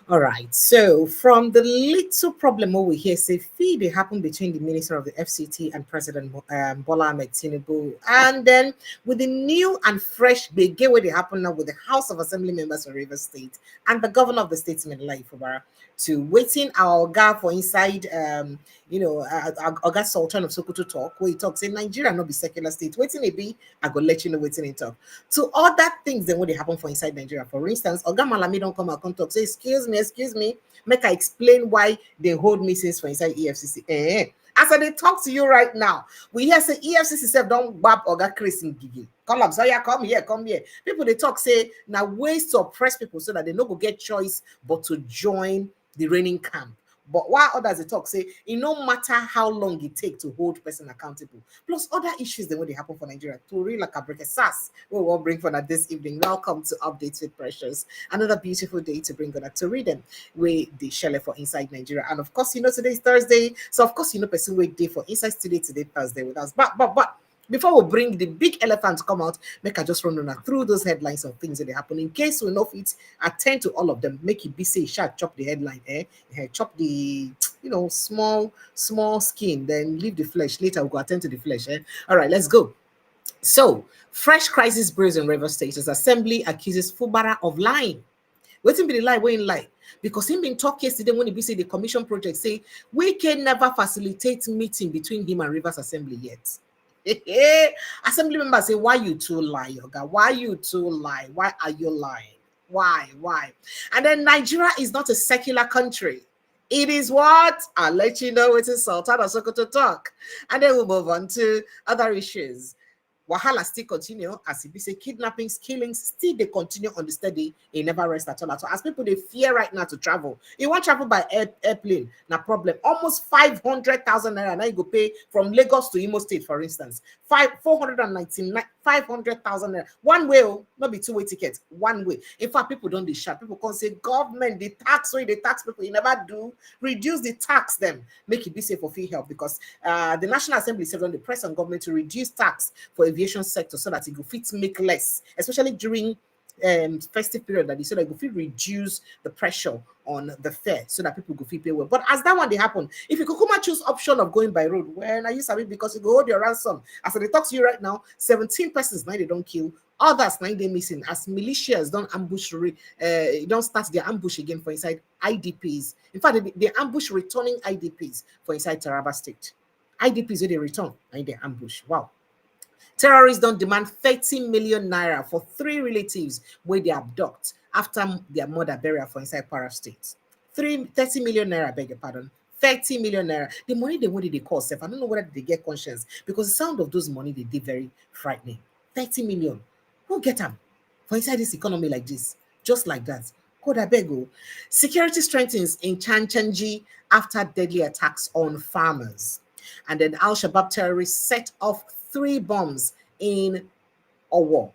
All right. So from the little problem we hear say feed it happened between the Minister of the FCT and President Bola Ahmed Tinubu, and then with the new and fresh big where they happen now with the House of Assembly members of Rivers State and the Governor of the state, Siminalayi Fubara, to waiting our guy for inside Oga Sultan of Sokoto talk where he talks say Nigeria not be secular state. Waiting it be, I go let you know waiting it talk. To other things than what they happen for inside Nigeria. For instance, Oga Malami don't come out and talk. Say, excuse me, make I explain why they hold me since for inside EFCC. As I they talk to you right now, we hear say EFCC said don't bab Oga Chris in Gigi. Come up, so yeah, come here. People they talk say now ways to oppress people so that they no go get choice but to join the reigning camp. But while others they talk say it no matter how long it take to hold person accountable, plus other issues that when they happen for Nigeria to real like a break a sass. We will bring for that this evening. Welcome to Updates with Precious. Another beautiful day to bring on that to read them with the shell for Inside Nigeria. And of course, today is Thursday. So of course, person wait day for Inside today Thursday with us. But before we bring the big elephant come out, make I just run on through those headlines of things that they happen. In case we know if it attend to all of them, make it be say sharp, chop the headline, chop the small skin, then leave the flesh. Later we'll go attend to the flesh. All right, let's go. So fresh crisis brews in River State as Assembly accuses Fubara of lying. Waiting be the lie, when lie. Because him been talk yesterday when he be say the commission project say we can never facilitate meeting between him and Rivers Assembly yet. Assembly members say, why you two lie, Yoga? Why you two lie? Why are you lying? Why? And then Nigeria is not a secular country. It is what? I'll let you know it is Sultan of Sokoto talk. And then we'll move on to other issues. Wahala still continue as it be say kidnappings, killings still they continue on the steady. It never rest at all. So as people they fear right now to travel, you want travel by airplane, no problem. Almost 500,000 naira now you go pay from Lagos to Imo State, for instance. 500,000 naira one way, not be two-way tickets. One way. In fact, people don't be sharp. People can say government the tax way they tax people. You never do reduce the tax them. Make it be safe for free help because the National Assembly said on the press on government to reduce tax for aviation sector so that it will fit make less, especially during festive period that they said that it will reduce the pressure on the fare so that people go fit pay well. But as that one they happen, if you could come and choose option of going by road, well, I use it because you go hold your ransom. As they talk to you right now, 17 persons now they don't kill. Others now they missing as militias don't ambush, don't start their ambush again for inside IDPs. In fact, they ambush returning IDPs for inside Taraba State. IDPs where they return and they ambush. Wow. Terrorists don't demand 30 million naira for 3 relatives where they abduct after their mother burial for inside Para State. 30 million naira, beg your pardon. 30 million naira. The money they wanted they cost. I don't know whether they get conscience because the sound of those money they did very frightening. 30 million. Who get them for inside this economy like this? Just like that. God, I beg you. Security strengthens in Chanchangi after deadly attacks on farmers. And then Al-Shabaab terrorists set off 3 bombs in Owo,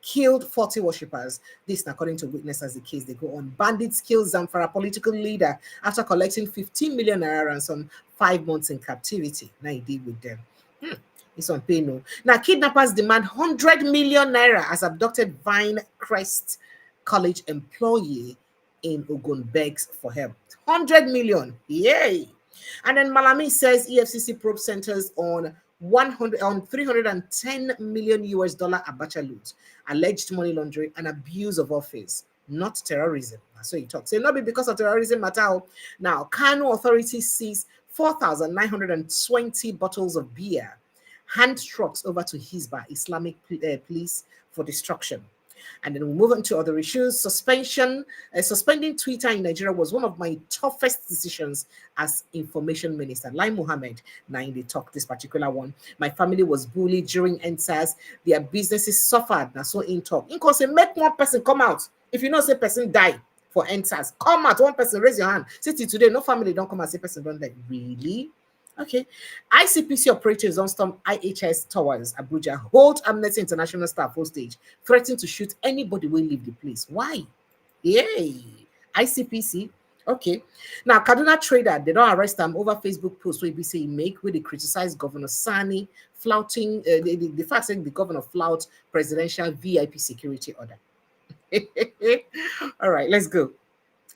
killed 40 worshippers. This, according to witnesses, as the case they go on. Bandits killed Zamfara political leader after collecting 15 million naira ransom 5 months in captivity. Now he deal with them. It's on pay no. Now kidnappers demand 100 million naira as abducted Vine Crest College employee in Ogun begs for help. 100 million, yay! And then Malami says EFCC probe centers on 310 million US dollar Abacha loot, alleged money laundering and abuse of office, not terrorism. So he talks. So not be because of terrorism matter. Now, Kano authorities seize 4,920 bottles of beer, hand trucks over to Hizbah Islamic police for destruction. And then we move on to other issues. Suspending Twitter in Nigeria was one of my toughest decisions as information minister. Lai Mohammed, now in the talk, this particular one. My family was bullied during NSAS. Their businesses suffered. Now so in talk. In cause make one person come out. If you know say person die for NSAS, come out. One person raise your hand. Say today, no family don't come and say person don't die. Really? Okay. ICPC operatives on storm IHS Towers, Abuja, hold Amnesty International staff hostage, threatening to shoot anybody who leave the place. Why? Yay. ICPC. Okay. Now, Kaduna trader, they don't arrest them over Facebook post where they say make where they criticize Governor Sani, flouting the fact saying the governor flout presidential VIP security order. All right, let's go.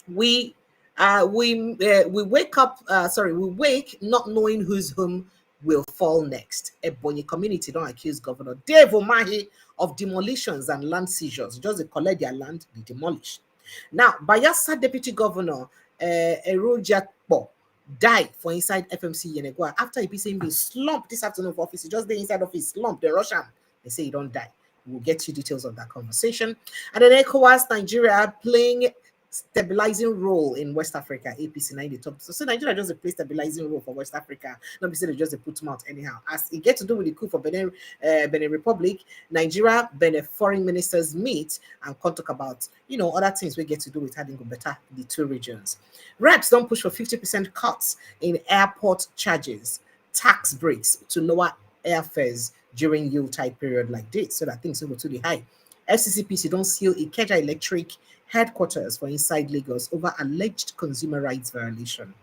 we wake up. We wake not knowing whose home will fall next. Ebonyi community don't accuse Governor Dave Umahi of demolitions and land seizures. Just they collect their land, they demolish. Now, Bayelsa Deputy Governor Erojakpo died for inside FMC Yenegua after he be saying be slumped this afternoon for office. He just the inside of his slump. They rush him. They say he don't die. We'll get you details of that conversation. And then ECOWAS Nigeria playing stabilizing role in West Africa. APC 90 top. So Nigeria just a play stabilizing role for West Africa. Not be said they just a put them out anyhow. As it gets to do with the coup for Benin Republic, Nigeria, Benin foreign ministers meet and talk about other things we get to do with having better the two regions. Reps don't push for 50% cuts in airport charges, tax breaks to lower airfares during Yuletide period like this, so that things will go to the high. FCCPC don't seal Ikeja Electric headquarters for inside Lagos over alleged consumer rights violation.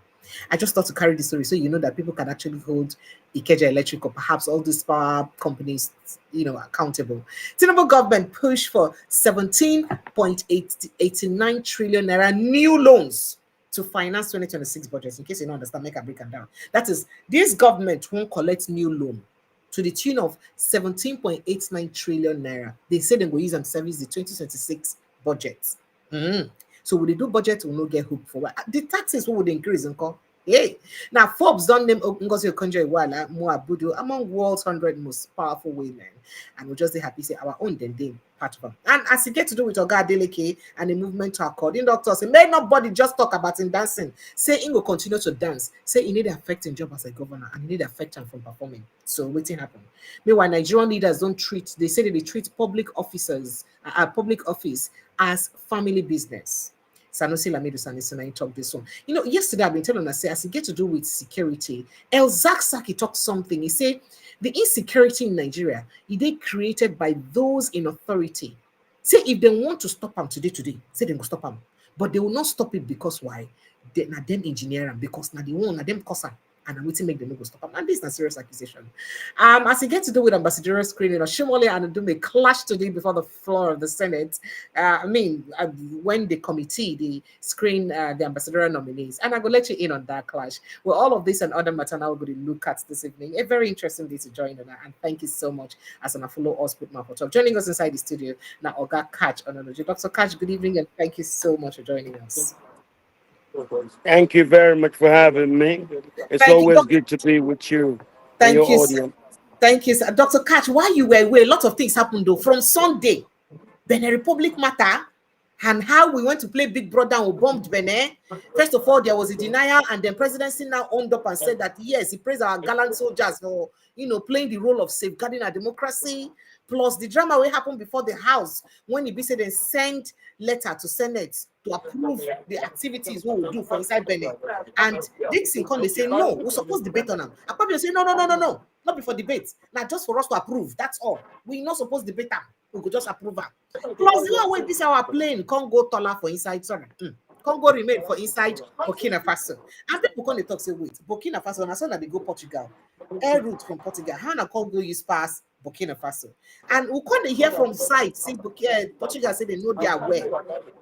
I just thought to carry this story so you know that people can actually hold Ikeja Electric or perhaps all these power companies, accountable. Tinubu government push for 17.89 trillion naira new loans to finance 2026 budgets. In case you don't understand, make a break and down. That is, this government won't collect new loan to the tune of 17.89 trillion naira. They say they will use and service the 2026 budget. So when they do budget, we'll not get hooked for what the taxes would increase and call. Hey, now Forbes don't name Ngozi Okonjo-Iweala Muhammadu among world's 100 most powerful women, and we're just happy to say our own then part of them. And as it get to do with Oga Adeleke and the movement to accord, in doctors say may nobody just talk about him dancing. Say he will continue to dance. Say he need affect him job as a governor and he need affect him from performing. So waiting happen. Meanwhile, Nigerian leaders don't treat. They say that they treat public officers, public office as family business. Sanusi Lamido Sanusi talk this one. Yesterday I've been telling us, as it get to do with security, El Zakzaki talked something. He said the insecurity in Nigeria is they created by those in authority. Say if they want to stop them today, say they will stop them. But they will not stop it because why? They not them engineer them because now they won't them cause them. And I'm waiting to make them go stop them. And this is a serious accusation. As it gets to do with ambassadorial screening, Shimole and Ndume clashed today before the floor of the Senate. When the committee they screen the ambassadorial nominees, and I'm gonna let you in on that clash. Well, all of this and other matter now we're going to look at this evening. A very interesting day to join on, and thank you so much as an follow us put my photo joining us inside the studio now. Oga Catch on Dr. Catch, good evening, and thank you so much for joining us. Thank you very much for having me. It's Thank you, always good to be with you and thank your you, audience. thank you, sir. Dr. Catch. While you were away, a lot of things happened though. From Sunday, Benin Republic matter, and how we went to play Big Brother and we bombed Benin. First of all, there was a denial, and then presidency now owned up and said that yes, he praised our gallant soldiers for playing the role of safeguarding our democracy. Plus the drama will happen before the House when he said they sent letter to Senate to approve the activities we will do for inside Benin. And Dixon come they say no, we're supposed to debate on them. And probably say no, not before debate. Now just for us to approve. That's all. We're not supposed to debate them. We could just approve them. Plus the one way this our plane can't go taller for inside. Sorry. Congo remain for inside Burkina Faso. And people come they talk say wait, Burkina Faso, and as soon as they go Portugal, air route from Portugal, how na Congo use pass Burkina Faso? And we can't hear from side say Portugal say they know they are aware.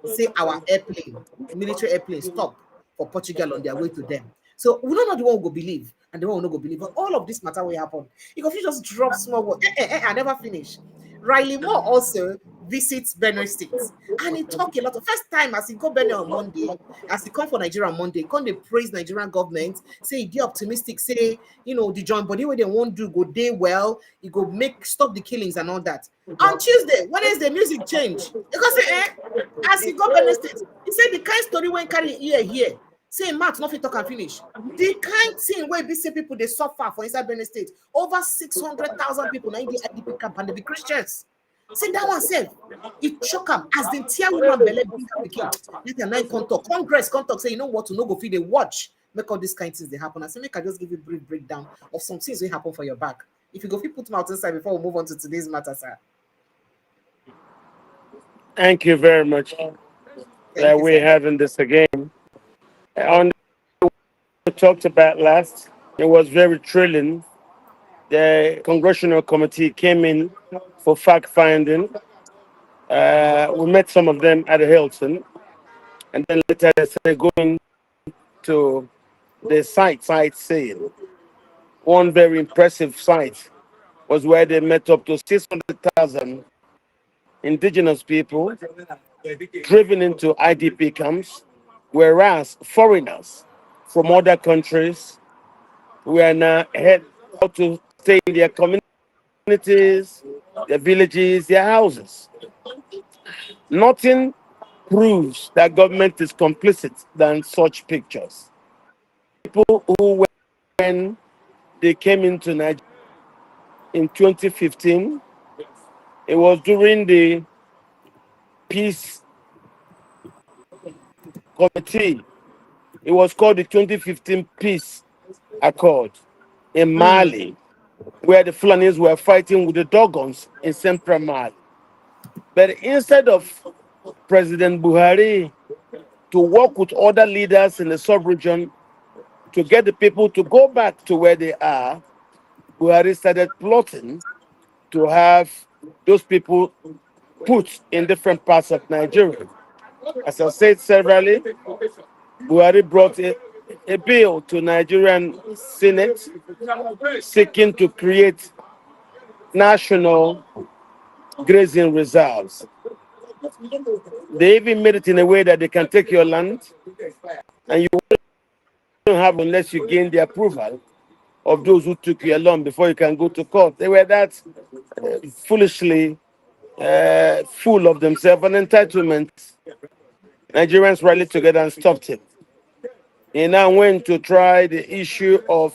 Say our airplane, military airplane stop for Portugal on their way to them. So we don't know the one who go believe and the one who no go believe. But all of this matter will happen. If you just drop small word, I never finish. Riley Moore also visits Benue State, and he talk a lot of first time as he go Benue on Monday, as he come for Nigeria on Monday, come they praise Nigerian government, say he optimistic, say the joint body where they won't do go day well, he go make stop the killings and all that. On Tuesday, when is the music change? Because as he go Benue State, he said the kind story when carry here. Say Matt, nothing talk and finish. The kind thing where we say people they suffer for inside Benin State. Over 600,000 people now in the IDP camp and they be Christians. Say that one said it shock them as the tear woman belly became. Let them nine contact. Congress contact say you know what to no go feed they watch. Make all these kind of things they happen. I say make I just give you a brief breakdown of some things will happen for your back. If you go put them out inside before we move on to today's matter, sir. Thank you very much that we're having this again. On we talked about last, it was very thrilling. The congressional committee came in for fact finding. We met some of them at the Hilton. And then later they started going to the site sale. One very impressive site was where they met up to 600,000 indigenous people driven into IDP camps, whereas foreigners from other countries were now had to stay in their communities, their villages, their houses. Nothing proves that government is complicit than such pictures. People who, when they came into Nigeria in 2015, it was during the peace committee. It was called the 2015 Peace Accord in Mm, Mali, where the Fulanis were fighting with the Dogons in central Mali. But instead of President Buhari to work with other leaders in the sub-region to get the people to go back to where they are, Buhari started plotting to have those people put in different parts of Nigeria. As I said severally, Buhari brought a bill to Nigerian Senate seeking to create national grazing reserves. They even made it in a way that they can take your land and you don't have unless you gain the approval of those who took your land before you can go to court. They were that foolishly full of themselves and entitlement. Nigerians rallied together and stopped it. He now went to try the issue of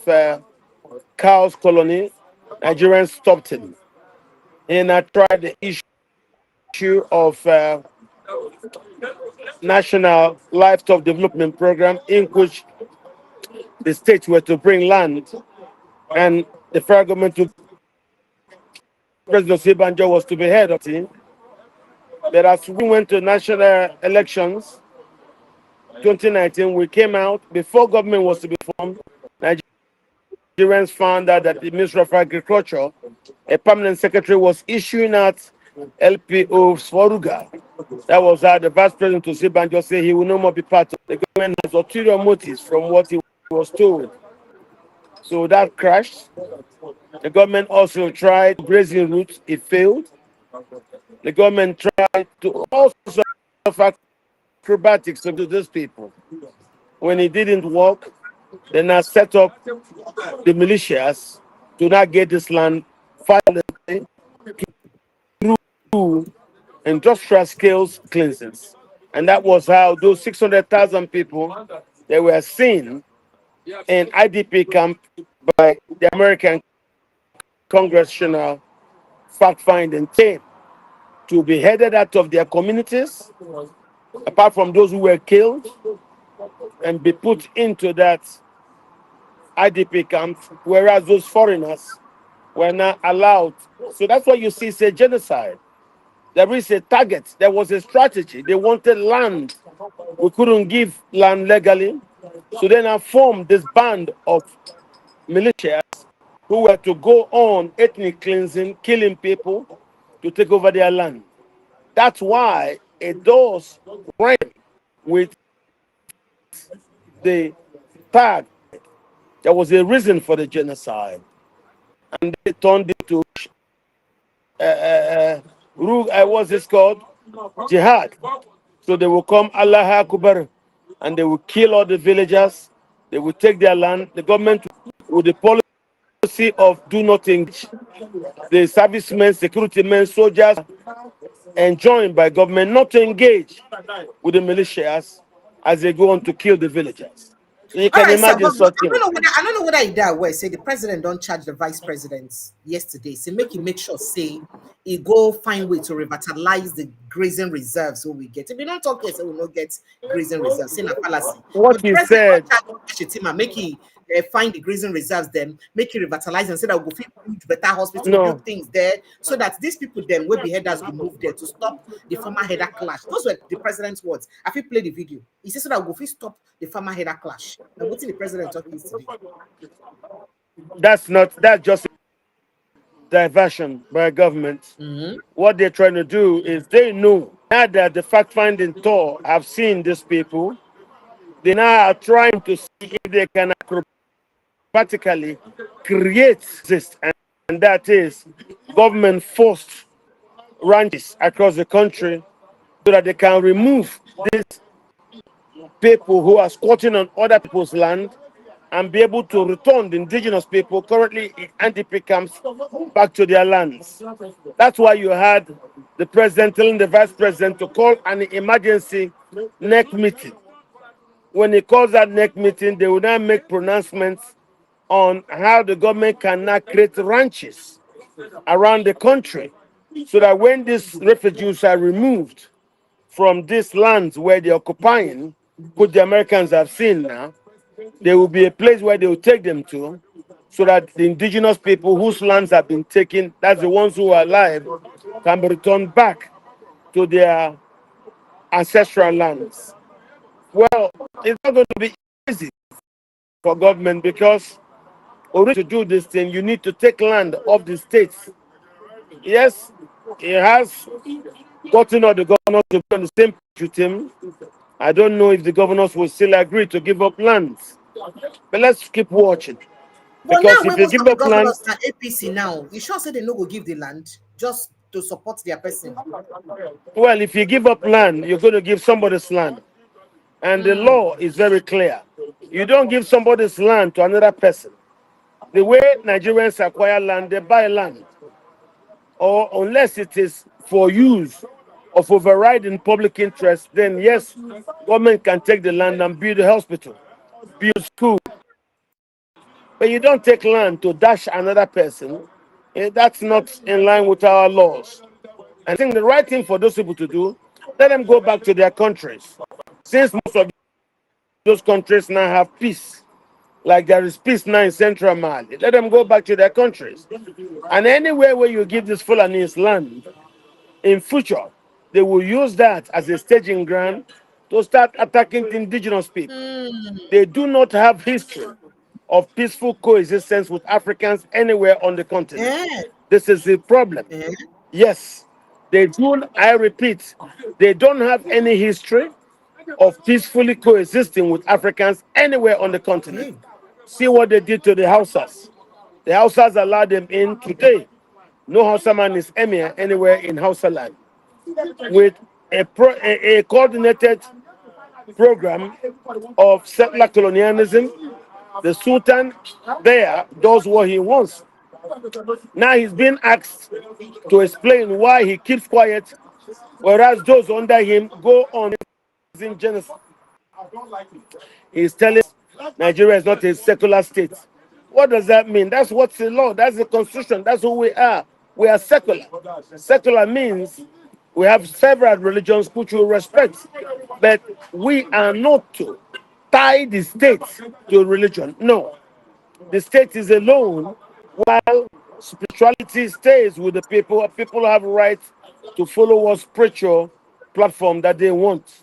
cows colony. Nigerians stopped him. He now tried the issue of national livestock development program in which the states were to bring land and the federal government to President Sibanjo was to be head of it. But as we went to national elections, 2019, we came out before government was to be formed. Nigerians found out that the Ministry of Agriculture, a permanent secretary, was issuing out LPOs for Ruga. That was how the vice president to Sibanjo said he will no more be part of the government has ulterior motives from what he was told. So that crashed. The government also tried grazing routes, it failed. The government tried to all sorts of acrobatics to do these people. When it didn't work, they now set up the militias to not get this land violently through industrial scales cleansings. And that was how those 600,000 people they were seen in IDP camp by the American Congressional fact-finding team to be headed out of their communities, apart from those who were killed, and be put into that IDP camps, whereas those foreigners were not allowed. So that's what you see, it's a genocide. There is a target, there was a strategy. They wanted land. We couldn't give land legally. So then I formed this band of militias who were to go on ethnic cleansing, killing people to take over their land. That's why it does rank with the tag. There was a reason for the genocide. And they turned it to, what's this called? Jihad. So they will come, Allah Akbar, and they will kill all the villagers. They will take their land. The government, with the policy of do not engage, the servicemen, security men, soldiers, enjoined by government not to engage with the militias as they go on to kill the villagers. So you all can right, sir. imagine But such I things. don't know whether I that way. Say the president don't charge the vice presidents yesterday. Say make sure say he go find way to revitalize the grazing reserves so we get. If we don't talk here, say we not get grazing reserves. Say na fallacy. What But the he president said, don't charge Shetima, make he find the grazing reserves, them make it revitalize and say that we go fit build better hospital, build no, things there, so that these people then will be headers go move there to stop the farmer header clash. Those were the president's words. I feel play the video. He said so that we go fit stop the farmer header clash. Now what's the president talking yesterday? that's just diversion by government. Mm-hmm. What they're trying to do is they know Now that the fact-finding tour have seen these people, they now are trying to see if they can acrobatically create this, and that is government forced ranches across the country so that they can remove these people who are squatting on other people's land and be able to return the indigenous people currently in NDP camps back to their lands. That's why you had the president telling the vice president to call an emergency NEC meeting. When he calls that NEC meeting, they will now make pronouncements on how the government can now create ranches around the country so that when these refugees are removed from these lands where they're occupying, which the Americans have seen now, there will be a place where they will take them to so that the indigenous people whose lands have been taken, that's the ones who are alive, can be returned back to their ancestral lands. Well, it's not going to be easy for government because to do this thing, you need to take land of the states. Yes, it has gotten all the governors to be on the same page with him. I don't know if the governors will still agree to give up lands. But let's keep watching. But now Because if when you most give of the up land, governors are APC now, you sure say they no go give the land just to support their person. well, if you give up land, you're going to give somebody's land. And the law is very clear. You don't give somebody's land to another person. The way Nigerians acquire land, they buy land. Or unless it is for use of overriding public interest, then yes, government can take the land and build a hospital, build school. But you don't take land to dash another person. That's not in line with our laws. I think the right thing for those people to do, let them go back to their countries. Since most of those countries now have peace, like there is peace now in Central Mali, let them go back to their countries. And anywhere where you give this Fulanese land, in future, they will use that as a staging ground to start attacking the indigenous people. They do not have history of peaceful coexistence with Africans anywhere on the continent. Eh? This is the problem. Eh? Yes, they do, I repeat, they don't have any history of peacefully coexisting with Africans anywhere on the continent. Okay. See what they did to the Hausas. The Hausas allowed them in today. No Hausa man is emir anywhere in Hausa land. With a coordinated program of settler colonialism, the Sultan there does what he wants. Now he's being asked to explain why he keeps quiet, whereas those under him go on in genocide. He's telling Nigeria is not a secular state. What does that mean? That's what's the law. That's the constitution. That's who we are. We are secular. Secular means we have several religions which we respect, but we are not to tie the state to religion. No, the state is alone while spirituality stays with the people. People have rights to follow what spiritual platform that they want.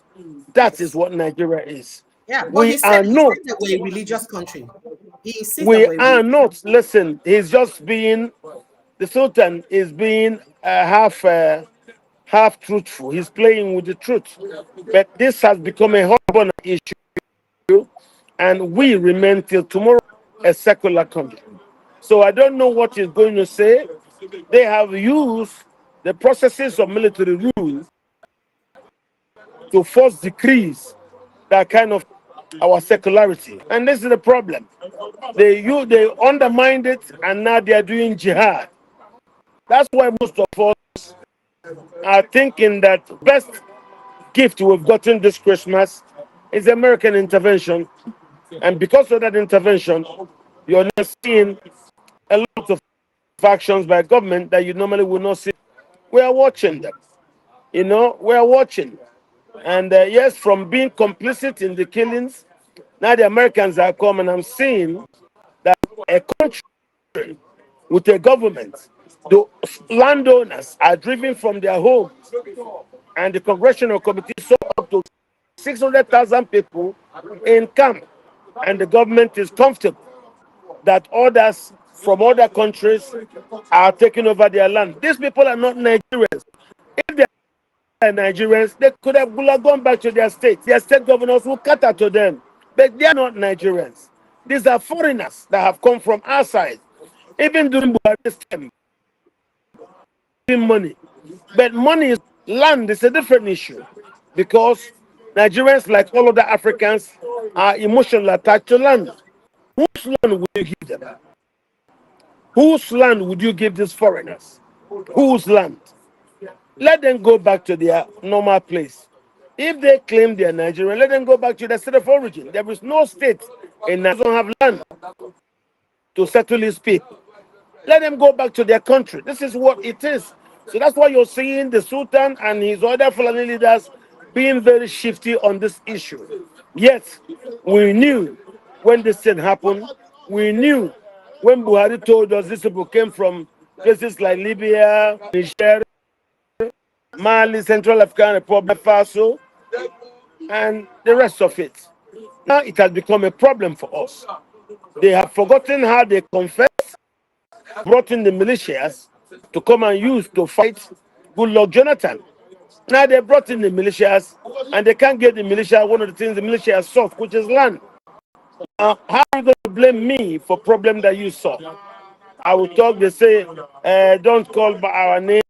That is Yes. what Nigeria is. Yeah, but We are he not. said that we're a religious country. He insists that We we're a are religious not. country. Listen, he's just being. The Sultan is being half truthful. He's playing with the truth. But this has become a hot issue, and we remain till tomorrow a secular country. So I don't know what he's going to say. They have used the processes of military rule to force decrees that kind of our secularity. And this is the problem. They undermined it and now they are doing jihad. That's why most of us are thinking that best gift we've gotten this Christmas is American intervention. And because of that intervention, you're now seeing a lot of actions by government that you normally would not see. We are watching them. We are watching. And yes, from being complicit in the killings, now the Americans are coming. I'm seeing that a country with a government, the landowners are driven from their homes, and the congressional committee saw up to 600,000 people in camp, and the government is comfortable that others from other countries are taking over their land. These people are not Nigerians. If they Nigerians, they could have gone back to their state. Their state governors will cater to them. But they are not Nigerians. These are foreigners that have come from outside. Even during Buhari's time, money. But money is land is a different issue. Because Nigerians, like all other Africans, are emotionally attached to land. Whose land would you give them? Whose land would you give these foreigners? Whose land? Let them go back to their normal place. If they claim they are Nigerian, let them go back to their state of origin. There is no state in Nigeria that doesn't have land to settle its people. Let them go back to their country. This is what it is. So that's why you're seeing the Sultan and his other Fulani leaders being very shifty on this issue. Yet, we knew when this thing happened, we knew when Buhari told us these people came from places like Libya, Niger, Mali, Central African Republic, Faso, and the rest of it. Now it has become a problem for us. They have forgotten how they confessed, brought in the militias to come and use to fight Goodluck Jonathan. Now they brought in the militias and they can't get the militia, one of the things the militia sought, which is land. How are you going to blame me for problem that you saw? I will talk, they say, don't call by our name.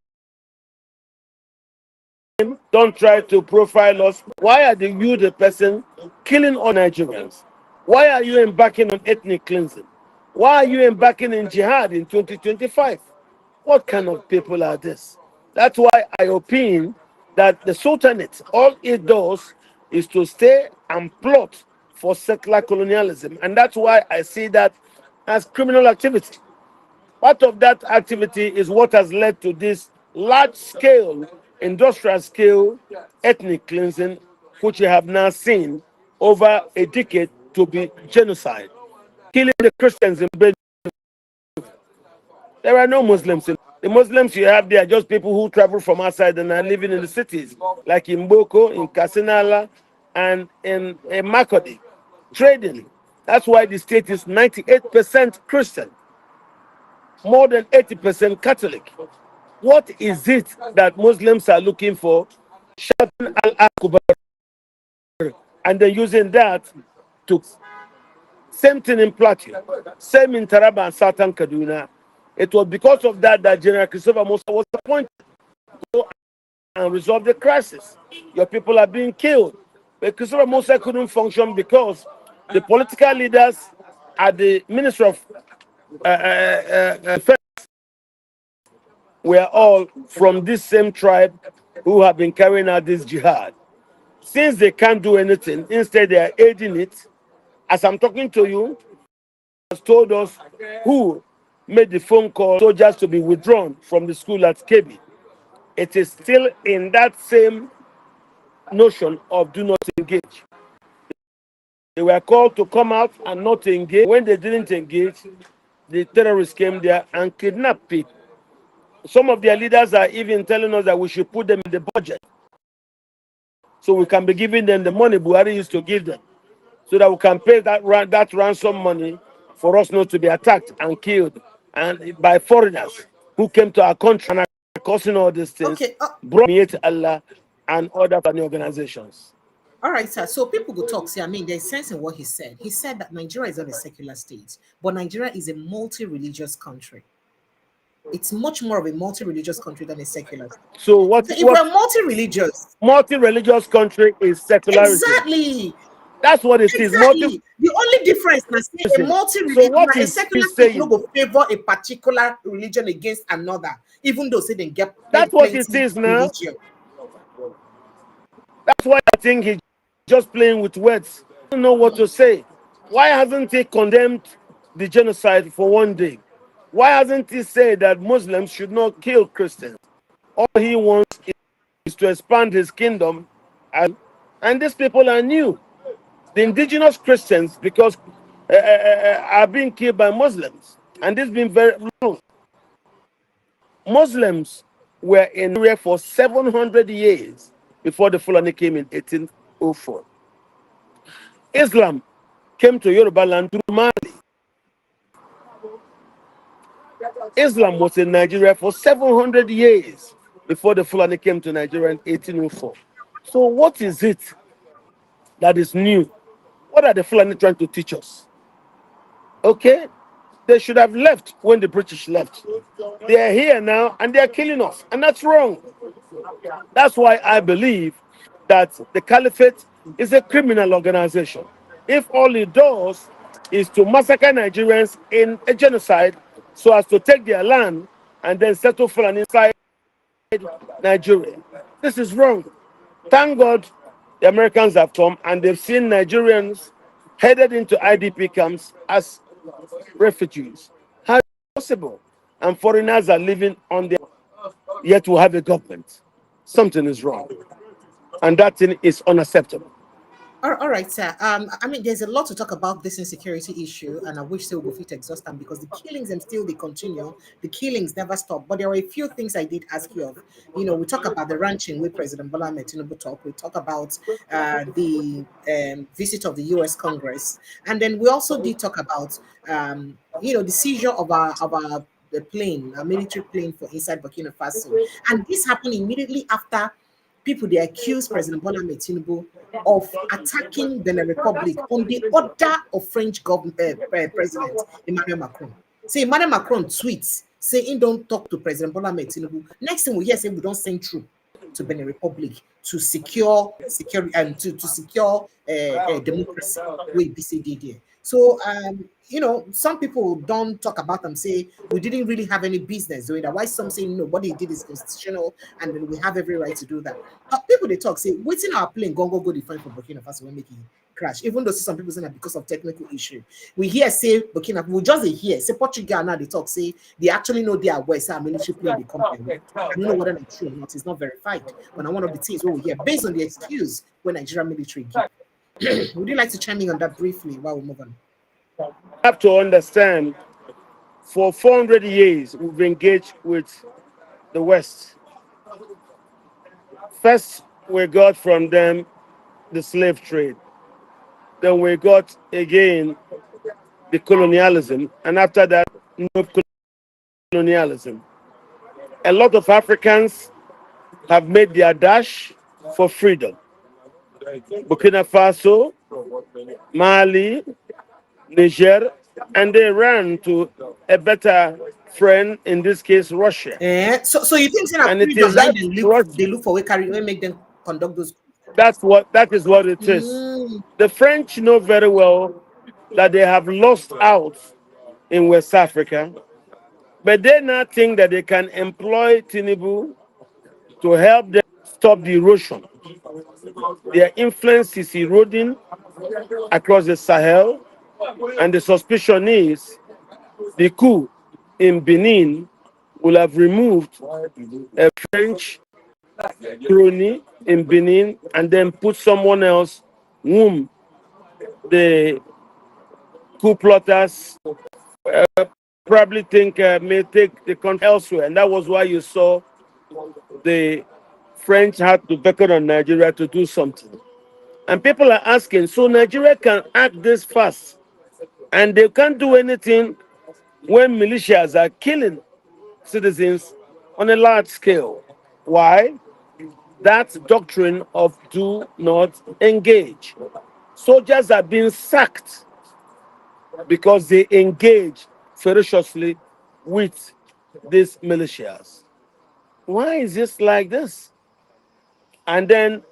Don't try to profile us. Why are you the person killing all Nigerians? Why are you embarking on ethnic cleansing? Why are you embarking in jihad in 2025? What kind of people are this? That's why I opine that the Sultanate, all it does is to stay and plot for settler colonialism. And that's why I see that as criminal activity. Part of that activity is what has led to this large-scale, industrial-scale ethnic cleansing, which we have now seen over a decade to be genocide. Killing the Christians in Bedouin. There are no Muslims. The Muslims you have there are just people who travel from outside and are living in the cities, like in Boko, in Kasinala, and in Makodi, trading. That's why the state is 98% Christian, more than 80% Catholic. What is it that Muslims are looking for? Shouting Al-Akbar, and then using that to same thing in Plateau, same in Taraba and Southern Kaduna. It was because of that that General Christopher Musa was appointed to go and resolve the crisis. Your people are being killed. But Christopher Musa couldn't function because the political leaders at the Ministry of Defense were all from this same tribe who have been carrying out this jihad. Since they can't do anything, instead they are aiding it. As I'm talking to you, has told us who made the phone call soldiers to be withdrawn from the school at Kebi. It is still in that same notion of do not engage. They were called to come out and not engage. When they didn't engage, the terrorists came there and kidnapped people. Some of their leaders are even telling us that we should put them in the budget so we can be giving them the money Buhari used to give them, so that we can pay that ransom money for us not to be attacked and killed and by foreigners who came to our country and are causing all these things. Okay. Brought me to Allah and other funny organizations. All right, sir. So people go talk. See, I mean, there's sense in what he said. He said that Nigeria is not a secular state, but Nigeria is a multi-religious country. It's much more of a multi-religious country than a secular. So what? So if we're multi-religious, multi-religious country is secularism. exactly. That's what it is. Exactly. The only difference is a multi-religion, so what a is secular he state saying? no go favor a particular religion against another, even though say they get That's what plenty it is now. religion. That's why I think he's just playing with words. He doesn't know what to say. Why hasn't he condemned the genocide for one day? Why hasn't he said that Muslims should not kill Christians? All he wants is to expand his kingdom, and these people are new. The indigenous Christians, because are being killed by Muslims, and this has been very long. Muslims were in Nigeria for 700 years before the Fulani came in 1804. Islam came to Yoruba land through Mali. Islam was in Nigeria for 700 years before the Fulani came to Nigeria in 1804. So what is it that is new? What are the Fulani trying to teach us? Okay, they should have left when the British left. They are here now and they are killing us, and that's wrong. That's why I believe that the caliphate is a criminal organization. If all it does is to massacre Nigerians in a genocide so as to take their land and then settle Fulani inside Nigeria, this is wrong. Thank God the Americans have come and they've seen Nigerians headed into IDP camps as refugees. How is it possible? And foreigners are living on their, yet we have a government. Something is wrong. And that thing is unacceptable. All right, sir. I mean, there's a lot to talk about this insecurity issue, and I wish they would fit exhaust them because the killings and still they continue. The killings never stop. But there are a few things I did ask you of. You know, we talk about the ranching with President Bola Ahmed Tinubu talk. We talk about the visit of the U.S. Congress, and then we also did talk about the seizure of our the plane, a military plane for inside Burkina Faso, and this happened immediately after people they accuse President Bola Ahmed Tinubu of attacking the Republic on the order of French government President Emmanuel Macron. Say Emmanuel Macron tweets saying don't talk to President Bola Ahmed Tinubu. Next thing we hear say we don't send troops to Benin Republic to secure security and to secure democracy with BCD. So some people don't talk about them, say we didn't really have any business doing that. Why some say no, what he did is constitutional and then we have every right to do that. But people they talk, say, waiting our plane, go define for Burkina Faso when making crash. Even though some people say that because of technical issue. We hear say Burkina, we just hear, say Portugal now they talk, say they actually know they are west, our military plane they come there. I don't know whether it's true or not, it's not verified. But one of the things what we hear based on the excuse when Nigerian military give. Would you like to chime in on that briefly while we move on? Have to understand, for 400 years, we've engaged with the West. First, we got from them the slave trade. Then we got again the colonialism. And after that, no colonialism. A lot of Africans have made their dash for freedom. Burkina Faso, Mali, Niger, and they ran to a better friend, in this case, Russia. So you think And it is line that they look for we make them conduct those. that is what it is. The French know very well that they have lost out in West Africa, but they now think that they can employ Tinubu to help them stop the erosion. Their influence is eroding across the Sahel, and the suspicion is the coup in Benin will have removed a French crony in Benin and then put someone else whom the coup plotters probably think may take the country elsewhere. And that was why you saw the French had to beckon on Nigeria to do something. And people are asking, so Nigeria can act this fast and they can't do anything when militias are killing citizens on a large scale. Why? That doctrine of do not engage. Soldiers are being sacked because they engage ferociously with these militias. Why is this like this? And then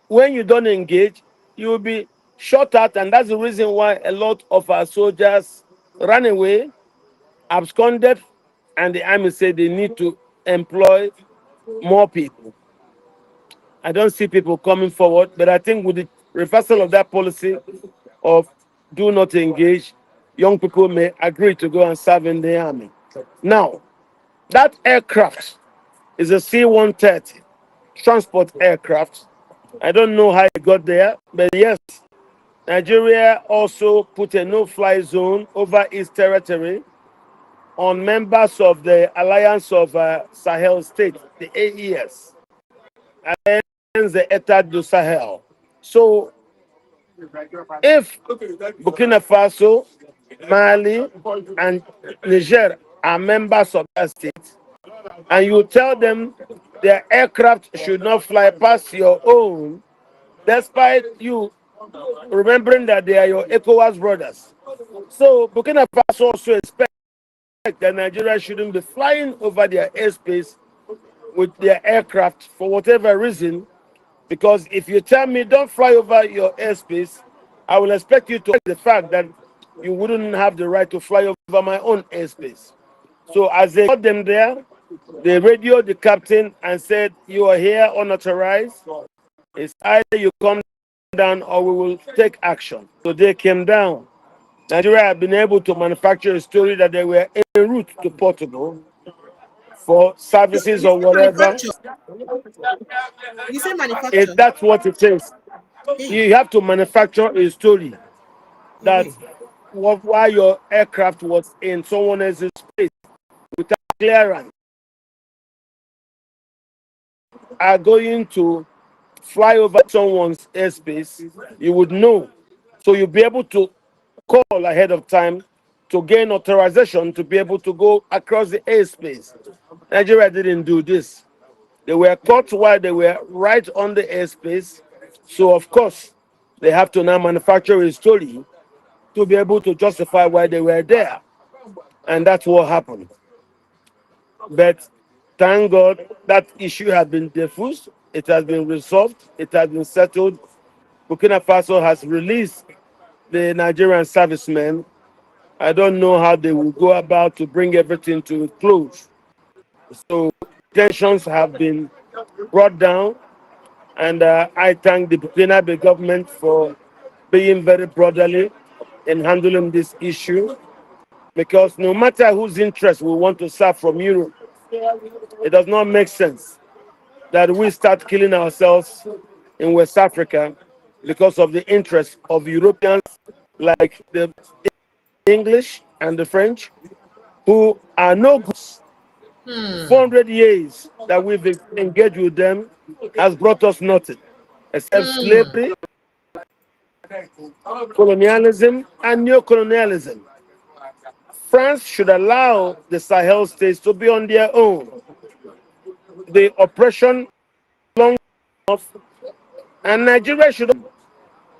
when you don't engage, you will be shot at, and that's the reason why a lot of our soldiers ran away, absconded, and the army said they need to employ more people. I don't see people coming forward, but I think with the reversal of that policy of do not engage, young people may agree to go and serve in the army. Now, that aircraft is a C-130 transport aircraft. I don't know how it got there, but yes, Nigeria also put a no-fly zone over its territory on members of the Alliance of Sahel States, the AES, and the État du Sahel. So, if Burkina Faso, Mali, and Niger are members of that state, and you tell them their aircraft should not fly past your own, despite you remembering that they are your ECOWAS brothers. So Burkina Faso also expect that Nigeria shouldn't be flying over their airspace with their aircraft for whatever reason, because if you tell me don't fly over your airspace, I will expect you to accept the fact that you wouldn't have the right to fly over my own airspace. So as they got them there, they radioed the captain and said, "You are here unauthorized. It's either you come down or we will take action." So they came down. Nigeria had been able to manufacture a story that they were en route to Portugal for services You or say whatever. manufacture. You say manufacture. That's what it is. Hey, You have to manufacture a story that hey. why your aircraft was in someone else's space without clearance are going to fly over someone's airspace, you would know. So you'll be able to call ahead of time to gain authorization to be able to go across the airspace. Nigeria didn't do this. They were caught while they were right on the airspace. So, of course, they have to now manufacture a story to be able to justify why they were there. And that's what happened. But thank God that issue has been diffused, it has been resolved, it has been settled. Burkina Faso has released the Nigerian servicemen. I don't know how they will go about to bring everything to a close. So tensions have been brought down, and I thank the Burkina government for being very brotherly in handling this issue, because no matter whose interest we want to serve from Europe, it does not make sense that we start killing ourselves in West Africa because of the interest of Europeans like the English and the French, who are no goods. Hmm. 400 years that we've engaged with them has brought us nothing except Hmm. slavery, colonialism, and neo-colonialism. France should allow the Sahel states to be on their own. The oppression long enough, and Nigeria should.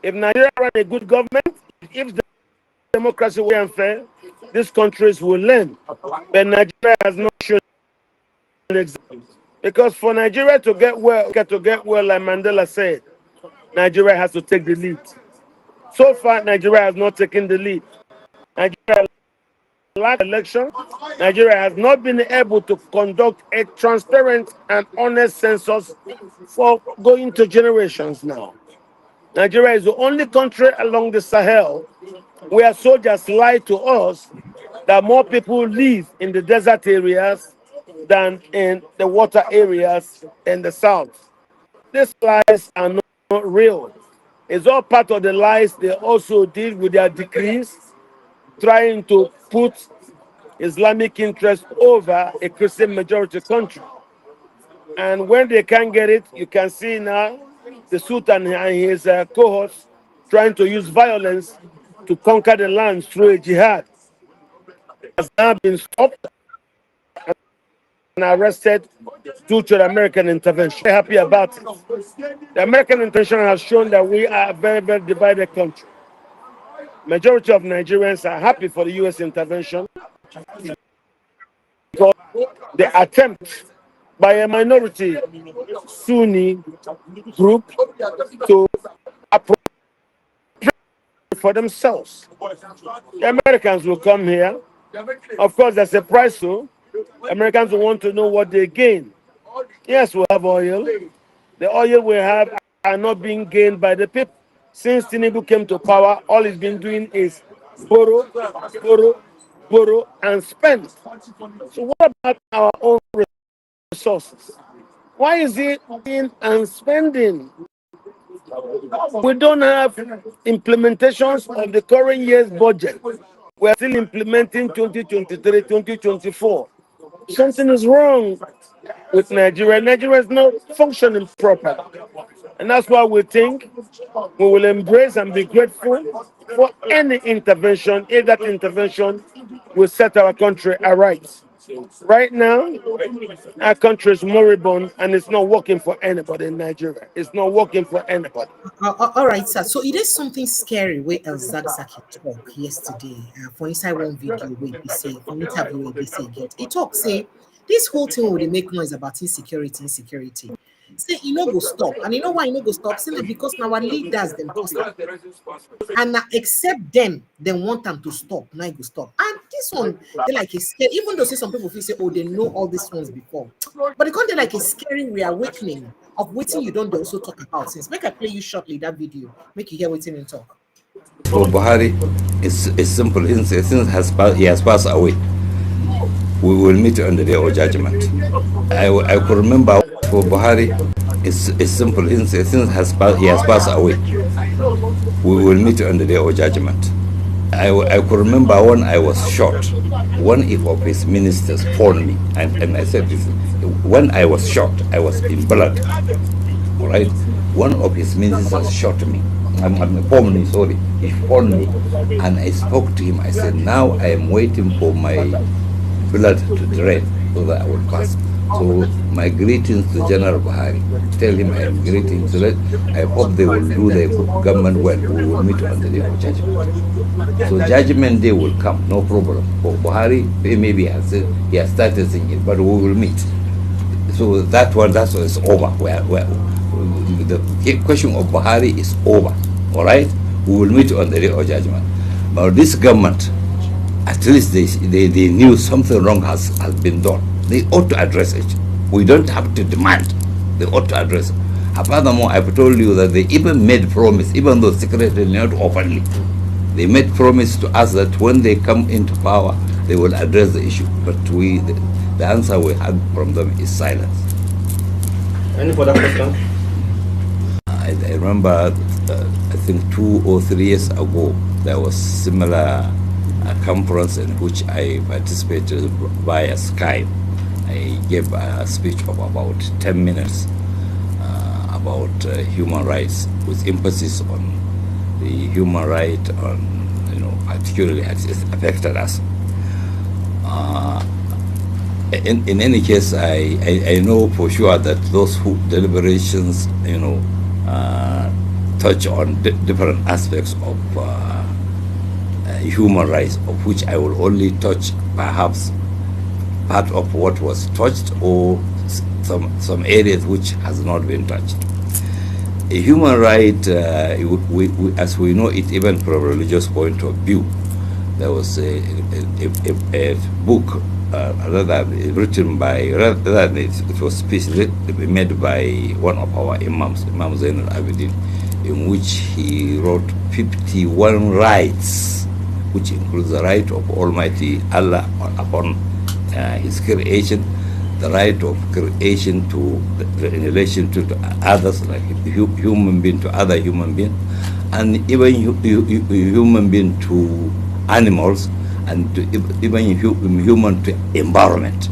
If Nigeria run a good government, if the democracy were unfair, these countries will learn. But Nigeria has not shown an example. Because for Nigeria to get well, like Mandela said, Nigeria has to take the lead. So far, Nigeria has not taken the lead. Nigeria last election, Nigeria has not been able to conduct a transparent and honest census for going to generations now. Nigeria is the only country along the Sahel where soldiers lie to us that more people live in the desert areas than in the water areas in the south. These lies are not real. It's all part of the lies they also did with their decrees, trying to put Islamic interest over a Christian majority country. And when they can't get it, you can see now the Sultan and his cohorts trying to use violence to conquer the lands through a jihad. Has now been stopped and arrested due to the American intervention. Very happy about it. The American intervention has shown that we are a very, very divided country. Majority of Nigerians are happy for the U.S. intervention because the attempt by a minority Sunni group to appropriate for themselves. The Americans will come here. Of course, there's a price too. Americans will want to know what they gain. Yes, we have oil. The oil we have are not being gained by the people. Since Tinubu came to power, all he's been doing is borrow, borrow, borrow, and spend. So what about our own resources? Why is he in and spending? We don't have implementations of the current year's budget. We're still implementing 2023, 2024. Something is wrong with Nigeria. Nigeria is not functioning properly. And that's why we think we will embrace and be grateful for any intervention if that intervention will set our country aright. Right now, our country is moribund and it's not working for anybody in Nigeria. It's not working for anybody. All right, sir. So it is something scary where El Zagzaki talk yesterday for inside one video where they say, for interview where they say, get he talk say, this whole thing will make noise about insecurity. Say, he no go stop. And you know why he no go stop? Say, na because now our leaders, them cause am. And now except them, they want them to stop. Now it go stop. And this one, they like a scare. Even though say some people feel say, oh, they know all these ones before. But it can't they like a scary reawakening of waiting you don't they also talk about since. Make I play you shortly that video. Make you hear waiting and talk. For Buhari, it's simple. Since he has passed away, we will meet on the day of judgment. I could remember for Buhari, it's simple. Since he has passed away, we will meet on the day of judgment. I could remember when I was shot, one of his ministers phoned me, and I said this, when I was shot, I was in blood, all right? One of his ministers shot me. Phoned me, sorry. He phoned me, and I spoke to him. I said, now I am waiting for my blood to drain so that I will pass. So my greetings to General Buhari. Tell him I am greeting. So I hope they will do their government well. We will meet on the day of judgment. So judgment day will come, no problem. For Buhari, maybe he has started thinking, but we will meet. So that is over. The question of Buhari is over. All right, we will meet on the day of judgment. But this government, at least they knew something wrong has been done. They ought to address it. We don't have to demand. They ought to address it. Furthermore, I've told you that they even made promise, even though secretly, not openly. They made promise to us that when they come into power, they will address the issue. But the answer we had from them is silence. Any further question? I remember, I think 2 or 3 years ago, there was similar conference in which I participated via Skype. I gave a speech of about 10 minutes about human rights, with emphasis on the human right, on particularly as it affected us. In any case, I know for sure that those deliberations, touch on different aspects of human rights, of which I will only touch perhaps part of what was touched, or some areas which has not been touched. A human right, as we know it, even from a religious point of view, there was a book written by, rather than it was speech made by one of our imams, Imam Zainul Abidin, in which he wrote 51 rights, which includes the right of Almighty Allah upon his creation, the right of creation in relation to others, like human being to other human being, and even human being to animals, and even human to environment,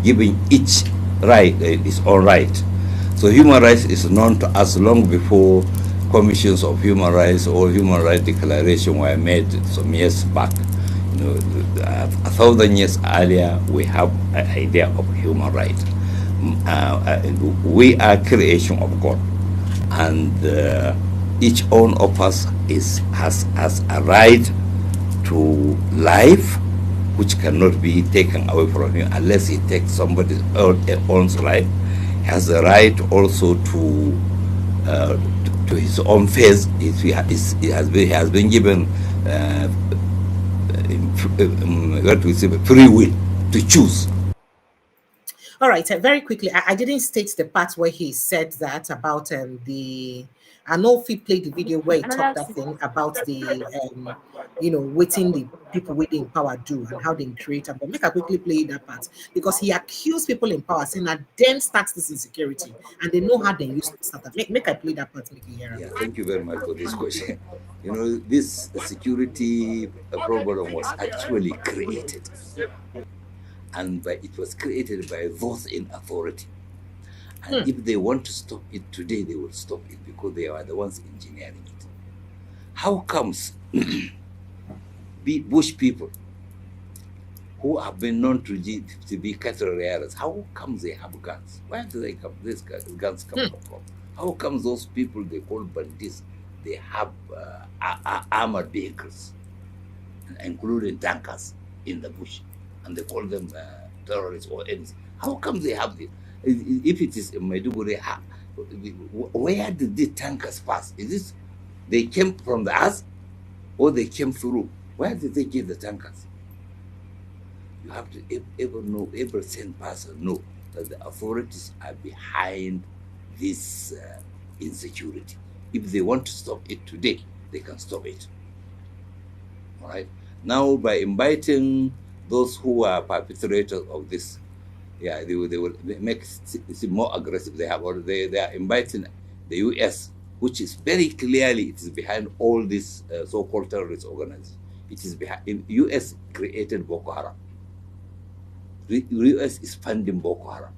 giving each right its own right. So human rights is known to us long before commissions of human rights or human rights declaration were made some years back. 1,000 years earlier, we have an idea of human rights. We are creation of God, and each one of us has a right to life, which cannot be taken away from him unless he takes somebody else's life. He has the right also to his own faith. He has been given free will to choose. All right, very quickly, I didn't state the part where he said that about the. I know if we played the video where he talked that thing about the, waiting the people waiting in power do and how they create them. But make I quickly play that part because he accused people in power saying that them starts this insecurity and they know how they used to start that. Make I play that part, make you hear. Yeah, thank you very much for this question. This security problem was actually created, and it was created by those in authority. And if they want to stop it today, they will stop it because they are the ones engineering it. How comes Bush people who have been known to be cattle rearers, how come they have guns? Where do they come? These guns come from? How come those people they call bandits, they have armored vehicles, including tankers in the bush, and they call them terrorists or enemies? How come they have this? If it is in Maiduguri, where did the tankers pass? Is this they came from the earth or they came through? Where did they get the tankers? You have to every sane person know that the authorities are behind this insecurity. If they want to stop it today, they can stop it. All right. Now, by inviting those who are perpetrators of this, they will make it more aggressive. They are inviting the U.S., which is very clearly it is behind all these so-called terrorist organizations. It is behind. U.S. created Boko Haram. The U.S. is funding Boko Haram.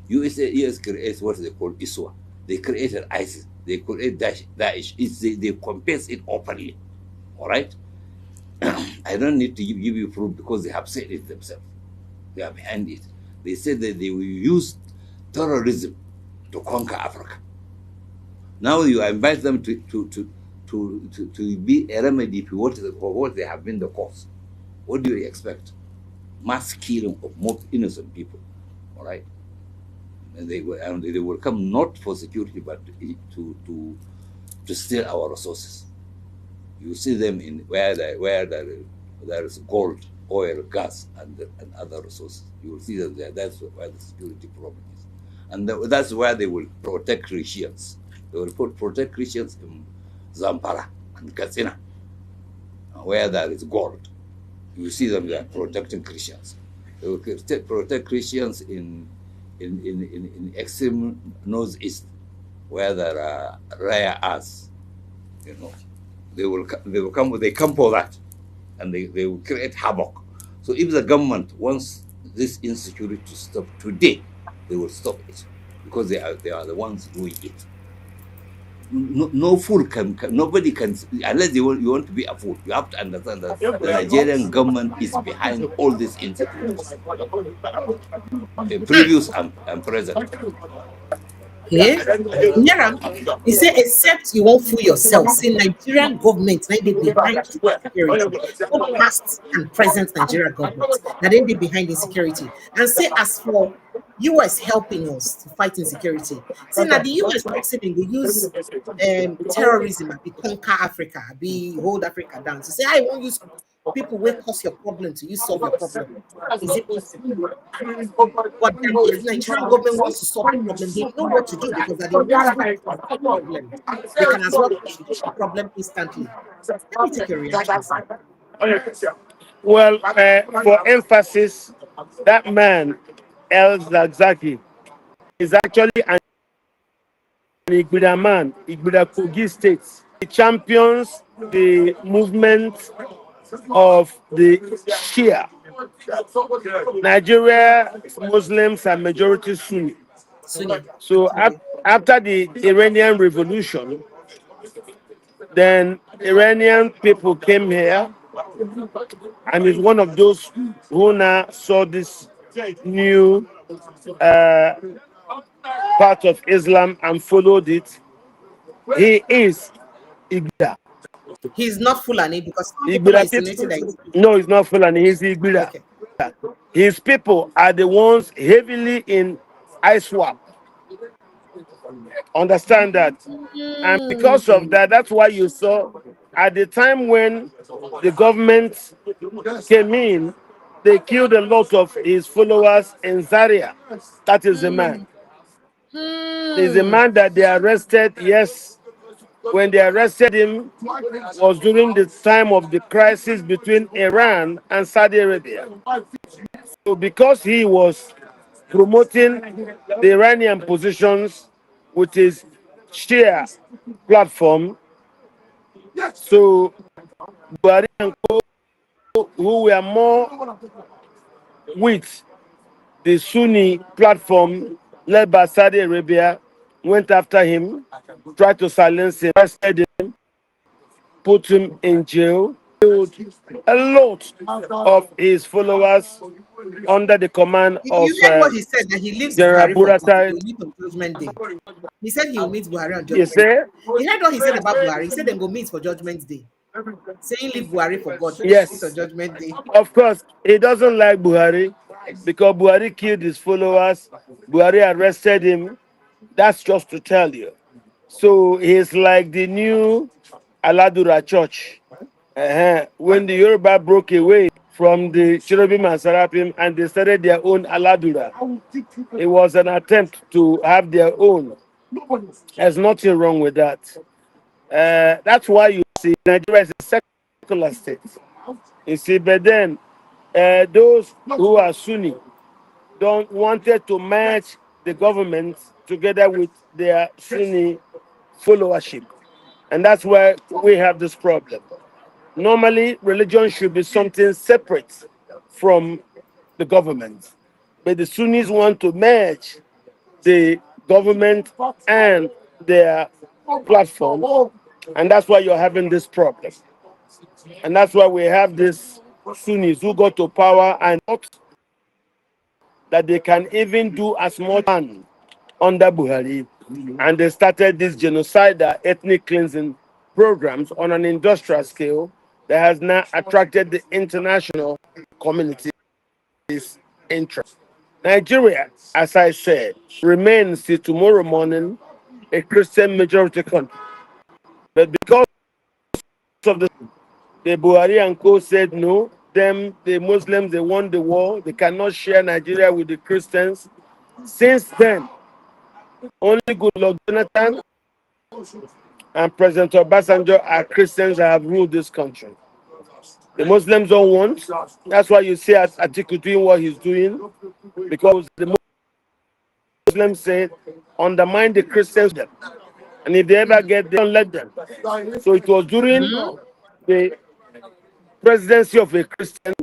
U.S. creates what they call ISWA. They created ISIS. They created Daesh. They confess it openly. All right? I don't need to give you proof because they have said it themselves. They are behind it. They said that they will use terrorism to conquer Africa. Now you invite them to be a remedy for what they have been the cause. What do you expect? Mass killing of most innocent people. All right? And they will come not for security but to steal our resources. You see them in where there is gold, oil, gas, and other resources. You will see them there. That's where the security problem is, and that's where they will protect Christians. They will protect Christians in Zamfara and Katsina, where there is gold. You see them there protecting Christians. They will protect Christians in extreme northeast, where there are rare earths. You know, they come for that, and they will create havoc. So if the government wants this insecurity to stop today, they will stop it because they are the ones doing it. No fool can nobody can, unless you want to be a fool. You have to understand that the Nigerian government is behind all these insecurities, previous and present. Yeah, Nyaram, he said, except you won't fool yourself. See, Nigerian government, now they behind insecurity. Both past and present Nigerian government, now they behind insecurity. And say, as for US helping us to fight insecurity, see, now the US talks in they use terrorism and be conquer Africa, be hold Africa down. To say, I won't use people will cause your problem to you solve your problem. Is it possible? But then if Nigerian government wants to solve the problem, they know what to do because they know how to solve the problem. They can as well fix the problem instantly. Let me take your reaction, sir. Well, for emphasis, that man, El Zagzaki, is actually an Igbira man, Igbira Kogi State. He champions the movement of the Shia. Nigeria Muslims are majority Sunni. So after the Iranian Revolution, then Iranian people came here, and is one of those who now saw this new part of Islam and followed it. He is Igbira. He's not Fulani because some people are insinuating that he's No, he's not Fulani. He's Igbira. okay. His people are the ones heavily in ISWAP. Understand that? And because of that, that's why you saw at the time when the government came in, they killed a lot of his followers in Zaria. That is the man. There's a man that they arrested, yes. When they arrested him was during the time of the crisis between Iran and Saudi Arabia. So because he was promoting the Iranian positions with his Shia platform, so Buhari and Co, who were more with the Sunni platform led by Saudi Arabia, went after him, tried to silence him, arrested him, put him in jail, killed a lot of his followers under the command of You heard what he said, that he leaves General Buhari for God. He Buratai. will meet on Judgment Day. He said he will meet Buhari on You Judgment Day. say? You heard what he said about Buhari. He said they go meet for Judgment Day. Saying leave Buhari for God. Meet on Yes. Judgment Day. Of course, he doesn't like Buhari because Buhari killed his followers. Buhari arrested him. That's just to tell you. So he's like the new Aladura church. When the Yoruba broke away from the Cherubim and Seraphim and they started their own Aladura, it was an attempt to have their own. There's nothing wrong with that. That's why you see Nigeria is a secular state. You see, but then those who are Sunni don't wanted to match the government together with their Sunni followership. And that's where we have this problem. Normally, religion should be something separate from the government. But the Sunnis want to merge the government and their platform. And that's why you're having this problem. And that's why we have these Sunnis who got to power and thought that they can even do as much under Buhari. And they started this genocidal ethnic cleansing programs on an industrial scale that has now attracted the international community's interest. Nigeria, as I said, remains till tomorrow morning a Christian majority country. But because of the Buhari and co said no, the Muslims, they won the war. They cannot share Nigeria with the Christians. Since then, only Goodluck Jonathan and President Obasanjo are Christians that have ruled this country. The Muslims don't want. That's why you see Atiku doing what he's doing, because the Muslims say undermine the Christians, and if they ever get, they don't let them. So it was during the presidency of a Christian,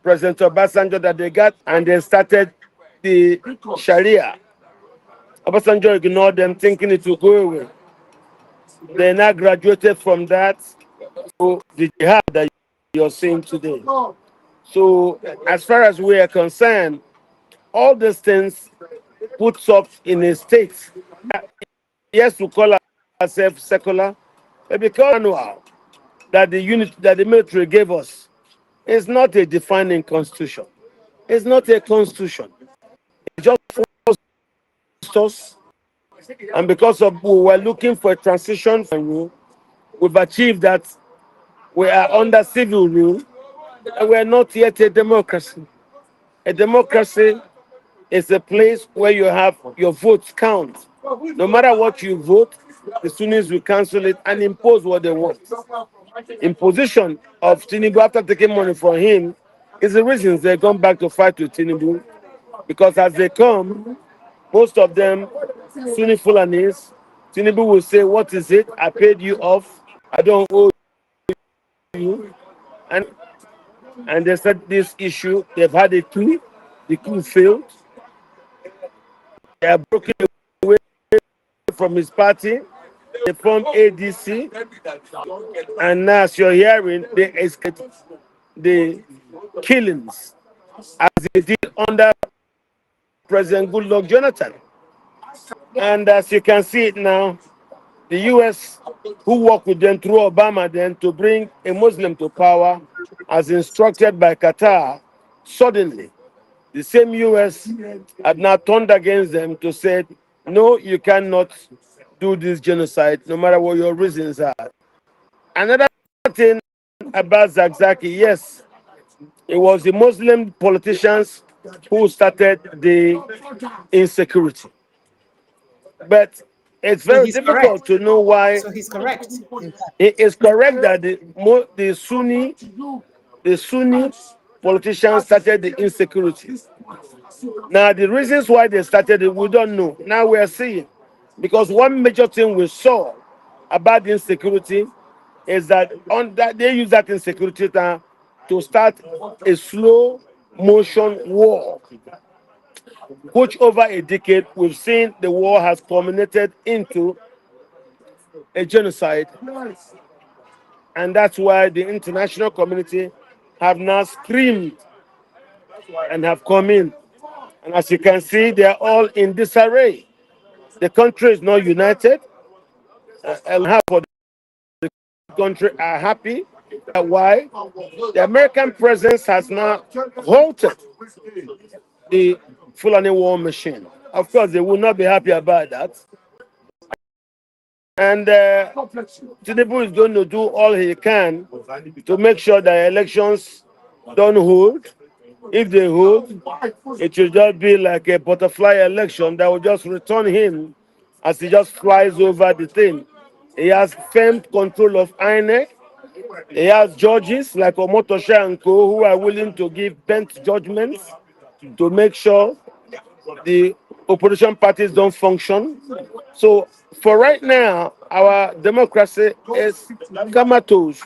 President Obasanjo, that they got and they started the Sharia. Obasanjo ignored them, thinking it will go away. They now graduated from that to the jihad that you're seeing today. So, as far as we are concerned, all these things puts us in a state. Yes, we call ourselves secular, but because manual that the unit that the military gave us is not a defining constitution. It's not a constitution. It just forced us, and because of we were looking for a transition from you, we've achieved that. We are under civil rule, and we are not yet a democracy. A democracy is a place where you have your votes count. No matter what you vote, the Sunnis will cancel it and impose what they want. Imposition of Tinubu after taking money from him is the reason they come back to fight with Tinubu. Because as they come, most of them, Sunni Fulanis, Tinubu will say, "What is it? I paid you off. I don't owe you." And they said this issue, they've had a coup, the coup failed. They are broken away from his party. They formed ADC, and now, as you're hearing, they escaped the killings as they did under President Goodluck Jonathan. And as you can see it now, the US, who worked with them through Obama then to bring a Muslim to power, as instructed by Qatar, suddenly the same US had now turned against them to say, no, you cannot do this genocide, no matter what your reasons are. Another thing about Zakzaki, yes, it was the Muslim politicians who started the insecurity. But it's So very he's correct. difficult to know why. So he's correct. It is correct that the Sunni politicians started the insecurities. Now, the reasons why they started it, we don't know. Now we are seeing. Because one major thing we saw about the insecurity is that they use that insecurity to start a slow motion war, which over a decade we've seen the war has culminated into a genocide And that's why the international community have now screamed and have come in. And as you can see, they are all in disarray. The country is not united. And half of the country are happy. Why? The American presence has now halted the Fulani war machine. Of course, they will not be happy about that. And Tinubu is going to do all he can to make sure that elections don't hold. If they hold, it will just be like a butterfly election that will just return him as he just flies over the thing. He has firm control of INEC. He has judges like Omotosha and Co. who are willing to give bent judgments to make sure the opposition parties don't function. So for right now, our democracy is comatose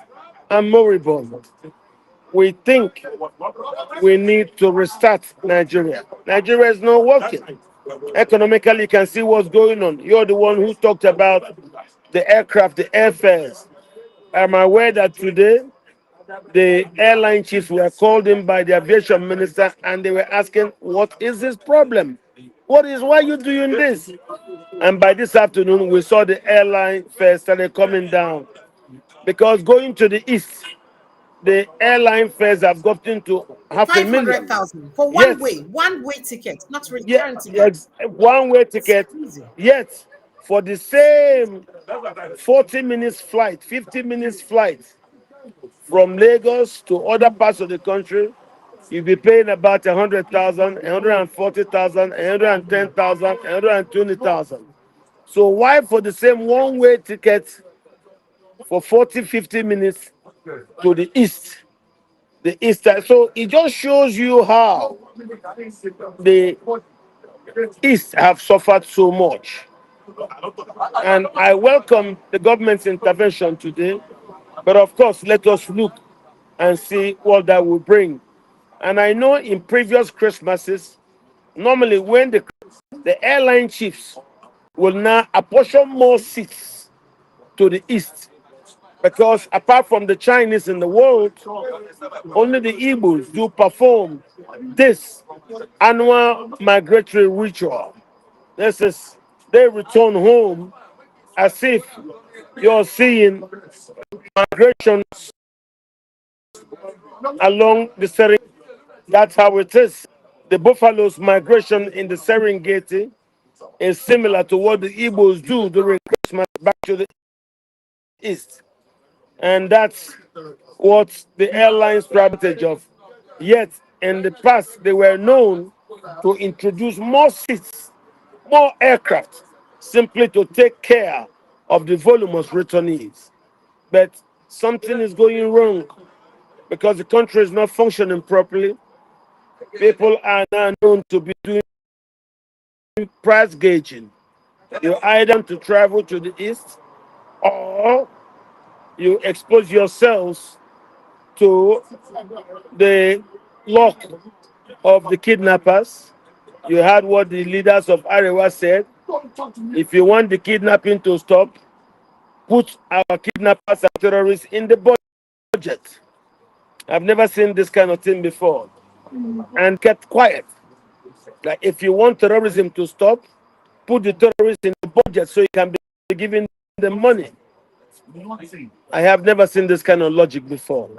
and moribund. We think we need to restart Nigeria. Nigeria is not working. Economically, you can see what's going on. You're the one who talked about the aircraft, the airfares. I'm aware that today the airline chiefs were called in by the aviation minister and they were asking, what is this problem? Why are you doing this? And by this afternoon, we saw the airline fares started coming down. Because going to the east, the airline fares have gotten to 500,000. 500,000 for Yes. one way ticket, not Yeah, return ticket. one-way ticket. Easy. Yet, for the same 40 minutes flight, 50 minutes flight from Lagos to other parts of the country, you'll be paying about 100,000, 140,000, 110,000, 120,000. So why for the same one-way ticket for 40, 50 minutes to the east? The east. So it just shows you how the east have suffered so much. And I welcome the government's intervention today. But of course, let us look and see what that will bring. And I know in previous Christmases, normally when the airline chiefs will now apportion more seats to the east, because apart from the Chinese in the world, only the Igbos do perform this annual migratory ritual. This is, they return home as if you're seeing migration along the Serengeti. That's how it is. The buffaloes' migration in the Serengeti is similar to what the Igbos do during Christmas back to the east. And that's what the airlines advantage of. Yet, in the past, they were known to introduce more seats, more aircraft, simply to take care of the voluminous returnees. But something is going wrong because the country is not functioning properly. People are now known to be doing price gauging. You either to travel to the east or you expose yourselves to the luck of the kidnappers. You heard what the leaders of Arewa said. If you want the kidnapping to stop, put our kidnappers and terrorists in the budget. I've never seen this kind of thing before. And kept quiet. Like if you want terrorism to stop, put the terrorists in the budget so you can be giving them money. I have never seen this kind of logic before.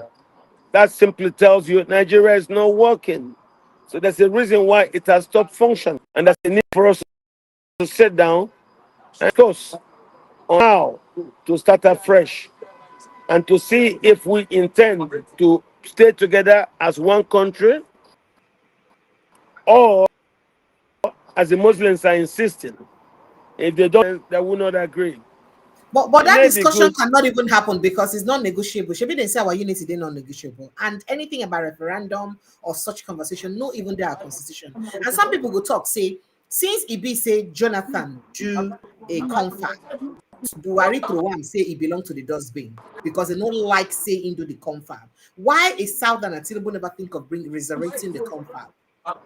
That simply tells you Nigeria is not working. So there's a reason why it has stopped functioning. And there's a need for us to sit down and discuss on how to start afresh and to see if we intend to stay together as one country or as the Muslims are insisting. If they don't, they will not agree. But that discussion cannot even happen because it's not negotiable. Should they say our unity is not negotiable, and anything about referendum or such conversation, no, even their constitution. And some people go talk say since Ibi say Jonathan do a confab, Buhari through one say he belong to the dustbin because they don't like say into the confab. Why is Southern and Tinubu never think of resurrecting the confab?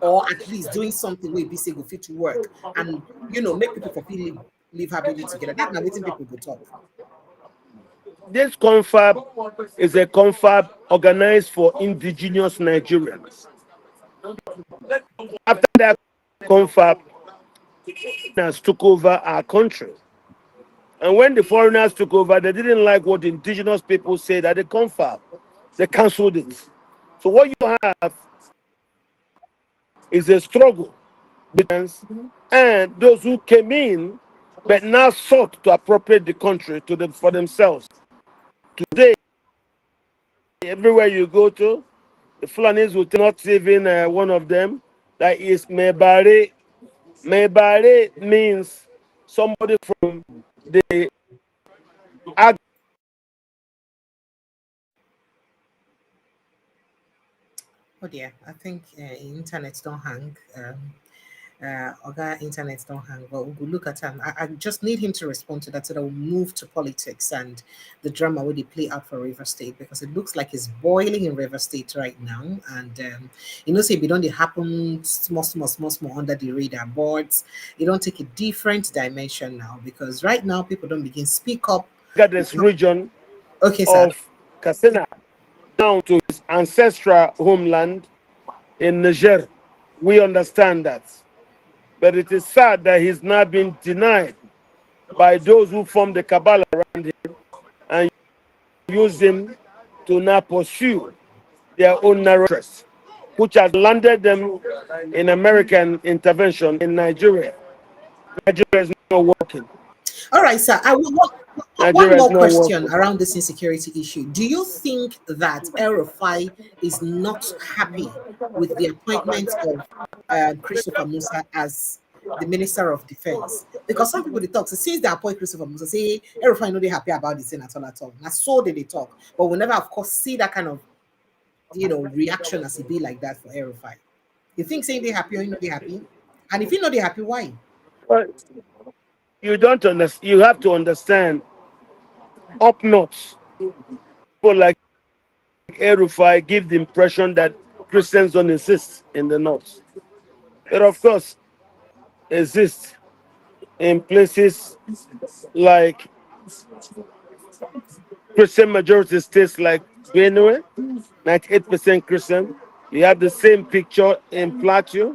Or at least doing something where be say go fit to work and make people for feeling live happily together. That's not what people go talk. This confab is a confab organized for indigenous Nigerians. After that confab, foreigners took over our country. And when the foreigners took over, they didn't like what the indigenous people said at the confab. They cancelled it. So what you have is a struggle between and those who came in but now sought to appropriate the country to them for themselves. Today, everywhere you go to, the Fulanis will not even one of them. That is Mebare. Mebare means somebody from the ag- Oh dear, I think internet don't hang. Other internet don't hang. But we'll look at him. I just need him to respond to that so that we'll move to politics and the drama where they play out for River State because it looks like it's boiling in River State right now. And say if it don't happen small under the radar boards, it don't take a different dimension now because right now people don't begin speak up. this region Okay, sir. of Katsina down to his ancestral homeland in Niger. We understand that. But it is sad that he's now been denied by those who form the cabal around him and use him to now pursue their own narrow interests, which has landed them in American intervention in Nigeria. Nigeria is not working. All right, sir. One Nigeria is more not question working. around this insecurity issue. Do you think that El-Rufai is not happy with the appointment of Christopher Musa as the Minister of Defense? Because some people they talk, so since they appoint Christopher Musa, say El-Rufai not they happy about this thing at all. Now so they talk, but we'll never, of course, see that kind of reaction as it be like that for El-Rufai. You think saying they happy or you know they happy? And if you know they happy, why? But you don't understand. You have to understand. Up north, people like Erufai give the impression that Christians don't exist in the north. But of course, exist in places like Christian majority states like Benue, 98% Christian. You have the same picture in Plateau.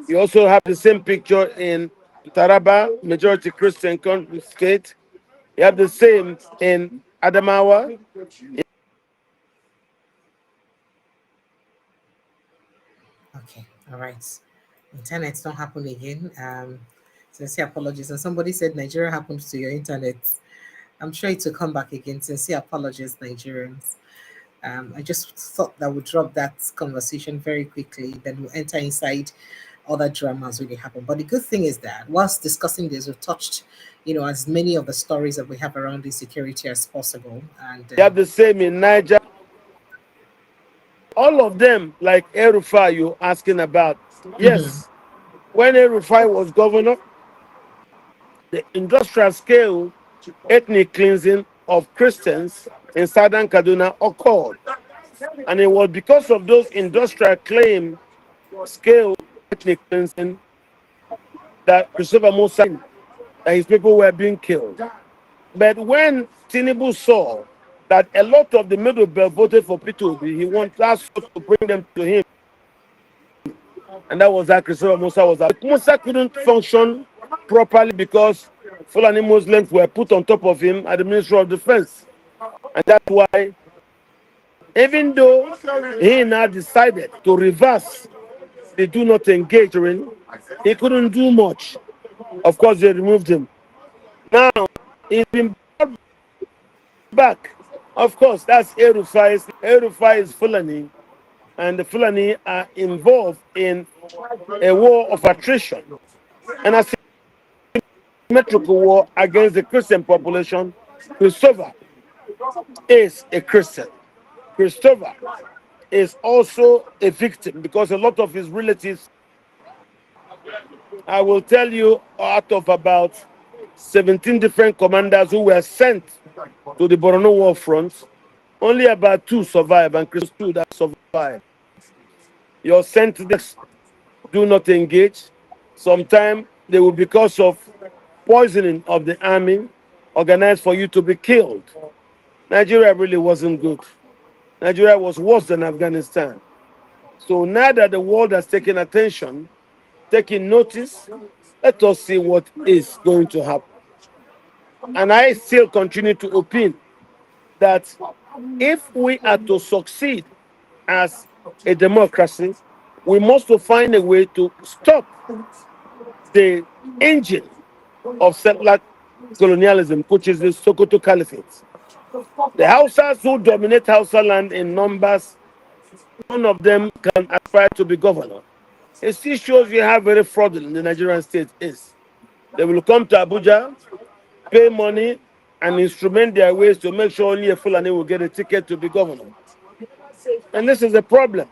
You also have the same picture in Taraba, majority Christian state. You have the same in Adamawa. Okay, all right. Internet's not happen again. Sincere apologies. And somebody said Nigeria happened to your internet. I'm sure it will come back again. Sincere apologies, Nigerians. I just thought that would drop that conversation very quickly. Then we'll enter inside other dramas really happen. But the good thing is that whilst discussing this, we've touched, as many of the stories that we have around insecurity as possible. And You have the same in Niger. All of them, like Erufai, you're asking about. mhm. Yes, when Erufai was governor, the industrial scale ethnic cleansing of Christians in southern Kaduna occurred. And it was because of those industrial claim scale ethnic cleansing that Christopher Musa that his people were being killed. But when Tinubu saw that a lot of the middle belt voted for Peter Obi, he wanted us to bring them to him. And that was that Christopher Musa was out. Musa couldn't function properly because Fulani Muslims were put on top of him at the Ministry of Defense. And that's why, even though he now decided to reverse the do not engage ring, he couldn't do much. Of course, they removed him. Now, he's been brought back. Of course, that's Erufai. Erufai is Fulani, and the Fulani are involved in a war of attrition and a symmetrical war against the Christian population. Christopher is a Christian. Christopher is also a victim because a lot of his relatives, I will tell you, out of about 17 different commanders who were sent to the Borno war front, only about 2 survived, and Chris 2 that survived. Your sentinels do not engage. Sometimes they will, because of poisoning of the army, organize for you to be killed. Nigeria really wasn't good. Nigeria was worse than Afghanistan. So now that the world has taken attention, taking notice, let us see what is going to happen. And I still continue to opine that if we are to succeed as a democracy, we must find a way to stop the engine of settler colonialism, which is the Sokoto Caliphate. The Hausas who dominate Hausa land in numbers, none of them can aspire to be governor. It still shows you how very fraudulent the Nigerian state is. They will come to Abuja, pay money, and instrument their ways to make sure only a Fulani will get a ticket to be governor. And this is a problem.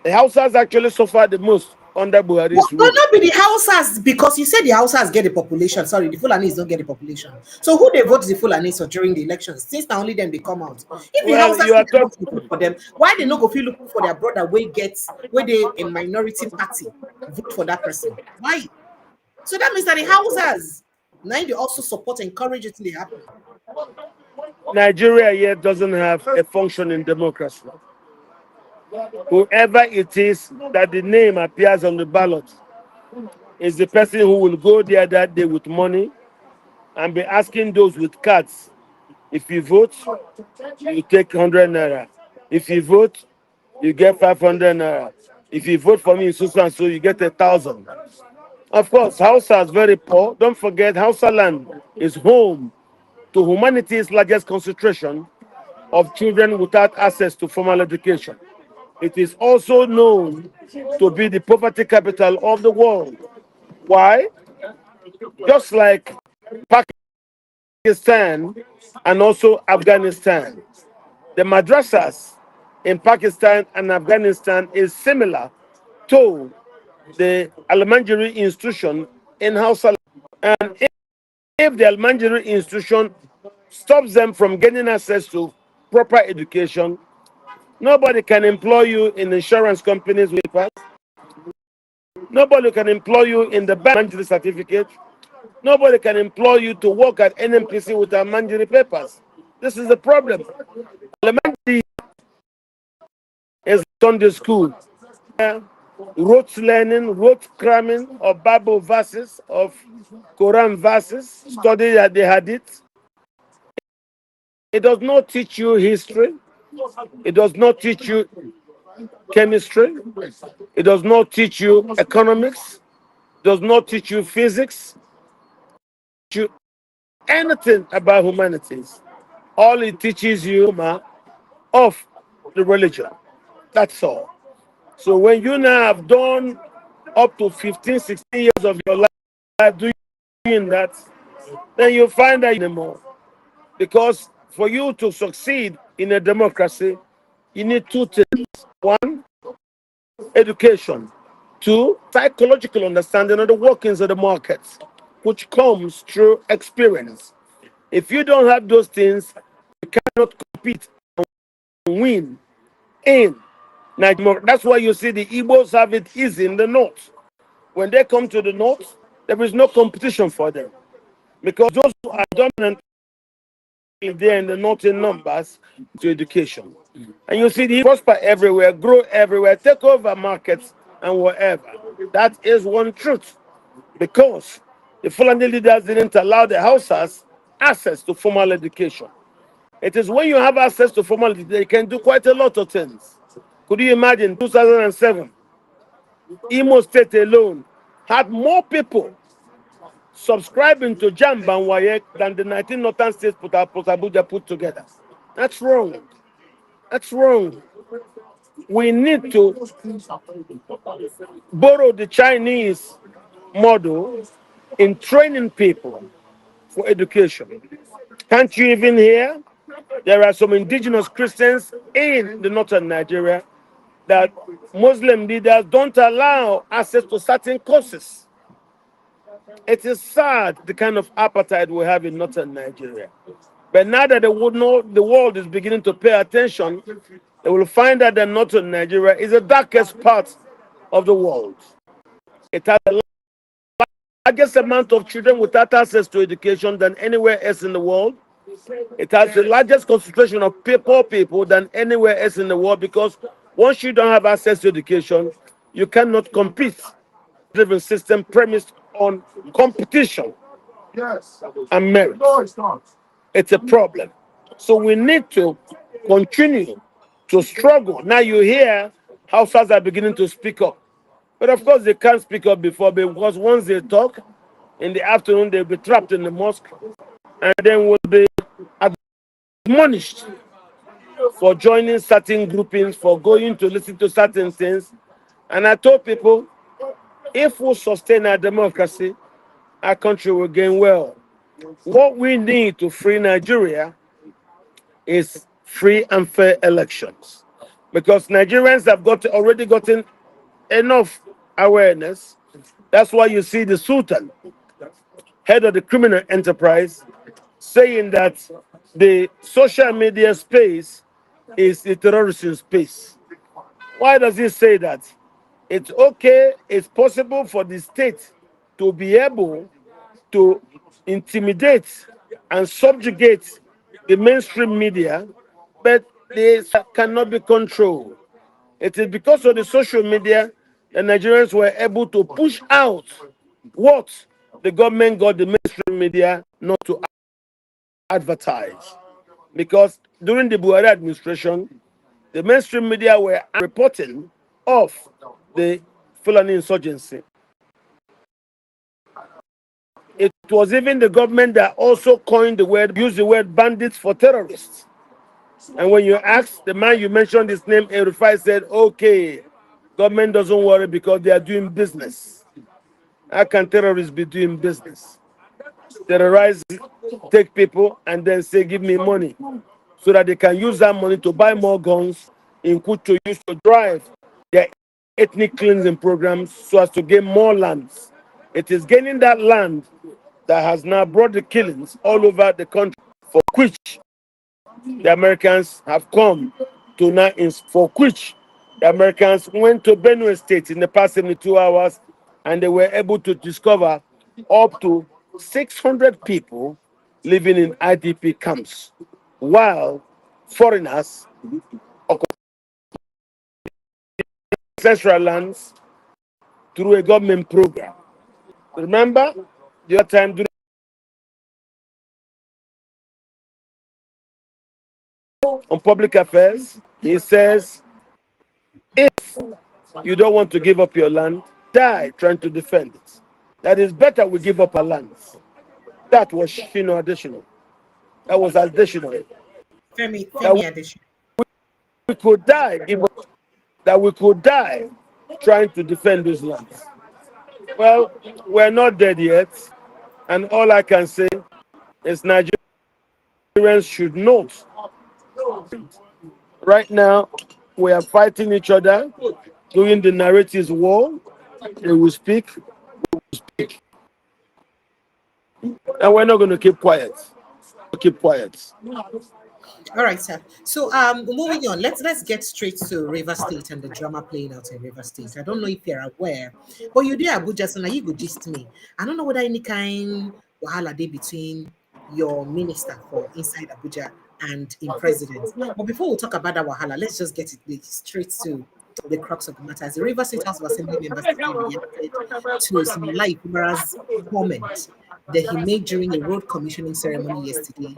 The Hausas actually suffered the most under Buhari's But rule. not be the Hausas, because you said the Hausas get the population. Sorry, the Fulanis don't get the population. So who they vote the Fulanis for during the elections? Since now only them they come out. If the Well, you Hausas are they vote talking. for them, why they not go feel looking for their brother where they a minority party vote for that person? Why? So that means that the Hausas now they also support, encourage it to happen. Nigeria yet doesn't have a functioning democracy. Whoever it is that the name appears on the ballot is the person who will go there that day with money and be asking those with cards, if you vote, you take 100 naira. If you vote, you get 500 naira. If you vote for me, so and so, you get 1,000. Of course, Hausa is very poor. Don't forget, Hausa land is home to humanity's largest concentration of children without access to formal education. It is also known to be the poverty capital of the world. Why? Just like Pakistan and also Afghanistan. The madrasas in Pakistan and Afghanistan is similar to the Al-Manjari institution in Hausa. And if the Al-Manjari institution stops them from getting access to proper education, nobody can employ you in insurance companies with papers. Nobody can employ you in the bank certificate. Nobody can employ you to work at NMPC with Al-Manjari papers. This is the problem. Al-Manjari is Sunday school. Rote learning, rote cramming of Bible verses, of Quran verses, study at the Hadith. It does not teach you history. It does not teach you chemistry. It does not teach you economics. It does not teach you physics. It does not teach you anything about humanities. All it teaches you of the religion. That's all. So when you now have done up to 15, 16 years of your life doing that, then you find that anymore. Because for you to succeed in a democracy, you need two things. One, education. Two, psychological understanding of the workings of the markets, which comes through experience. If you don't have those things, you cannot compete and win in Nigeria. That's why you see the Igbos have it easy in the north. When they come to the north, there is no competition for them. Because those who are dominant there in the north in numbers to education. And you see the prosper everywhere, grow everywhere, take over markets and whatever. That is one truth. Because the Fulani leaders didn't allow the Hausas access to formal education. It is when you have access to formal education, you can do quite a lot of things. Could you imagine 2007, Imo State alone had more people subscribing to JAMB and Wike than the 19 northern states put Abuja put together. That's wrong. That's wrong. We need to borrow the Chinese model in training people for education. Can't you even hear? There are some indigenous Christians in the northern Nigeria that Muslim leaders don't allow access to certain courses. It is sad the kind of appetite we have in northern Nigeria. But now that the world is beginning to pay attention, they will find that the northern Nigeria is the darkest part of the world. It has the largest amount of children without access to education than anywhere else in the world. It has the largest concentration of poor people than anywhere else in the world, because once you don't have access to education, you cannot compete. Driven system premised on competition and merit. It's a problem. So we need to continue to struggle. Now you hear Hausas are beginning to speak up. But of course they can't speak up before, because once they talk in the afternoon, they'll be trapped in the mosque and then will be admonished for joining certain groupings, for going to listen to certain things. And I told people, if we sustain our democracy, our country will gain well. What we need to free Nigeria is free and fair elections, because Nigerians have already gotten enough awareness. That's why you see the Sultan, head of the criminal enterprise, saying that the social media space is the terrorism space. Why does he say that? It's okay, it's possible for the state to be able to intimidate and subjugate the mainstream media, but they cannot be controlled. It is because of the social media that Nigerians were able to push out what the government got the mainstream media not to advertise. Because during the Buhari administration, the mainstream media were reporting of the Fulani insurgency. It was even the government that also used the word bandits for terrorists. And when you ask the man you mentioned his name, Erufai said, okay, government doesn't worry because they are doing business. How can terrorists be doing business? Terrorize, take people, and then say, give me money, so that they can use that money to buy more guns, in which to use to drive their ethnic cleansing programs so as to gain more lands. It is gaining that land that has now brought the killings all over the country, for which the Americans have come to now, for which the Americans went to Benue State in the past 72 hours, and they were able to discover up to 600 people living in IDP camps, while foreigners occupy ancestral lands through a government program. Remember the other time during on public affairs, he says, if you don't want to give up your land, die trying to defend it. That is better we give up our lands. That was additional. That was additional. Femi addition. We could die, that we could die trying to defend those lands. Well, we're not dead yet, and all I can say is Nigerians should note. Right now, we are fighting each other, doing the narratives war. They will speak, and we're not going to keep quiet. Keep quiet. All right, sir. So moving on, let's get straight to River State and the drama playing out in River State. I don't know if you're aware, but you did Abuja, so now you go gist me. I don't know whether any kind wahala dey between your minister for inside Abuja and in president. But before we talk about that wahala, let's just get it straight to the crux of the matter. As the River State House of Assembly members today reacted to Siminalayi Fubara's comment that he made during a road commissioning ceremony yesterday,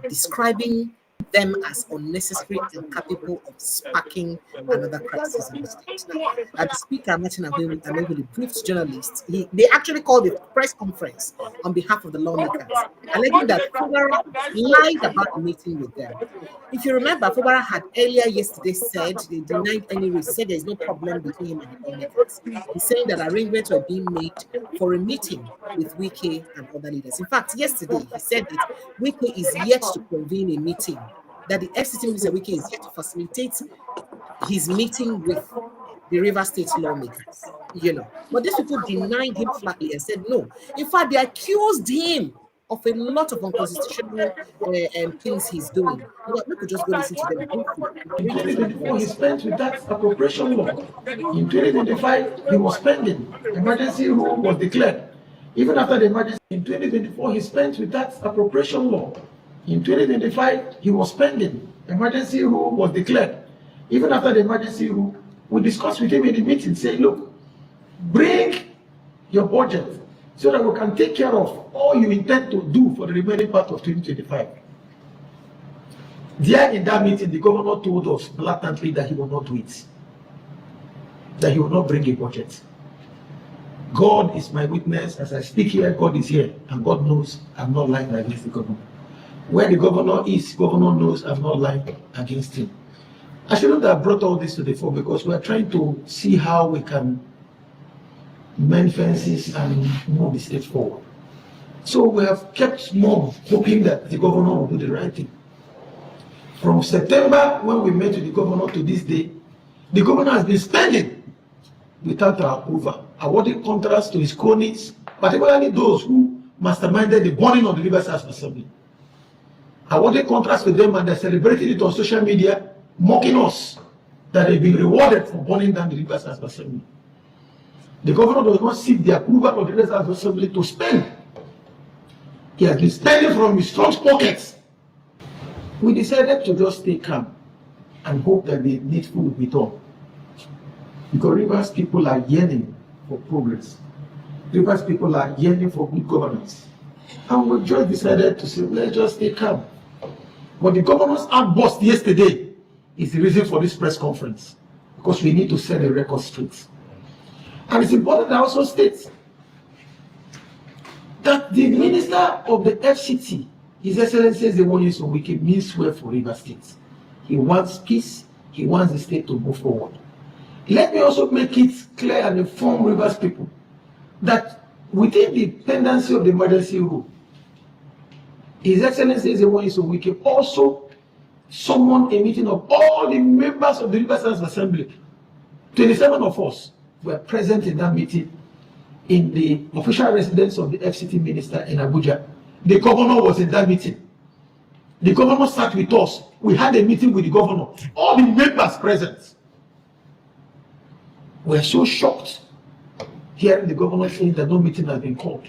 describing them as unnecessary and capable of sparking another crisis in the state. Now, the speaker, Martin Amaewhule, briefed journalists. They actually called a press conference on behalf of the lawmakers, alleging that Fubara lied about the meeting with them. If you remember, Fubara had earlier yesterday said they denied any risk, said there's no problem between him and the lawmakers. He's saying that arrangements were being made for a meeting with Wike and other leaders. In fact, yesterday he said that Wike is yet to convene a meeting, that the FCT Minister Wike is yet to facilitate his meeting with the River State lawmakers, But these people denied him flatly and said no. In fact, they accused him of a lot of unconstitutional things he's doing. We could just go listen to them. In 2024, he spent with that appropriation law. In 2025, he was spending. Emergency rule was declared. Even after the emergency, in 2024, he spent with that appropriation law. In 2025, he was spending. Emergency rule was declared. Even after the emergency rule, we discussed with him in the meeting, saying, look, bring your budget so that we can take care of all you intend to do for the remaining part of 2025. There in that meeting, the governor told us blatantly that he will not do it, that he will not bring a budget. God is my witness. As I speak here, God is here, and God knows I'm not lying against the governor. Where the governor is, governor knows I'm not lying against him. I shouldn't have brought all this to the fore because we are trying to see how we can mend fences and move the state forward. So we have kept mum hoping that the governor will do the right thing. From September, when we met with the governor, to this day, the governor has been spending without our approval, awarding contracts to his cronies, particularly those who masterminded the burning of the Rivers House Assembly. Awarding contracts to them, and they're celebrating it on social media, mocking us that they've been rewarded for burning down the Rivers House Assembly. The governor does not seek the approval of the Rivers House Assembly to spend. He has been spending from his strong pockets. We decided to just stay calm and hope that the needful will be done. Because Rivers people are yearning for progress. Rivers people are yearning for good governance. And we just decided to say, let's just stay calm. But the governor's outburst yesterday is the reason for this press conference. Because we need to set the record straight. And it's important that I also state that the minister of the FCT, His Excellency the one who Wike, means well for Rivers State. He wants peace. He wants the state to move forward. Let me also make it clear and inform Rivers people that within the pendency of the emergency rule, His Excellency the one who Wike also summoned a meeting of all the members of the Rivers House Assembly. 27 of us were present in that meeting in the official residence of the FCT minister in Abuja. The governor was in that meeting. The governor sat with us. We had a meeting with the governor. All the members present were so shocked hearing the governor saying that no meeting has been called.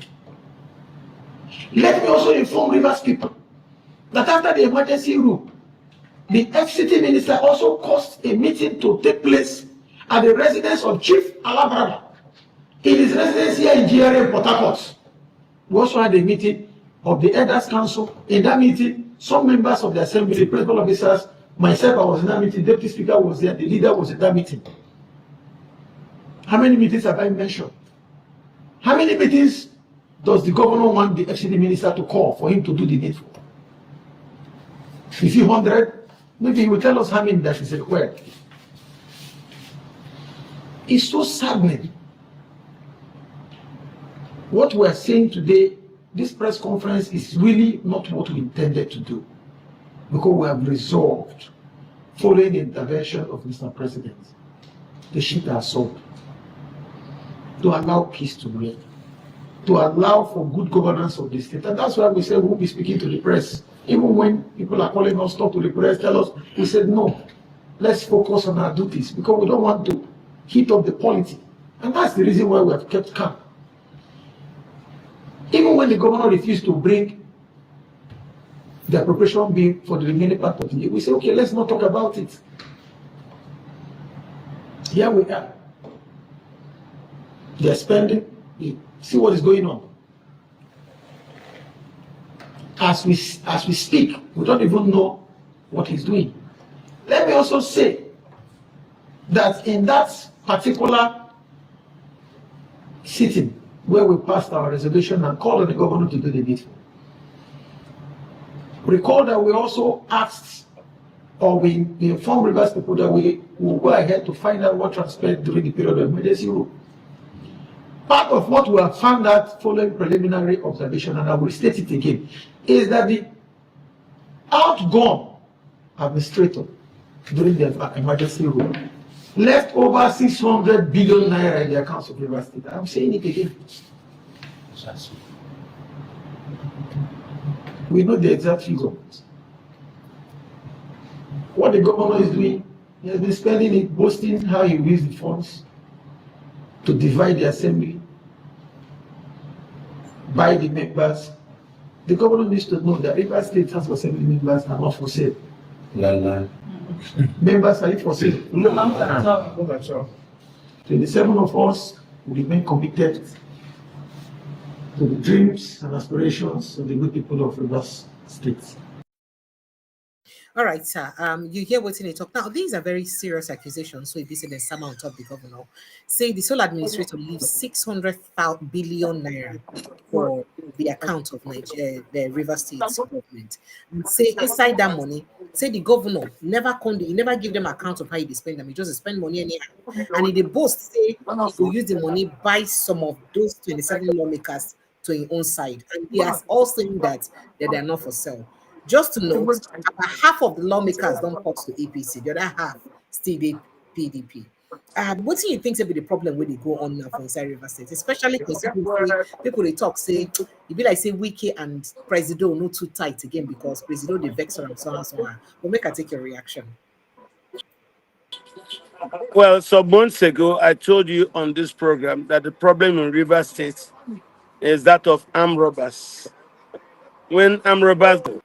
Let me also inform Rivers people that after the emergency rule, the FCT minister also caused a meeting to take place at the residence of Chief Alabrada in his residence here in GRA Port Harcourt. We also had a meeting of the Elders Council. In that meeting, some members of the assembly, the principal officers, myself, I was in that meeting, deputy speaker was there, the leader was in that meeting. How many meetings have I mentioned? How many meetings does the governor want the FCT minister to call for him to do the needful? Is it 100? Maybe he will tell us how many that is required. It's so saddening. What we are saying today, this press conference is really not what we intended to do, because we have resolved, following the intervention of Mr. President, the ship has sold, to allow peace to reign, to allow for good governance of the state. And that's why we said we'll be speaking to the press. Even when people are calling us, talk to the press, tell us, we said no, let's focus on our duties, because we don't want to heat up the polity. And that's the reason why we have kept calm. Even when the governor refused to bring the appropriation bill for the remaining part of the year, we say, okay, let's not talk about it. Here we are. They are spending. See what is going on. As we speak, we don't even know what he's doing. Let me also say that in that particular sitting where we passed our resolution and called on the governor to do the needful, recall that we also asked, or we informed Rivers people that we will go ahead to find out what transpired during the period of emergency rule. Part of what we have found out following preliminary observation, and I will state it again, is that the outgone administrator during the emergency rule left over 600 billion naira in the accounts of Rivers State. I'm saying it again. We know the exact figure. What the governor is doing, he has been spending it, boasting how he used the funds to divide the assembly, buy the members, The governor needs to know that Rivers State House of Assembly members are not for sale. Members are for sale. No. 27 of us will remain committed to the dreams and aspirations of the good people of Rivers State. All right, sir. You hear what's in the talk. Now, these are very serious accusations. So if you say there's someone on top of the governor, say the sole administrator leaves 600 billion naira for the account of Nigeria, the River State government. And say inside that money, say the governor never he never give them account of how he spend them. He just spend money anyhow. And in the boast, say he will use the money, buy some of those 27 lawmakers to his own side. And he has all saying that they are not for sale. Just to note, about half of the lawmakers don't talk to APC, the other half still the PDP. What do you think will be the problem when they go on now for inside River State, especially considering people they talk say it be like say Wike and Presido not too tight again because Presido they vex or so on so on. But make I take your reaction. Well, some months ago, I told you on this program that the problem in River State is that of armed robbers. When armed robbers go,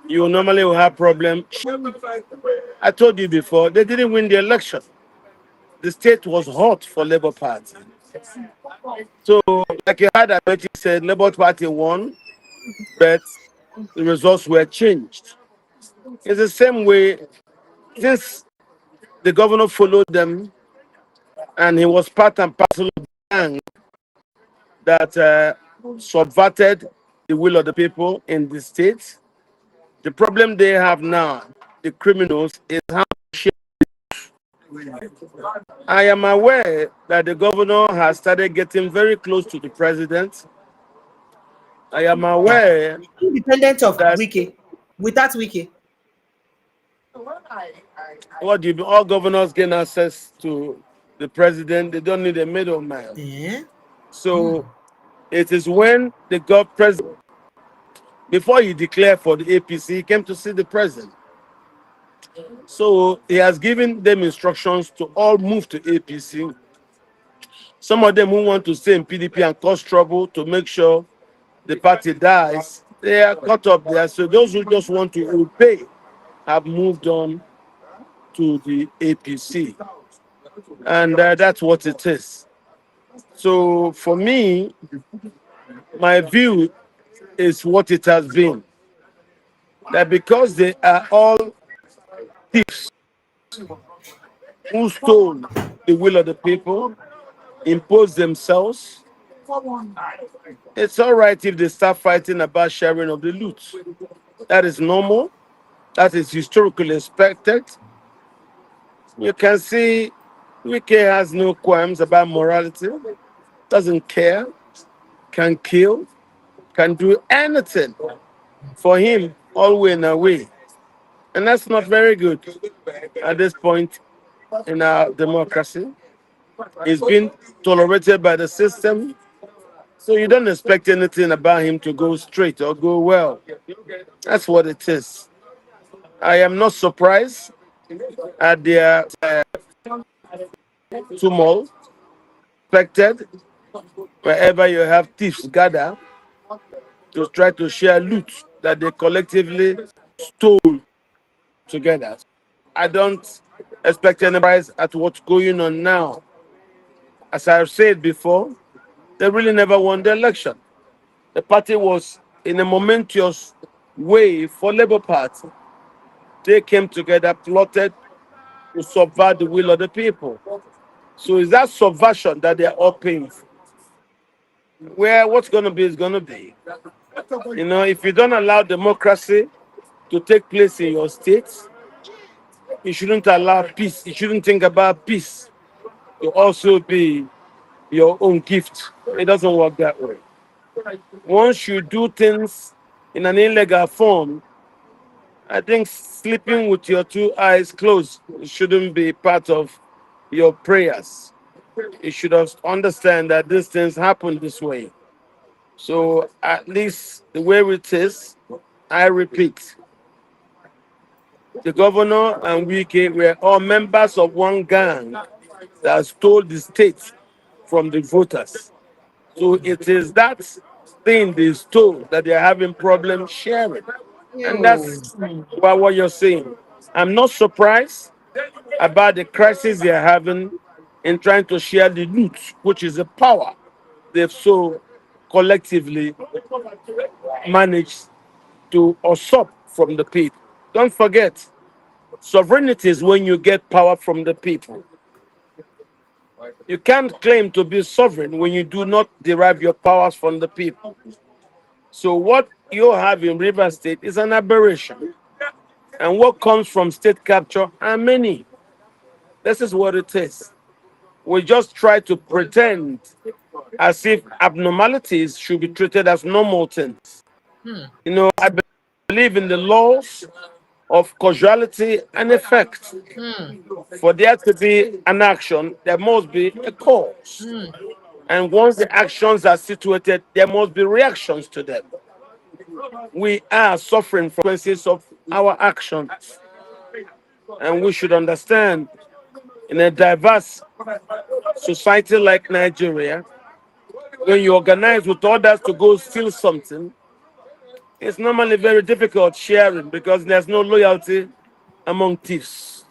you normally will have problem. I told you before, they didn't win the election. The state was hot for Labour Party. So, like you had already said, Labour Party won, but the results were changed. It's the same way, since the governor followed them, and he was part and parcel of the gang that subverted the will of the people in the state. The problem they have now, the criminals, is how to share. I am aware that the governor has started getting very close to the president. I am aware Independent of that Wike, without Wike. what do you all governors gain access to the president? They don't need a middleman. Yeah. So it is when the president, before he declared for the APC, he came to see the president. So he has given them instructions to all move to APC. Some of them who want to stay in PDP and cause trouble to make sure the party dies, they are caught up there. So those who just want to obey have moved on to the APC. And that's what it is. So for me, my view is what it has been. That because they are all thieves who stole the will of the people, imposed themselves, it's all right if they start fighting about sharing of the loot. That is normal. That is historically expected. You can see Wike has no qualms about morality, doesn't care, can kill, can do anything for him, all in a way. And that's not very good at this point in our democracy. He's been tolerated by the system, so you don't expect anything about him to go straight or go well. That's what it is. I am not surprised at their tumult, expected wherever you have thieves gather to try to share loot that they collectively stole together. I don't expect any surprise at what's going on now. As I've said before, they really never won the election. The party was in a momentous way for Labour Party. They came together, plotted to subvert the will of the people. So is that subversion that they are all paying for? Where what's going to be is going to be. You know, if you don't allow democracy to take place in your states, you shouldn't allow peace. You shouldn't think about peace to also be your own gift. It doesn't work that way. Once you do things in an illegal form, I think sleeping with your two eyes closed shouldn't be part of your prayers. You should understand that these things happen this way. So at least the way it is, I repeat, the governor and Wike were all members of one gang that stole the state from the voters. So it is that thing is told that they're having problems sharing. And that's what you're saying. I'm not surprised about the crisis they're having in trying to share the loot, which is the power they've so collectively managed to usurp from the people. Don't forget, sovereignty is when you get power from the people. You can't claim to be sovereign when you do not derive your powers from the people. So what you have in River State is an aberration. And what comes from state capture are many. This is what it is. We just try to pretend as if abnormalities should be treated as normal things. You know, I believe in the laws of causality and effect. For there to be an action, there must be a cause. And once the actions are situated, there must be reactions to them. We are suffering from consequences of our actions. And we should understand in a diverse society like Nigeria, when you organize with others to go steal something, it's normally very difficult sharing because there's no loyalty among thieves.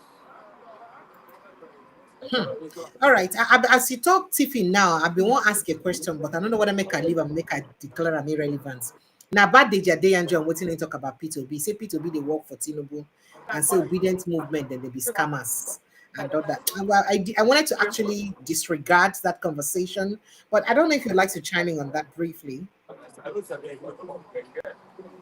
All right. As you talk Tiffy now, I been want to ask a question, but I don't know whether make I leave and make I declare an irrelevance. Now, bad day and John waiting to talk about Peter Obi. Say Peter Obi they work for Tinubu and say obedient movement, then they be scammers and all that. Well, I wanted to actually disregard that conversation, but I don't know if you'd like to chime in on that briefly.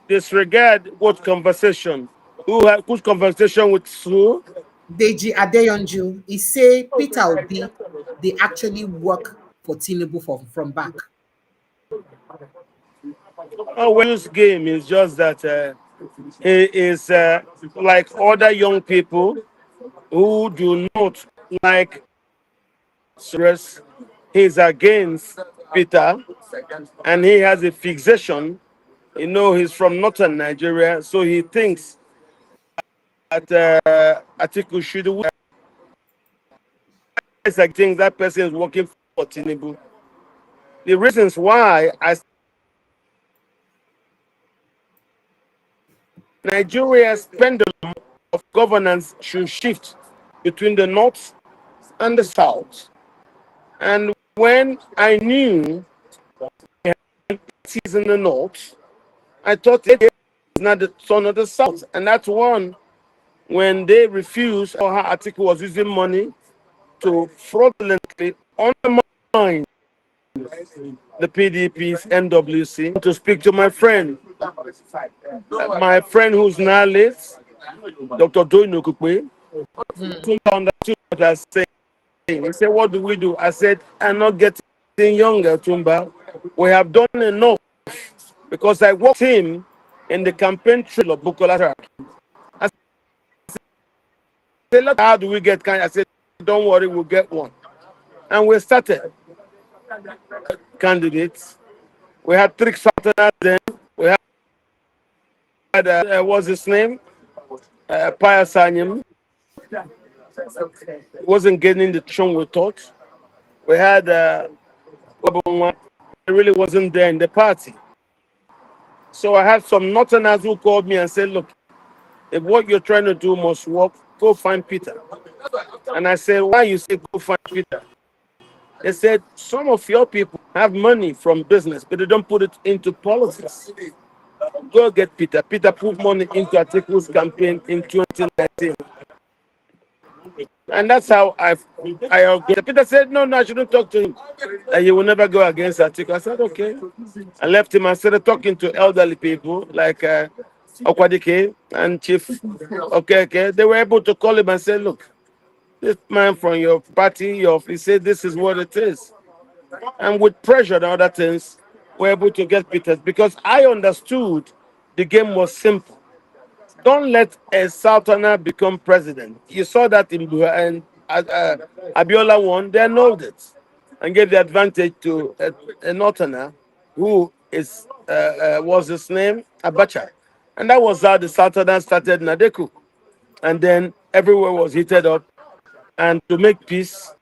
Disregard what conversation? Whose conversation with who? Deji Adeyonju, he say Peter Obi, they actually work for Tinubu from back. Well's game is just that he is like other young people who do not like stress. He's against Peter and he has a fixation. You know, he's from northern Nigeria, so he thinks that Atiku should win. I think that person is working for Tinubu. The reasons why Nigeria's pendulum of governance should shift between the north and the south. And when I knew he's in the north, I thought it is not the son of the south. And that's one when they refused, or her article was using money to fraudulently undermine the PDP's NWC. To speak to my friend who's now late, Dr. Doino Kukwe, understood what I said. He said, what do we do? I said, I'm not getting younger, Tumba. We have done enough because I worked him in the campaign trail of Bukola. I said, look, how do we get kind? I said, don't worry, we'll get one. And we started candidates. We had 3 Southerners then. We had, what's his name? Pius Anyim. Wasn't getting the traction we thought. We had he really wasn't there in the party. So I had some Northerners who called me and said, look, if what you're trying to do must work, go find Peter. And I said, why you say go find Peter? They said, some of your people have money from business, but they don't put it into politics. Go get Peter. Peter put money into Atiku's campaign in 2019. And that's how I agreed. Peter said, no, I shouldn't talk to him. He will never go against Atiku. I said, okay. I left him and started talking to elderly people like Okwadike and Chief Okay. They were able to call him and say, look, this man from your party, he said, this is what it is. And with pressure and other things, we're able to get Peter because I understood the game was simple. Don't let a Southerner become president. You saw that in Abiola won, they annulled it and gave the advantage to a Northerner who was his name? Abacha. And that was how the Southerners started Nadeku. And then everywhere was heated up. And to make peace,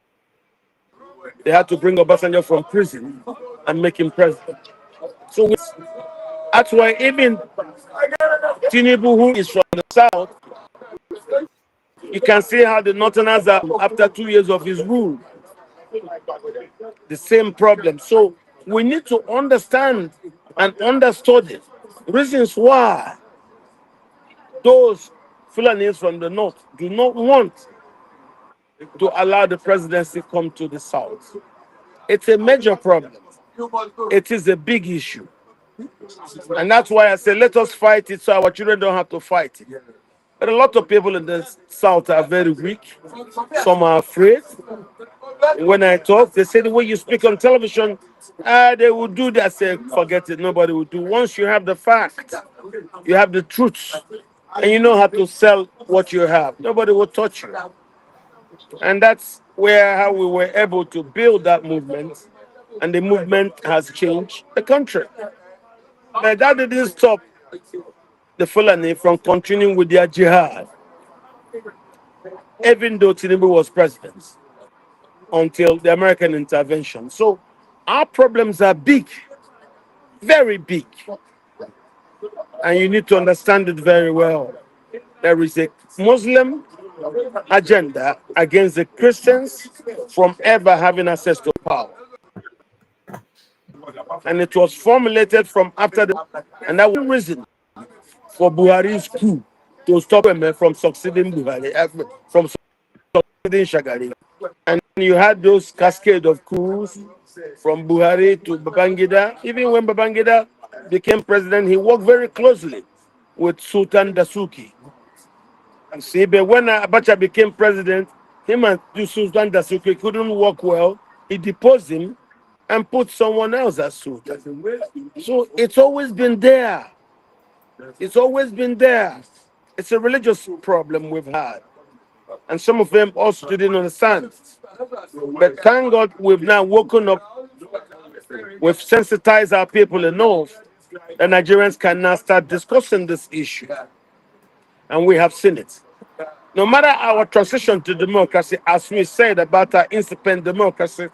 they had to bring Obasanjo from prison and make him president. So that's why even Tinubu, who is from the south, you can see how the Northerners are after 2 years of his rule. The same problem. So we need to understand and understudy reasons why those Fulanis from the north do not want to allow the presidency come to the south. It's a major problem. It is a big issue. And that's why I say let us fight it so our children don't have to fight it. But a lot of people in the south are very weak. Some are afraid. When I talk, they say the way you speak on television, they will do that. I say, forget it, nobody will do. Once you have the fact, you have the truth, and you know how to sell what you have, nobody will touch you. And that's how we were able to build that movement, and the movement has changed the country. But that didn't stop the Fulani from continuing with their jihad, even though Tinubu was president, until the American intervention. So our problems are big, very big. And you need to understand it very well. There is a Muslim agenda against the Christians from ever having access to power. And it was formulated from after and that was the reason for Buhari's coup to stop him from succeeding Buhari, from succeeding Shagari. And you had those cascade of coups from Buhari to Babangida. Even when Babangida became president, he worked very closely with Sultan Dasuki. And see, but when Abacha became president, him and Sultan Dasuki couldn't work well. He deposed him and put someone else as Sultan. So it's always been there. It's always been there. It's a religious problem we've had. And some of them also didn't understand. But thank God we've now woken up, we've sensitized our people enough that Nigerians can now start discussing this issue. And we have seen it. No matter our transition to democracy, as we said about our incipient democracy,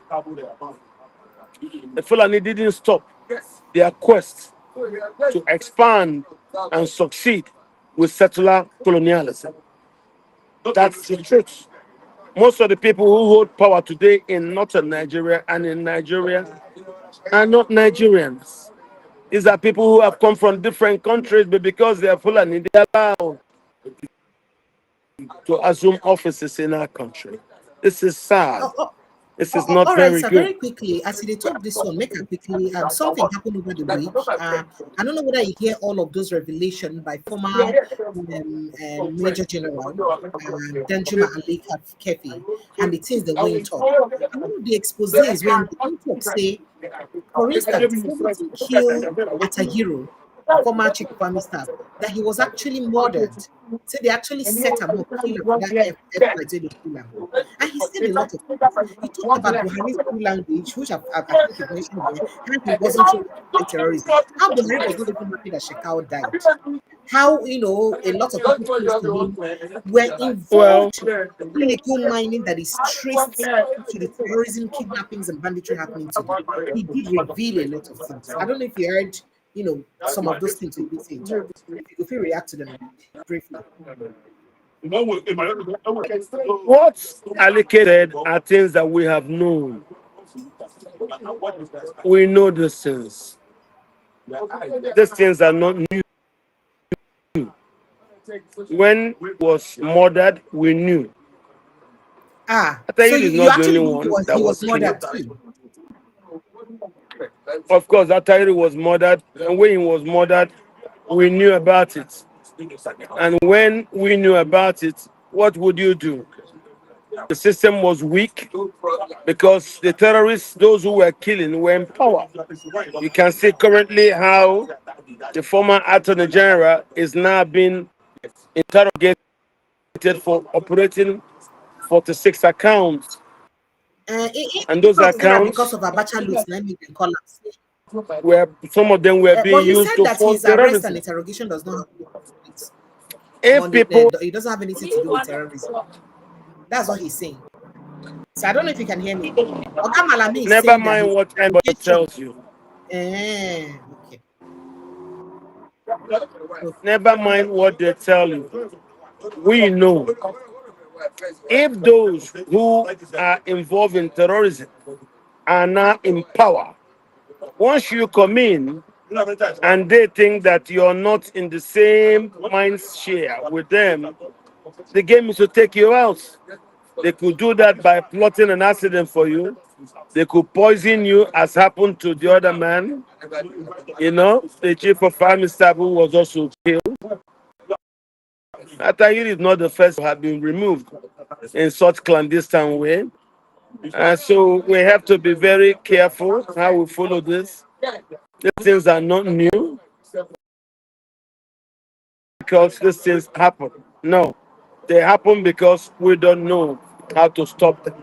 the Fulani didn't stop their quest to expand and succeed with settler colonialism. That's the truth. Most of the people who hold power today in northern Nigeria and in Nigeria are not Nigerians. These are people who have come from different countries, but because they are Fulani, they are allowed to assume offices in our country. This is sad. This is not all right, very sir. good. Very quickly, as they talk this one, make it quickly. Something happened over the week. I don't know whether you hear all of those revelations by former Major General Danjuma Ali Kefi and the things they're going to talk. And one of the exposes when the talk say, for instance, somebody killed Atagiro, former chief of army staff, that he was actually murdered. So they actually set him up, kill him for that F. And he said a lot of things. He talked about Buhari's school language, which I think you mentioned there, and he wasn't too terrorism. How Buhari was not even happy that Shekau died. How, a lot of people close to him were involved in illegal mining that is traced to the terrorism, kidnappings, and banditry happening to him. He did reveal a lot of things. I don't know if you heard some of those things we did say. If you react to them briefly. What's allocated are things that we have known. We know these things. These things are not new. When he was murdered, we knew. So you actually knew he was murdered too? Of course, Atayiri was murdered, and when he was murdered, we knew about it. And when we knew about it, what would you do? The system was weak because the terrorists, those who were killing, were in power. You can see currently how the former Attorney General is now being interrogated for operating 46 accounts. And those accounts, because of Abacha collapse, where some of them were being used to fund terrorism. Arrest and terrorism. interrogation does not If people, it doesn't have anything to do with terrorism. That's what he's saying. So I don't know if you can hear me. never mind what anybody tells you. Okay. Never mind what they tell you. We know if those who are involved in terrorism are now in power, once you come in and they think that you're not in the same mind share with them, the game is to take you out. They could do that by plotting an accident for you. They could poison you, as happened to the other man. You know, the chief of army staff who was also killed. Atayi is not the first to have been removed in such clandestine way. So we have to be very careful how we follow this. These things are not new because these things happen. No, they happen because we don't know how to stop them.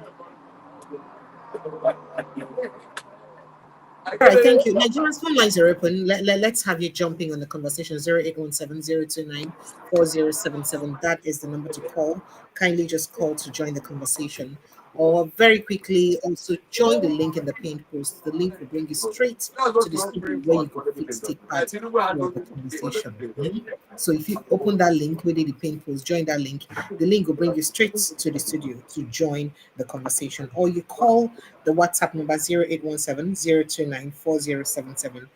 All right, thank you. Nigeria's phone lines are open. Let's have you jumping on the conversation. 0817-029-4077. That is the number to call. Kindly just call to join the conversation. Or very quickly, also join the link in the pinned post. The link will bring you straight to the studio where you can fit take part in the conversation. So if you open that link within the pinned post, join that link. The link will bring you straight to the studio to join the conversation. Or you call the WhatsApp number 0817-029-4077.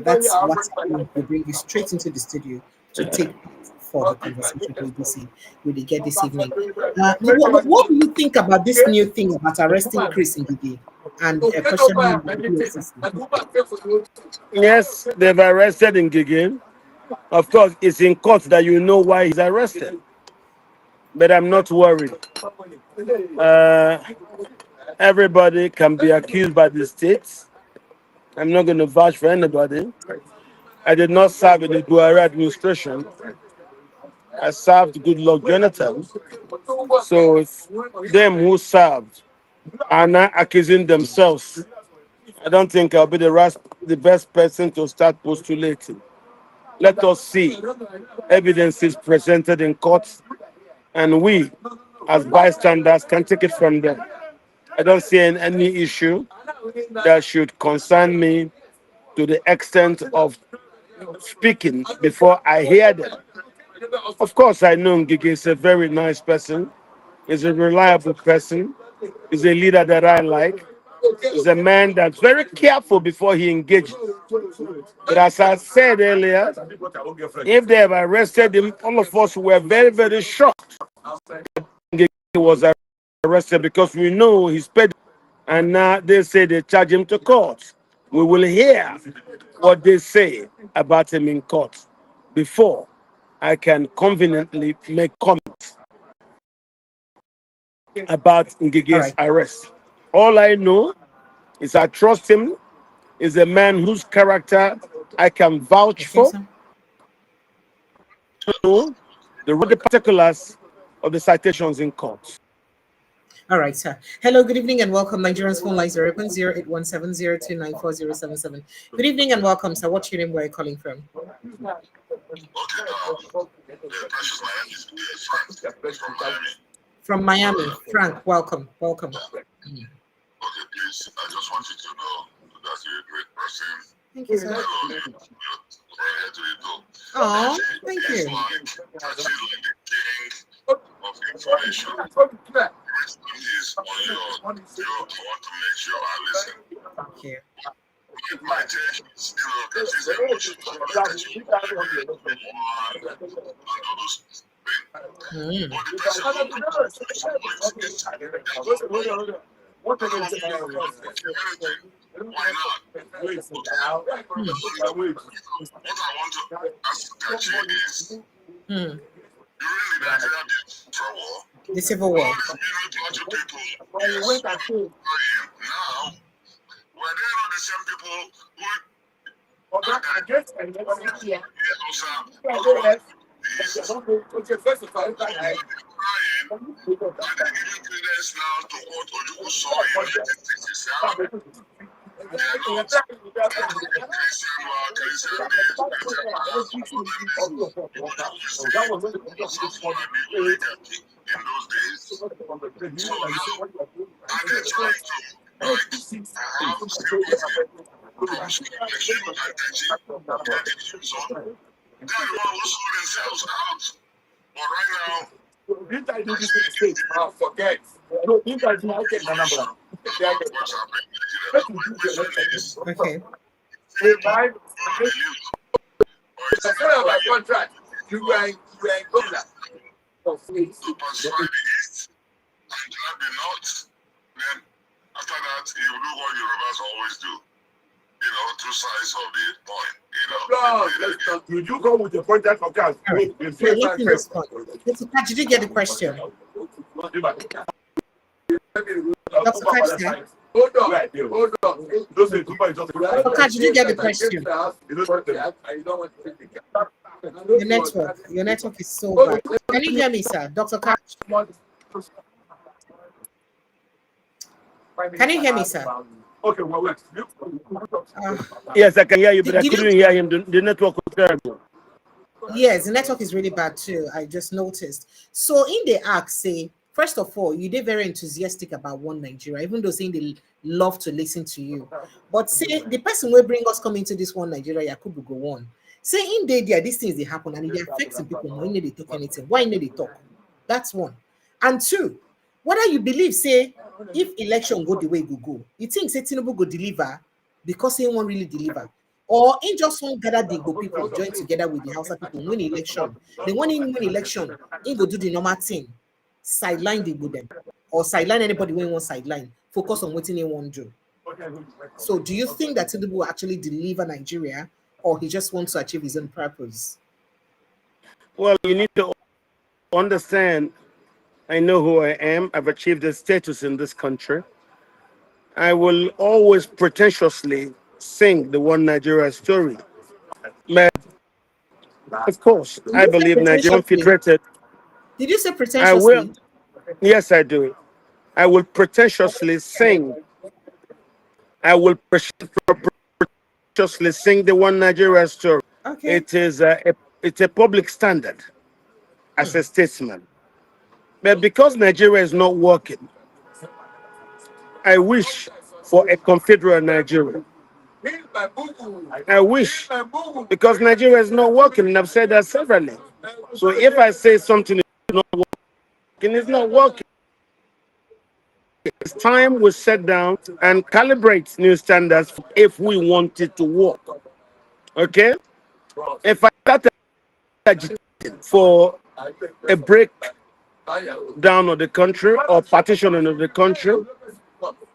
That's WhatsApp link will bring you straight into the studio to take part for the conversation we get this evening. What do you think about this new thing about arresting Chris Ngige and questioning the EFCC? Yes, they've arrested Ngige. Of course, it's in court that you know why he's arrested. But I'm not worried. Everybody can be accused by the states. I'm not going to vouch for anybody. I did not serve in the Buhari administration. I served Goodluck Jonathan. So it's them who served are now accusing themselves. I don't think I'll be the best person to start postulating. Let us see evidences presented in court, and we, as bystanders, can take it from there. I don't see any issue that should concern me to the extent of speaking before I hear them. Of course, I know Ngige is a very nice person. He's a reliable person. He's a leader that I like. He's a man that's very careful before he engages. But as I said earlier, if they have arrested him, all of us were very, very shocked. Ngige was arrested because we know he's paid. And now they say they charge him to court. We will hear what they say about him in court before I can conveniently make comments about Ngige's arrest. All I know is I trust him. He's a man whose character I can vouch for. So. The particulars of the citations in court. All right, sir. Hello, good evening and welcome. Nigerian's phone lines are open 0817-029-4077. Good evening and welcome, sir. What's your name? Where are you calling from? From Miami. Frank, welcome. Welcome. Okay, please. I just want you to know that you're a great person. Thank you, sir. Oh, thank you. Like the king of information. Is on your I want to make sure I listen. Thank you. My take is, that is emotional. That you and all those things. But the person what are you why not? What I want to ask Kachi is, you really Nigeria for war? The Civil War. Now, were they not the same people who election and Deji get the views on. They are the ones who sold themselves out. But right now, forget. No, you guys might get my number. what's happening in Nigeria. My question is, Okay. you believe, or is it My contract. You ain't going to pacify the East and drive the North? Then after that, you do what Yorubas always do. You know, two sides of the point. You know, you go with the contract of gas. Right. Let me respond. Did you get the question? Dr. Kajsa? Hold on. Did you get the question? Your network is so bad. Can you hear me, sir? Dr. Kaj? Can you hear me, sir? Okay, well, wait. Yes, I can hear you, but I couldn't hear him. The network was terrible. Yes, the network is really bad too. I just noticed. So in the act, say, first of all, you did very enthusiastic about One Nigeria, even though saying they love to listen to you. But say the person will bring us coming to this One Nigeria, Yakubu go on. Say in there, these things they happen and it affects people. Why need they talk anything? Why need they talk? That's one. And two, whether you believe, say, if election go the way you go, you think say Tinubu go deliver because he won't really deliver. Or in just one gather the go people join together with the Hausa people win election. They want him win election, he go do the normal thing, sideline the go them, or sideline anybody when one sideline, focus on what he want to do. So do you think that Tinubu will actually deliver Nigeria, or he just wants to achieve his own purpose? Well, you need to understand, I know who I am. I've achieved a status in this country. I will always pretentiously sing the One Nigeria story. But of course, I believe Nigeria Confederated. Did you say pretentiously? I will. Yes, I do. I will pretentiously sing. I will pretentiously sing the One Nigeria story. Okay. It's a public standard as a statesman. But because Nigeria is not working, I wish for a confederate Nigeria. I wish, because Nigeria is not working, and I've said that severally. So if I say something is not working, it's not working. It's time we sit down and calibrate new standards if we want it to work. Okay? If I start agitating for a break down of the country or partitioning of the country,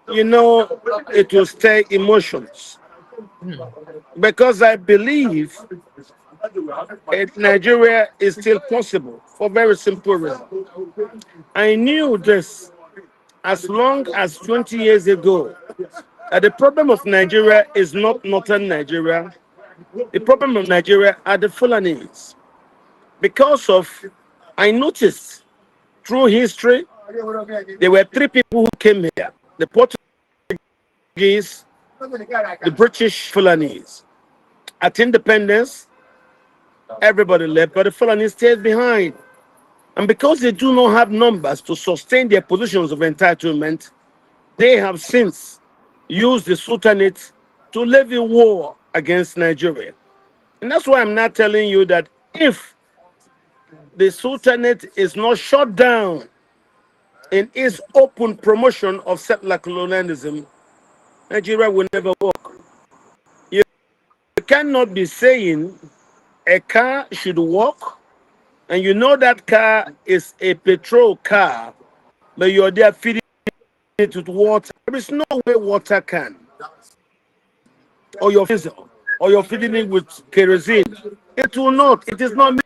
you know, it will stay emotions. Because I believe Nigeria is still possible for very simple reason. I knew this as long as 20 years ago. The problem of Nigeria is not northern Nigeria. The problem of Nigeria are the Fulanis. Because of, I noticed through history, there were three people who came here: the Portuguese, the British, Fulanis. At independence, everybody left, but the Fulani stayed behind. And because they do not have numbers to sustain their positions of entitlement, they have since used the Sultanate to levy war against Nigeria. And that's why I'm not telling you that if the Sultanate is not shut down in its open promotion of settler colonialism, Nigeria will never work. You cannot be saying a car should work, and you know that car is a petrol car, but you're there feeding it with water. There is no way water can. Or you're feeding it with kerosene. It will not. It is not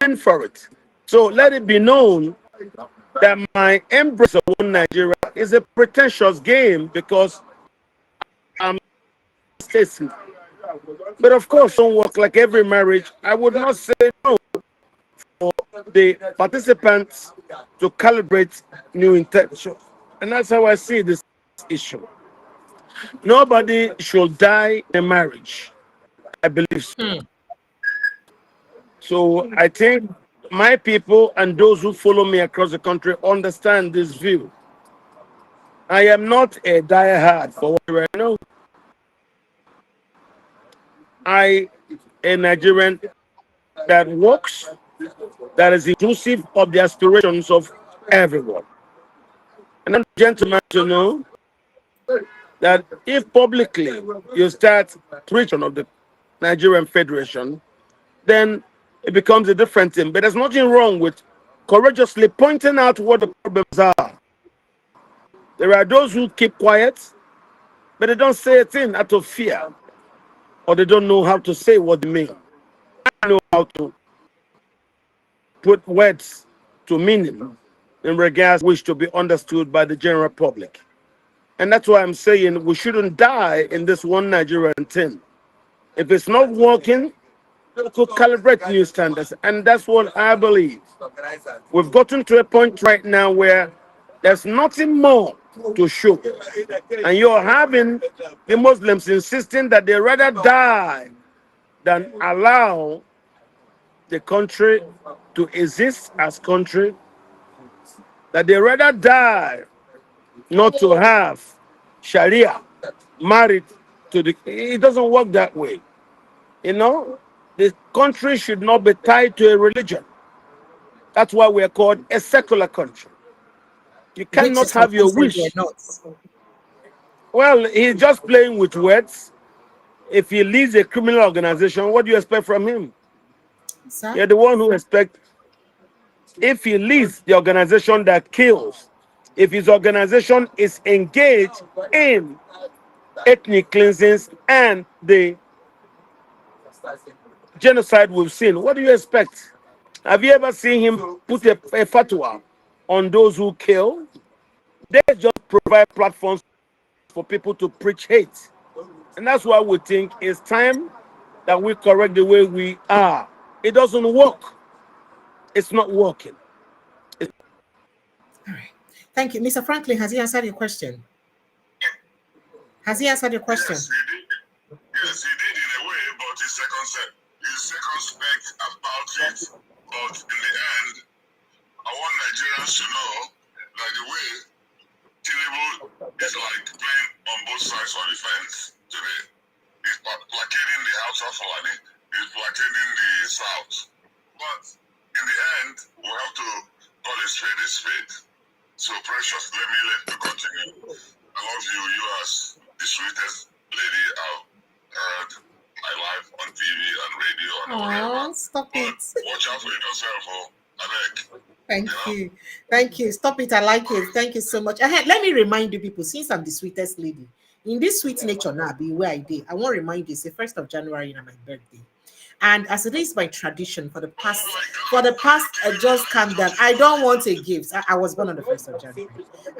meant for it. So let it be known that my embrace of One Nigeria is a pretentious game because I'm a statesman. But of course, don't work like every marriage. I would not say no for the participants to calibrate new intentions. And that's how I see this issue. Nobody should die in a marriage. I believe so. So I think my people and those who follow me across the country understand this view. I am not a diehard for what I know. a Nigerian that works, that is inclusive of the aspirations of everyone. And I want gentlemen to know that if publicly you start preaching of the Nigerian Federation, then it becomes a different thing. But there's nothing wrong with courageously pointing out what the problems are. There are those who keep quiet, but they don't say a thing out of fear, or they don't know how to say what they mean. I know how to put words to meaning in regards which to be understood by the general public. And that's why I'm saying we shouldn't die in this one Nigerian thing. If it's not working, we could calibrate new standards. And that's what I believe. We've gotten to a point right now where there's nothing more to show. And you're having the Muslims insisting that they rather die than allow the country to exist as country, that they rather die not to have Sharia married to the... It doesn't work that way. You know, the country should not be tied to a religion. That's why we're called a secular country. You cannot have your wish. Well, he's just playing with words. If he leads a criminal organization, what do you expect from him? Sir? You're the one who expects. If he leads the organization that kills, if his organization is engaged in ethnic cleansings and the genocide we've seen, what do you expect? Have you ever seen him put a fatwa on those who kill? They just provide platforms for people to preach hate. And that's why we think it's time that we correct the way we are. It doesn't work. It's not working. All right. Thank you. Mr. Franklin, has he answered your question? Has he answered your question? Yes, he did. Yes, he did in a way, but he's circumspect about it. But in the end, I want Nigerians to know that the way Tinubu is like playing on both sides of the fence today. He's placating the House of Fulani, he's placating the South. But in the end, we have to call a spade. So Precious, let me continue. I love you. You are the sweetest lady I've heard in my life on TV and radio and whatever. Stop it. Watch out for yourself, oh. Thank you. Thank you. Stop it. I like it. Thank you so much. Let me remind you people, since I'm the sweetest lady, in this sweet nature now, be where I did. I want to remind you, it's the 1st of January and my birthday. And as it is my tradition for the past, just calm down. I don't want a gift. I was born on the 1st of January.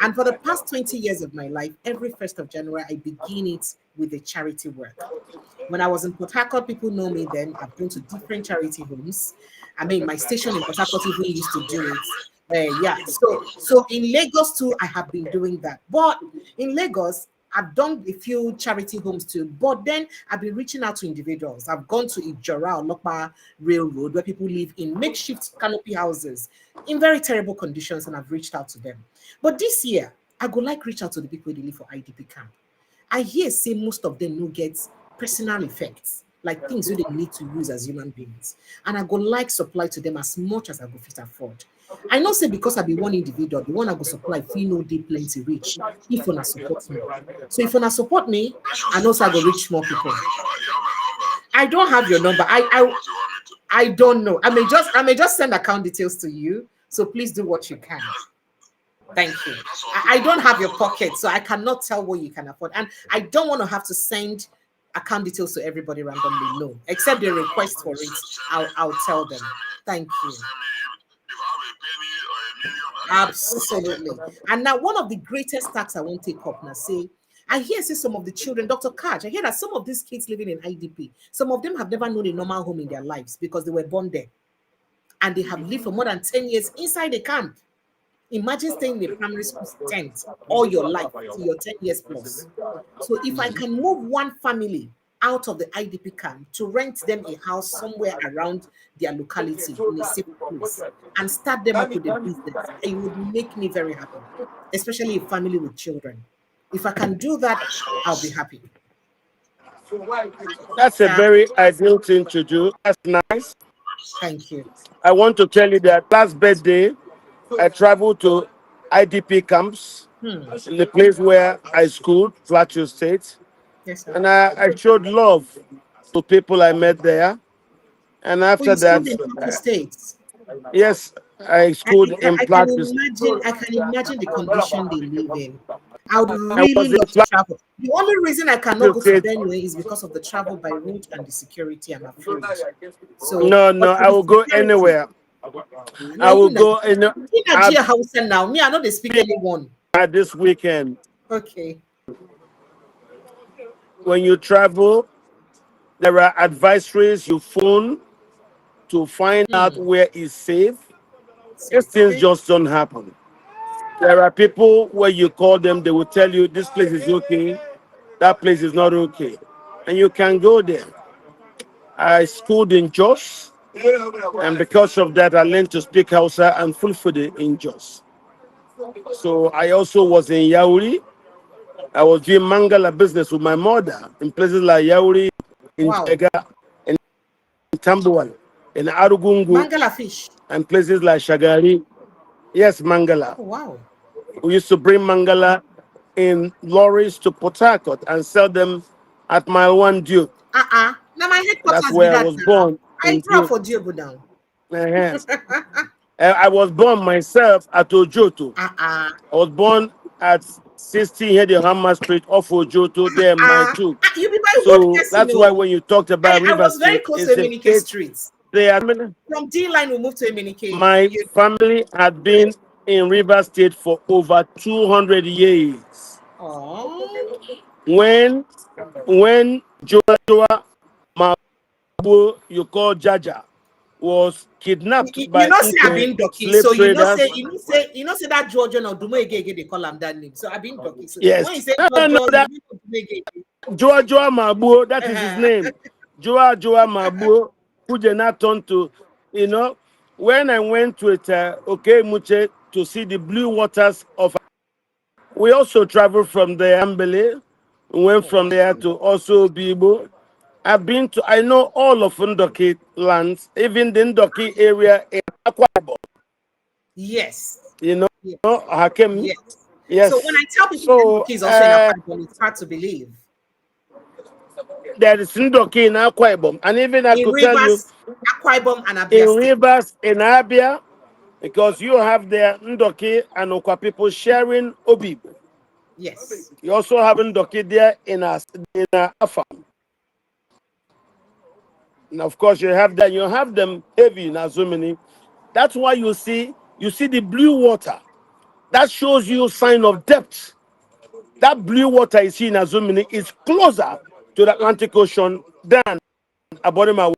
And for the past 20 years of my life, every 1st of January, I begin it with a charity work. When I was in Port Harcourt, people know me then. I've been to different charity homes. I mean, my station in Port Harcourt even used to do it. So in Lagos too, I have been doing that. But in Lagos, I've done a few charity homes too, but then I've been reaching out to individuals. I've gone to Ijora Olopa Railroad, where people live in makeshift canopy houses in very terrible conditions, and I've reached out to them. But this year, I go like reach out to the people who live for IDP camp. I hear say most of them no get personal effects, like things that they need to use as human beings. And I go like supply to them as much as I go fit afford. I know say because I be one individual, the one I go supply feel no dey plenty reach if you support me. So if you support me, I know so I go reach more people. I don't have your number. I don't know. I may just send account details to you. So please do what you can. Thank you. I don't have your pocket, so I cannot tell what you can afford. And I don't want to have to send account details to everybody randomly. No, except they request for it. I'll tell them. Thank you. Absolutely. And now one of the greatest tasks I won't take up now, say, I hear say some of the children, Dr. Kaj, I hear that some of these kids living in IDP, some of them have never known a normal home in their lives because they were born there. And they have lived for more than 10 years inside the camp. Imagine staying in a primary school tent all your life till you're 10 years plus. So if I can move one family out of the IDP camp to rent them a house somewhere around their locality in a safe place and start them up with a business, it would make me very happy, especially a family with children. If I can do that, I'll be happy. That's a very ideal thing to do. That's nice. Thank you. I want to tell you that last birthday, I traveled to IDP camps in the place where I schooled, Plateau State. Yes, sir. And I showed love to people I met there. And Oh, after you that, schooled in Plateau States. yes, I schooled in I can Plateau. imagine. I can imagine the condition they live in. I would I really was in love to travel. The only reason I cannot Plateau go to State. Benue is because of the travel by road and the security. I'm afraid. So, No, but no, for I the will go security, anywhere. now I will you know, go in in Nigeria house now. Me, I know they speak anyone. this weekend. Okay. When you travel, there are advisories you phone to find out where is safe. These things Okay. just don't happen. There are people where you call them, they will tell you this place is okay, that place is not okay. And you can go there. I schooled in Jos, and because of that, I learned to speak Hausa and Fulfulde in Jos. So I also was in Yauri. I was doing Mangala business with my mother in places like Yauri, in Wow. Jega, in Tambuwal, in Arugungu, Mangala fish. and places like Shagari. Yes, Mangala. Oh, wow. We used to bring Mangala in lorries to Port Harcourt and sell them at Mile 1 Duke. Now my That's headquarters be where I that was now. born I in grew up Duke. for Diogo now. Yes. I was born myself at Ojoto. I was born at 16 here, the Hammer Street off Ojoto, there, my too. You be very good So person, that's why no. when you talked about I River was very State, close to it's a Emenike state Street. they are. From D line, we moved to Emenike. My family had been in River State for over 200 years. Oh. When Joa Mabu, you call Jaja, was kidnapped You by know, say I've been ducky. slave So traders. you know, say that Georgian or Dumo again, they call him that name. So I've been ducky. So when you Yes. say No, no, Georgia, that you know Dumo again. Joa Mabu, that is his name. Joa Mabu, who did not turn to, when I went with Okay Muche to see the blue waters of, we also traveled from there, Ambele. We went Oh, from wow. there to also Bibo. I know all of Ndoki lands, even the Ndoki area in Akwa Ibom. Yes. You know, Yes. Hakem. Yes. So when Yes. I tell people So Ndoki is also in Akwa Ibom, it's hard to believe. there is Ndoki in Akwa Ibom. And even I In could tell you, Rivers, Akwa Ibom, and Abia in State. Rivers, in Abia, because you have there Ndoki and Okwa people sharing Obi. Yes. You also have Ndoki there in Afam. And of course, you have them heavy in Azumini. That's why you see the blue water. That shows you sign of depth. That blue water you see in Azumini is closer to the Atlantic Ocean than Abodima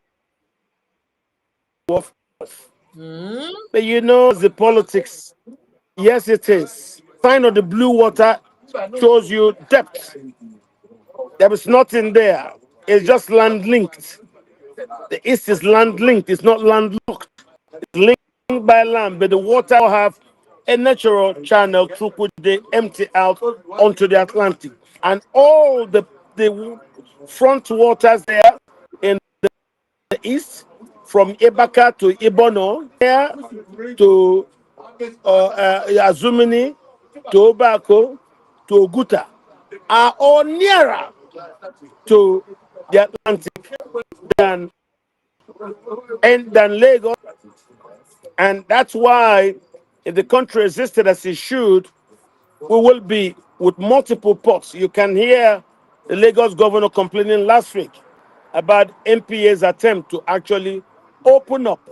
Wharf. But the politics. Yes, it is. Sign of the blue water shows you depth. There is nothing there. It's just land linked. The east is land linked. It's not landlocked. It's linked by land, but the water will have a natural channel through which they empty out onto the Atlantic. And all the front waters there in the east, from Ibaka to Ibono, there to Azumini, to Obako, to Oguta, are all nearer to the Atlantic than Lagos. And that's why, if the country existed as it should, we will be with multiple ports. You can hear the Lagos governor complaining last week about MPA's attempt to actually open up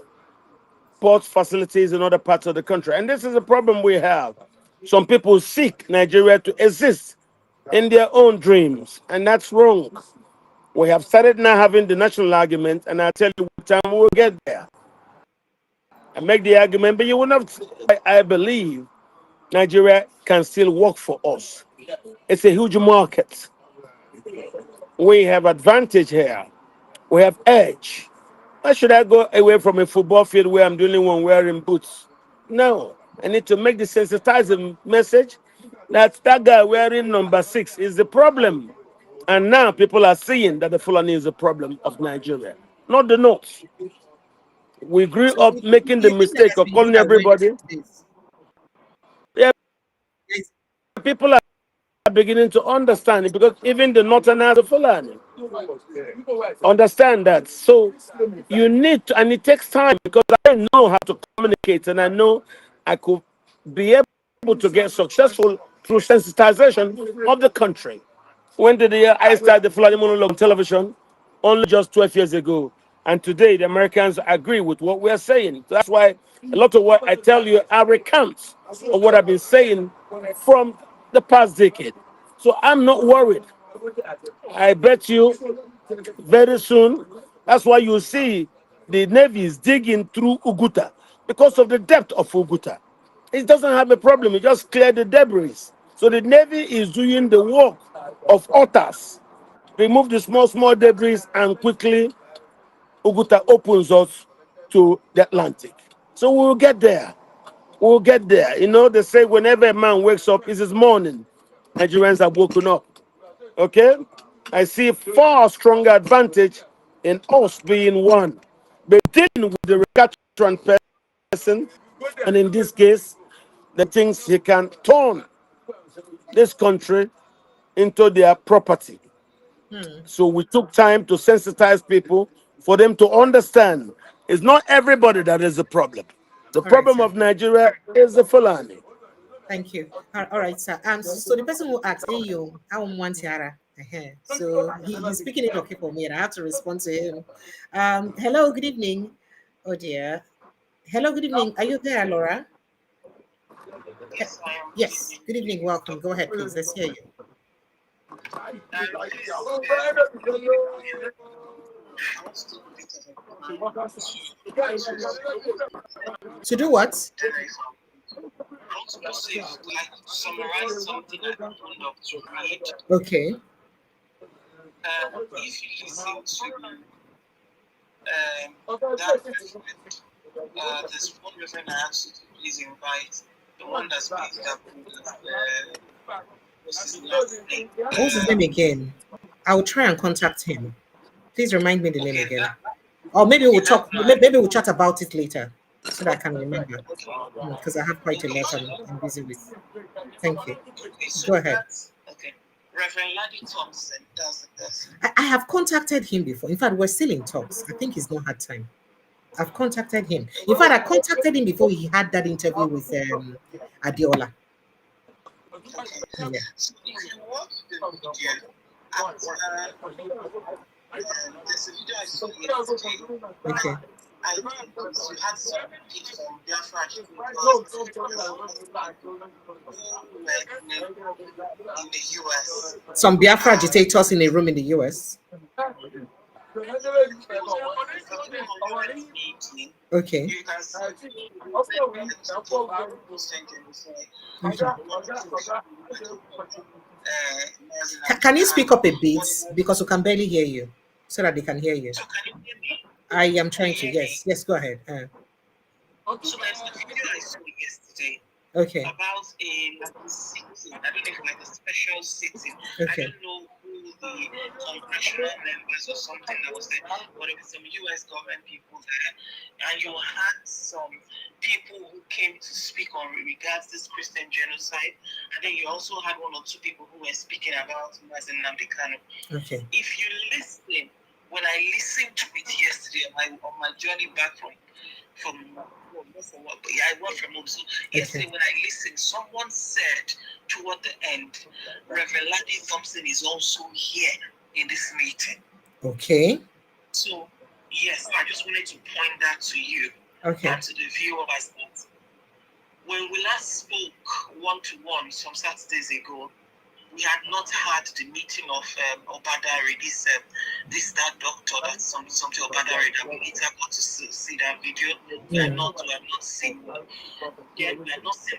port facilities in other parts of the country. And this is a problem we have. Some people seek Nigeria to exist in their own dreams, and that's wrong. We have started now having the national argument, and I'll tell you what time we'll get there and make the argument, but you will not. I believe Nigeria can still work for us. It's a huge market. We have advantage here. We have edge. Why should I go away from a football field where I'm the only one wearing boots? No. I need to make the sensitizing message that guy wearing number 6 is the problem. And now people are seeing that the Fulani is a problem of Nigeria, not the North. We grew So up making do the you think there mistake has of been calling good awareness everybody. of this? Yeah, Yes. people are beginning to understand it because even the Northerners are Fulani. Understand that. So you need to, and it takes time because I know how to communicate and I know I could be able to get successful through sensitization of the country. When did I start the Fulani monologue on television? Only just 12 years ago. And today the Americans agree with what we're saying. That's why a lot of what I tell you are recounts of what I've been saying from the past decade. So I'm not worried. I bet you very soon, that's why you see the Navy is digging through Uguta because of the depth of Uguta. It doesn't have a problem, it just cleared the debris. So the Navy is doing the work of otters, remove the small debris, and quickly Uguta opens us to the Atlantic. So we'll get there. We'll get there. You know, they say whenever a man wakes up, it's his morning. Nigerians have woken up. Okay? I see far stronger advantage in us being one. But dealing with the recalcitrant person, and in this case, the things he can turn this country into their property. So we took time to sensitize people for them to understand it's not everybody that is the problem. The All right, problem sir. of Nigeria is the Fulani. Thank you. All right, sir. So the person who asked, "Hey, you, I want Tiara." So he's speaking it okay for me, and I have to respond to him. Hello, good evening. Oh dear. Hello, good evening. Are you there, Laura? Yes, I am. Good Yes. evening. Good evening. Welcome. Go ahead, please. Let's hear you. Please, I want to take a bit of a time To do what? then I want to say, like, summarize something I opened up to read. Okay. If you listen to that segment, there's one reference I asked you to please invite the one that's based up with what's his last name? What's his name again? I'll try and contact him. Please remind me the name Okay, again. that Or maybe okay, we'll that talk. man. Maybe we'll chat about it later, so that I can remember. Okay, Because I have quite a okay, lot so I'm busy with. Thank you. okay, so Go ahead. that's okay. Reverend Laddie Thompson, that's the person. I have contacted him before. In fact, we're still in talks. I think he's not had time. I've contacted him. In fact, I contacted him before he had that interview with Adiola. Okay. Yeah. So if you watch the video, after there's a video I saw yesterday, Okay. I think you had some people from Biafra agitators who were in the US. Some Biafra And agitators in a room in the US. there was a conference meeting. Okay. You can see the talking about Christian genocide. So one or two people were talking Can you speak up a bit one, because we can barely hear you, so that they can hear you? so can you hear me? I am Can trying you to. hear Yes. me? Yes. Go ahead. So there's a video I saw yesterday Okay. about a sitting. I don't know if like a special sitting. I Okay. don't know who the congressional members or something that was there, but it was some US government people there, and you had some people who came to speak on regards this Christian genocide, and then you also had one or two people who were speaking about Mazen Nnamdi Kanu. Okay. If you listen, when I listened to it yesterday on my journey back from but yeah, I work from home. So yesterday when I listened, someone said toward the end, Reverend Laddie Thompson is also here in this meeting. Okay. So yes, I just wanted to point that to you Okay. and to the viewers that when we last spoke one-to-one some Saturdays ago, we had not had the meeting of Obadari, that doctor, that's something Obadari that we later got to see that video. We have not seen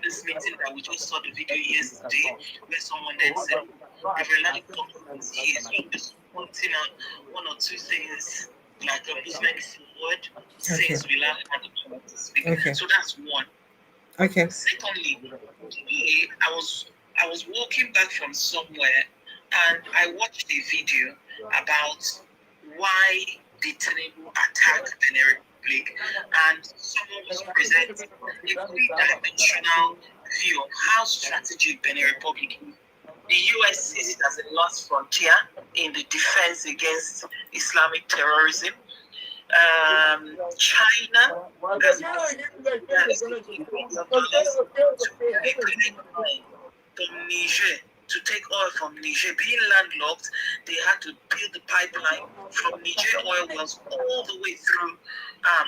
this meeting that we just saw the video yesterday, where someone then said, Reverend Laddie Thompson is here. So I'm just pointing out one or two things, like a movement forward, since we last had the chance to speak. Okay. So that's one. Okay. Secondly, today I was walking back from somewhere And I watched a video about why the Tinubu attack Benin Republic, and someone was presenting a three-dimensional view of how strategic Benin Republic is. The US sees it as a last frontier in the defense against Islamic terrorism. China has from Niger to take oil from Niger. Being landlocked, they had to build the pipeline from Niger oil wells all the way through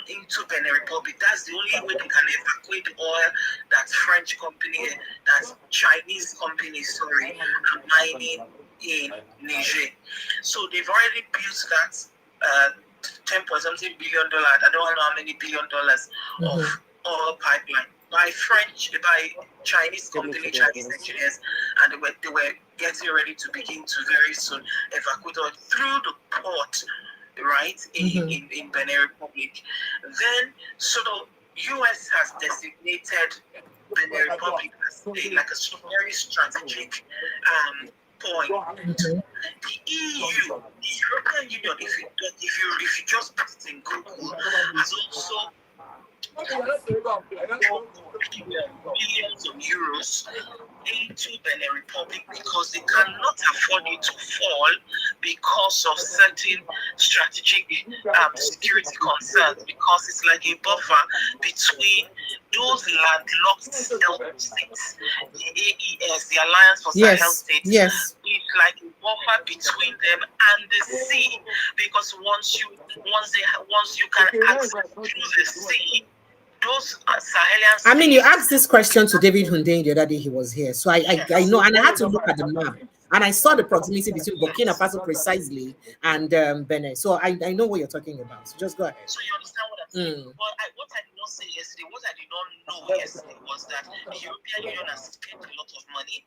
into Benin Republic. That's the only way they can evacuate the oil that French company, that Chinese company, sorry, are mining in Niger. So they've already built that 10.something billion dollars. I don't know how many $billion of oil pipeline by Chinese company, Chinese engineers, and they were getting ready to begin to very soon evacuate oil through the port, right, in Benin Republic. Then, so the US has designated Benin Republic as like a very strategic point. The EU, the European Union, if you just put it in Google, has also millions of euros into Benin Republic because they cannot afford it to fall because of certain strategic security concerns, because it's like a buffer between those landlocked states, the AES, the Alliance for Sahel States. Yes. It's like a buffer between them and the sea, because once you can access through the sea, those Sahelian states. I mean, you asked this question to David Hundein the other day he was here. So I know, and I had to look at the map. And I saw the proximity between Burkina Faso precisely and Benin. So I know what you're talking about. So just go ahead. So you understand what I'm saying? But what I did not say yesterday, what I did not know yesterday was that the European Union has spent a lot of money.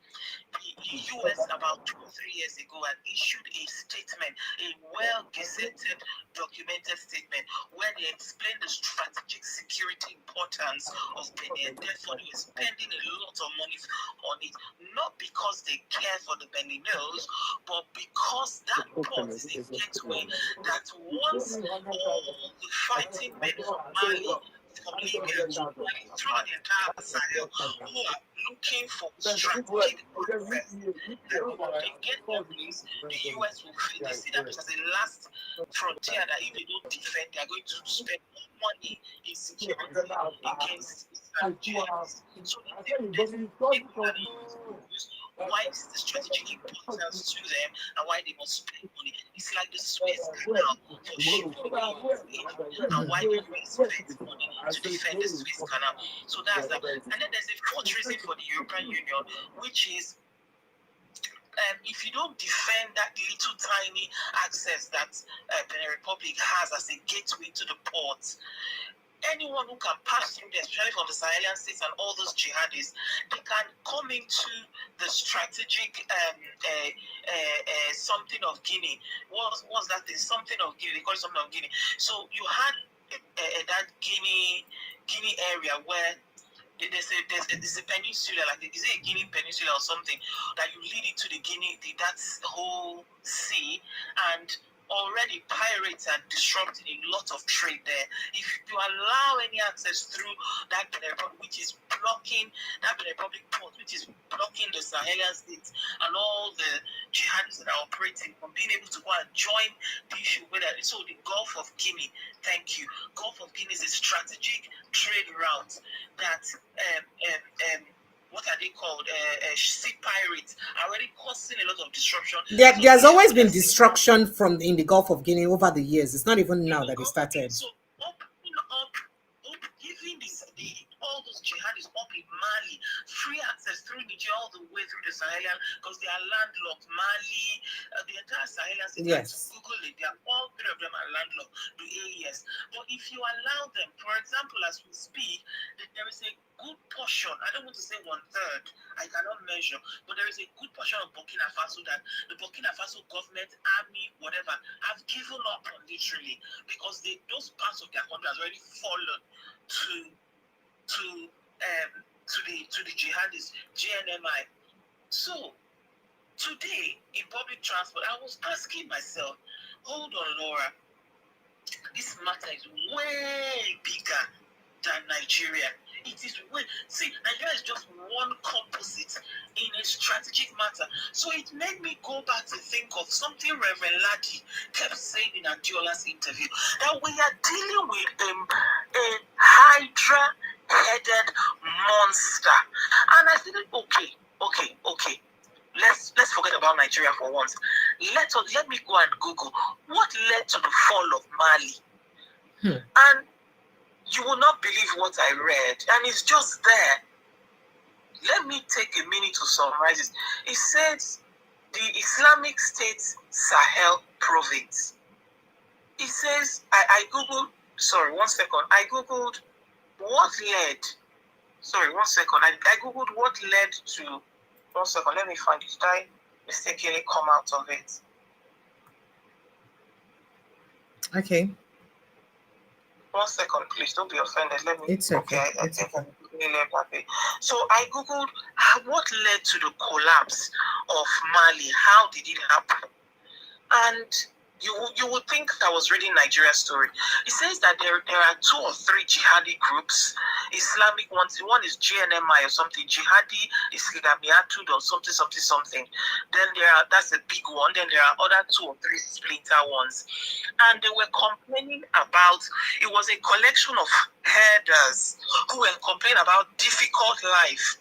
The US about 2 or 3 years ago had issued a statement, a well-gazetted, documented statement, where they explained the strategic security importance of Benin. Therefore, they were spending a lot of money on it, not because they care for the Beniners, but because that port is a gateway that once all the fighting men from Mali, from Libya to Mali, throughout the entire Sahel, who are looking for strategic access, that when they get that place, the US will feel they see that as a last frontier, that if they don't defend, they are going to spend more money in security against Islam jihadists. So there's why is the strategic importance to them and why they must spend money. It's like the Suez Canal for shipping, and why the US spends money to defend the Suez Canal. So that's that. And then there's a fourth reason for the European Union, which is if you don't defend that little tiny access that Benin Republic has as a gateway to the ports, anyone who can pass through there, especially from the Sahelian states and all those jihadists, they can come into the strategic something of Guinea. What's that thing? Something of Guinea. They call it something of Guinea. So you had that Guinea area where there's a peninsula, like is it a Guinea peninsula or something, that you lead into the Guinea, that whole sea, and already pirates are disrupting a lot of trade there. If you allow any access through that Benin Republic, which is blocking that Benin Republic port, which is blocking the Sahelian states and all the jihadists that are operating from being able to go and join the issue with that. So the Gulf of Guinea, thank you. Gulf of Guinea is a strategic trade route that what are they called? Sea pirates are already causing a lot of disruption. There's always been destruction in the Gulf of Guinea over the years. It's not even now that it started. So up, giving all those jihadists up in Mali free access through Niger all the way through the Sahelian, because they are landlocked. Mali, the entire Sahelian state. Yes. Google it. They are all three of them are landlocked. The AES. But if you allow them, for example, as we speak, there is a good portion, I don't want to say 1/3, I cannot measure, but there is a good portion of Burkina Faso that the Burkina Faso government, army, whatever, have given up on literally, because those parts of their country has already fallen to the jihadists, GNMI. So Today, in public transport, I was asking myself, hold on, Laura, this matter is way bigger than Nigeria. It is way, see, Nigeria is just one composite in a strategic matter. So it made me go back to think of something Reverend Ladi kept saying in Adiola's interview, that we are dealing with a hydra-headed monster. And I said, okay. Let's forget about Nigeria for once. Let me go and Google what led to the fall of Mali. And you will not believe what I read, and it's just there. Let me take a minute to summarize it. It says the Islamic State Sahel province. It says, I googled, sorry, one second. I googled what led, sorry, one second. I googled what led to, one second, let me find it. Did I mistakenly come out of it? Okay. 1 second, please. Don't be offended. Let me. It's okay. I think I'm really happy. So I googled what led to the collapse of Mali. How did it happen? And you would think I was reading Nigeria's story. It says that there are 2 or 3 jihadi groups, Islamic ones. One is GNMI or something, Jihadi Islamiyatud or something. Then that's a big one. Then there are other 2 or 3 splinter ones. And they were complaining about, it was a collection of herders who were complaining about difficult life,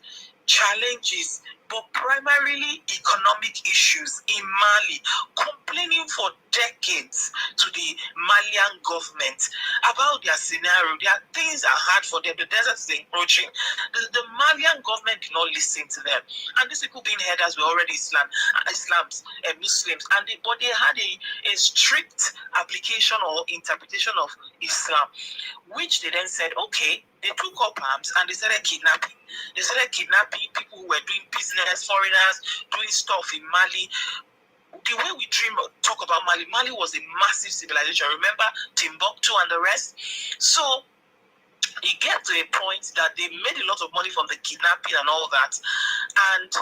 challenges, but primarily economic issues in Mali, complaining for decades to the Malian government about their scenario. Their things are hard for them. The desert is encroaching. The Malian government did not listen to them. And these people being herders were already Muslims, but they had a strict application or interpretation of Islam, which they then said, okay, they took up arms and they started kidnapping. They started kidnapping people who were doing business, foreigners, doing stuff in Mali. The way we talk about Mali was a massive civilization. Remember Timbuktu and the rest? So it get to a point that they made a lot of money from the kidnapping and all that. And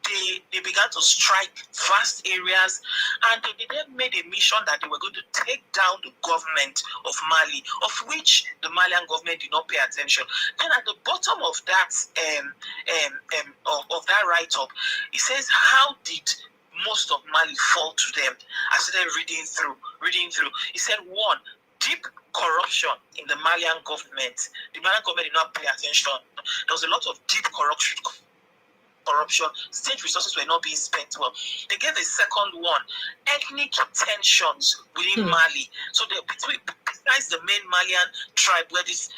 they began to strike vast areas, and they then made a mission that they were going to take down the government of Mali, of which the Malian government did not pay attention. Then at the bottom of that of that write-up, it says, how did most of Mali fall to them? I started reading through. It said, 1, deep corruption in the Malian government. The Malian government did not pay attention. There was a lot of deep corruption, state resources were not being spent well. They gave a second one, ethnic tensions within Mali. So besides the main Malian tribe where these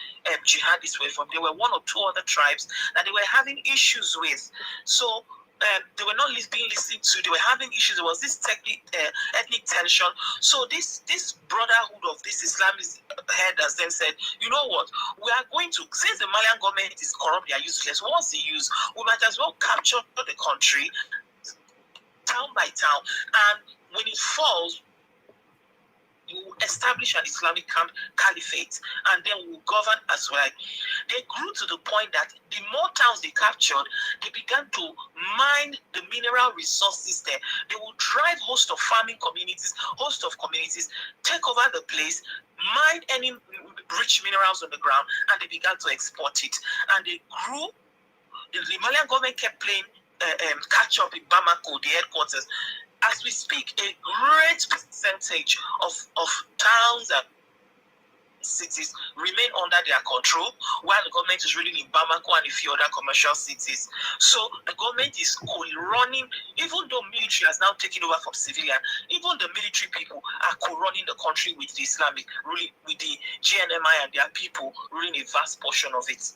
jihadists were from, there were 1 or 2 other tribes that they were having issues with. So they were not being listened to. They were having issues. There was this ethnic tension. So this brotherhood of these Islamist headers then said, you know what, we are going to, since the Malian government is corrupt, they are useless. Once they use, we might as well capture the country town by town, and when it falls, you establish an Islamic caliphate, and then will govern as well. They grew to the point that the more towns they captured, they began to mine the mineral resources there. They will drive host of farming communities, take over the place, mine any rich minerals on the ground, and they began to export it. And they grew. The Malian government kept playing catch up in Bamako, the headquarters. As we speak, a great percentage of towns and cities remain under their control, while the government is really in Bamako and a few other commercial cities. So the government is co-running, even though military has now taken over from civilian, even the military people are co-running the country with the Islamic, really with the GNMI and their people ruling a vast portion of it.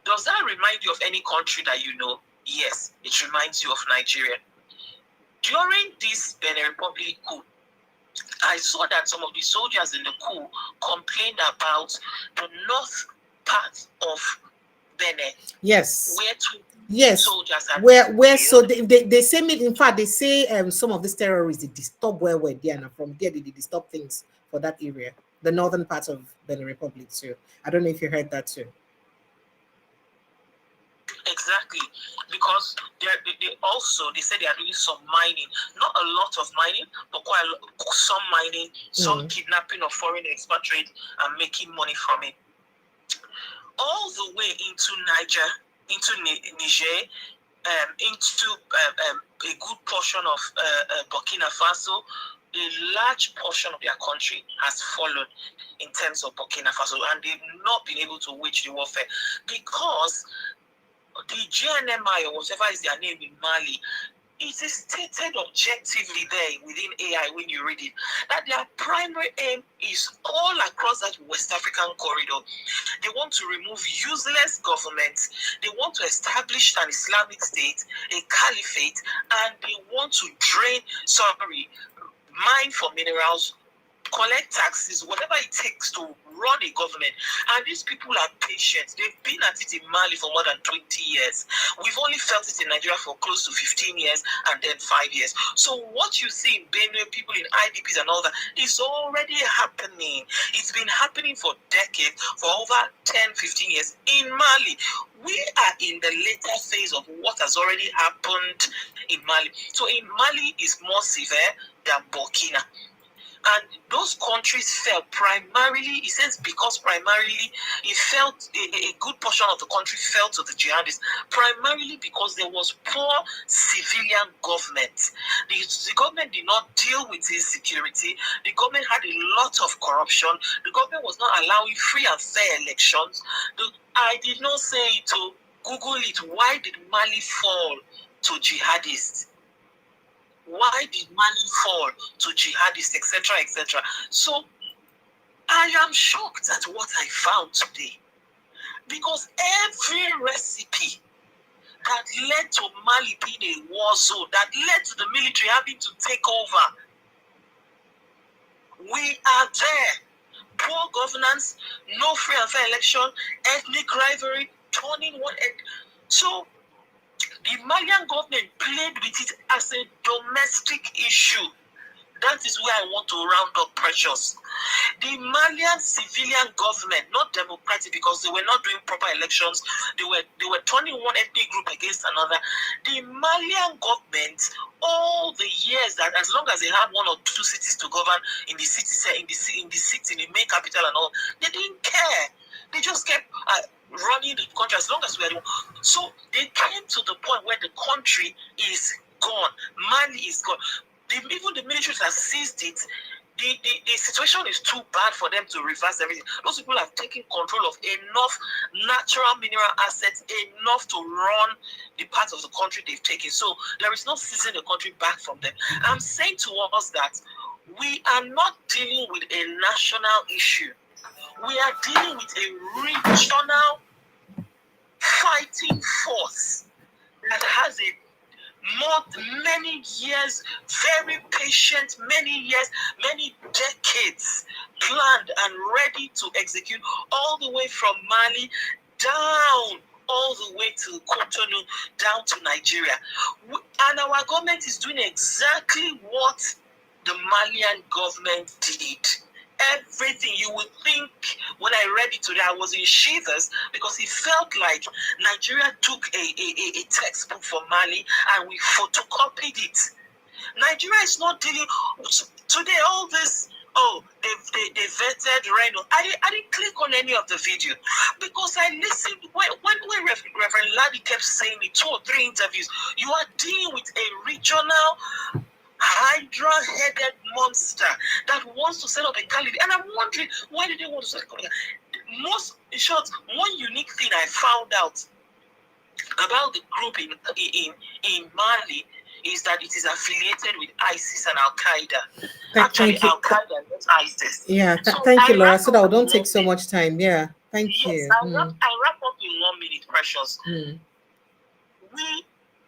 Does that remind you of any country that you know? Yes, it reminds you of Nigeria. During this Benin Republic coup, I saw that some of the soldiers in the coup complained about the north part of Benin. Yes. Where soldiers are where so they say in fact they say some of these terrorists they disturb where we're there, and from there they disturb things for that area, the northern part of Benin Republic too. I don't know if you heard that too. Exactly, because they say they are doing some mining, not a lot of mining, but quite some mining, some kidnapping of foreign expatriates and making money from it. All the way into Niger, into Niger, into a good portion of Burkina Faso. A large portion of their country has fallen in terms of Burkina Faso, and they've not been able to wage the warfare because the GNMI, or whatever is their name in Mali, it is stated objectively there within AI when you read it, that their primary aim is all across that West African corridor. They want to remove useless governments, they want to establish an Islamic state, a caliphate, and they want to mine for minerals, collect taxes, whatever it takes to run a government. And these people are patient. They've been at it in Mali for more than 20 years. We've only felt it in Nigeria for close to 15 years and then 5 years. So what you see in Benue, people in IDPs and all that, is already happening. It's been happening for decades, for over 10, 15 years in Mali. We are in the later phase of what has already happened in Mali. So in Mali is more severe than Burkina. And those countries fell primarily, he says, because primarily it felt a good portion of the country fell to the jihadists, primarily because there was poor civilian government. The government did not deal with insecurity. The government had a lot of corruption. The government was not allowing free and fair elections. I did not say it to Google it. Why did Mali fall to jihadists? Why did Mali fall to jihadists, etc., etc.? So I am shocked at what I found today, because every recipe that led to Mali being a war zone, that led to the military having to take over, we are there. Poor governance, no free and fair election, ethnic rivalry, turning one end. So the Malian government played with it as a domestic issue. That is where I want to round up, Precious. The Malian civilian government, not democratic, because they were not doing proper elections. They were turning one ethnic group against another. The Malian government, all the years that, as long as they had one or two cities to govern in the city, in the main capital and all, they didn't care. They just kept running the country as long as we are. So they came to the point where the country is gone. Mali is gone. Even the military has seized it. The situation is too bad for them to reverse everything. Those people have taken control of enough natural mineral assets, enough to run the parts of the country they've taken. So there is no seizing the country back from them. I'm saying to us that we are not dealing with a national issue. We are dealing with a regional fighting force that has many years, very patient, many years, many decades planned and ready to execute, all the way from Mali down, all the way to Cotonou, down to Nigeria. And our government is doing exactly what the Malian government did. Everything you would think. When I read it today, I was in shivers, because it felt like Nigeria took a textbook from Mali and we photocopied it. Nigeria is not dealing today. All this, they vetted Reno. I didn't click on any of the video, because I listened when Reverend Laddie kept saying it, 2 or 3 interviews. You are dealing with a regional hydra-headed monster that wants to set up a caliphate. And I'm wondering, why did they want to set up a caliphate? In short, one unique thing I found out about the group in Mali is that it is affiliated with ISIS and Al-Qaeda. Actually, Al-Qaeda and not ISIS. Yeah, thank you, Laura, so that we don't take so much time. Yeah, thank you. Yes, I'll wrap up in 1 minute, Precious. We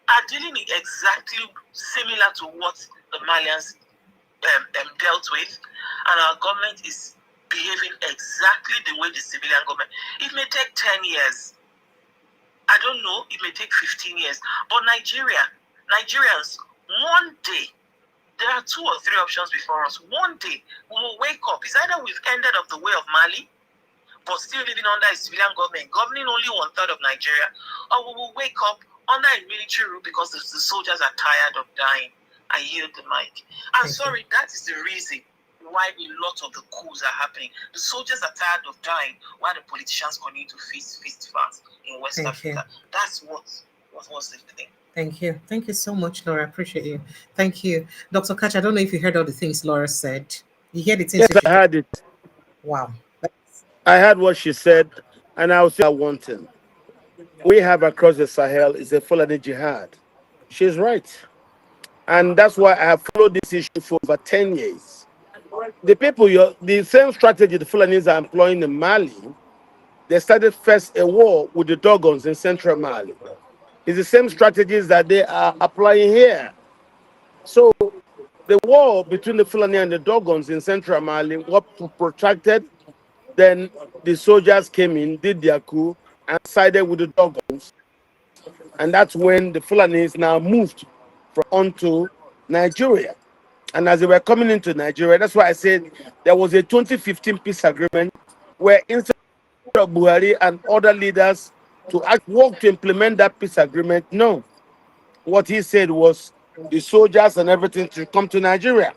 are dealing with exactly similar to what the Malians dealt with, and our government is behaving exactly the way the civilian government. It may take 10 years. I don't know, it may take 15 years. But Nigerians, one day, there are 2 or 3 options before us. One day, we will wake up. It's either we've ended up the way of Mali, but still living under a civilian government, governing only 1/3 of Nigeria, or we will wake up under a military rule because the soldiers are tired of dying. I yield the mic. I'm sorry, that is the reason why a lot of the coups are happening. The soldiers are tired of dying while the politicians continue to feast fast in West Africa. That's what was the thing. Thank you. Thank you so much, Laura. I appreciate you. Thank you. Dr. Kachi, I don't know if you heard all the things Laura said. You heard the things? Yes, I heard it. Wow. I heard what she said, and I'll say one thing. We have across the Sahel is a Fulani jihad. She's right. And that's why I have followed this issue for over 10 years. The same strategy the Fulanis are employing in Mali, they started first a war with the Dogons in central Mali. It's the same strategies that they are applying here. So the war between the Fulani and the Dogons in central Mali was protracted. Then the soldiers came in, did their coup, and sided with the Dogons. And that's when the Fulanis now moved onto Nigeria. And as they were coming into Nigeria, that's why I said there was a 2015 peace agreement where instead of Buhari and other leaders to work to implement that peace agreement, no. What he said was the soldiers and everything to come to Nigeria.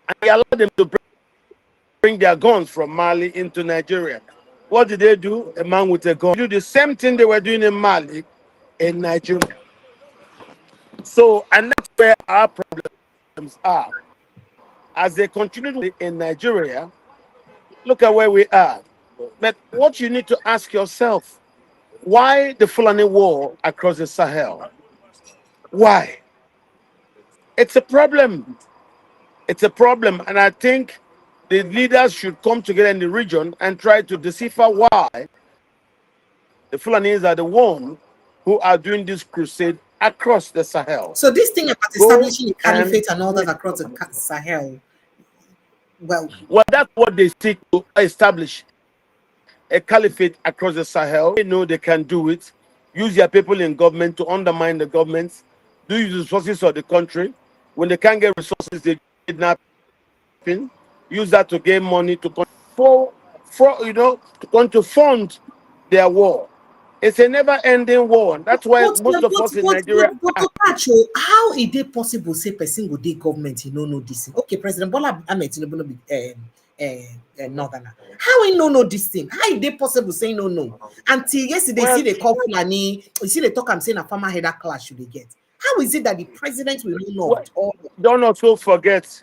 And he allowed them to bring their guns from Mali into Nigeria. What did they do? A man with a gun. They do the same thing they were doing in Mali in Nigeria. So, and that's where our problems are. As they continue in Nigeria, look at where we are. But what you need to ask yourself, why the Fulani war across the Sahel? Why? It's a problem. It's a problem. And I think the leaders should come together in the region and try to decipher why the Fulanis are the ones who are doing this crusade across the Sahel. So this thing about establishing a caliphate and all that across the Sahel, well, that's what they seek to establish. A caliphate across the Sahel. They know they can do it. Use their people in government to undermine the governments. Do use the resources of the country. When they can't get resources, they kidnap. Use that to gain money to fund their war. It's a never-ending war. That's why most of us in Nigeria. How is it possible? Say, person go dey government, you know this thing. Okay, President Bola Ahmed Tinubu no be Northerner. How we know this thing? How is it possible say no? Until yesterday, see they call Fulani, you see they talk. I'm saying a farmer header clash should they get? How is it that the president will not know? Don't also forget.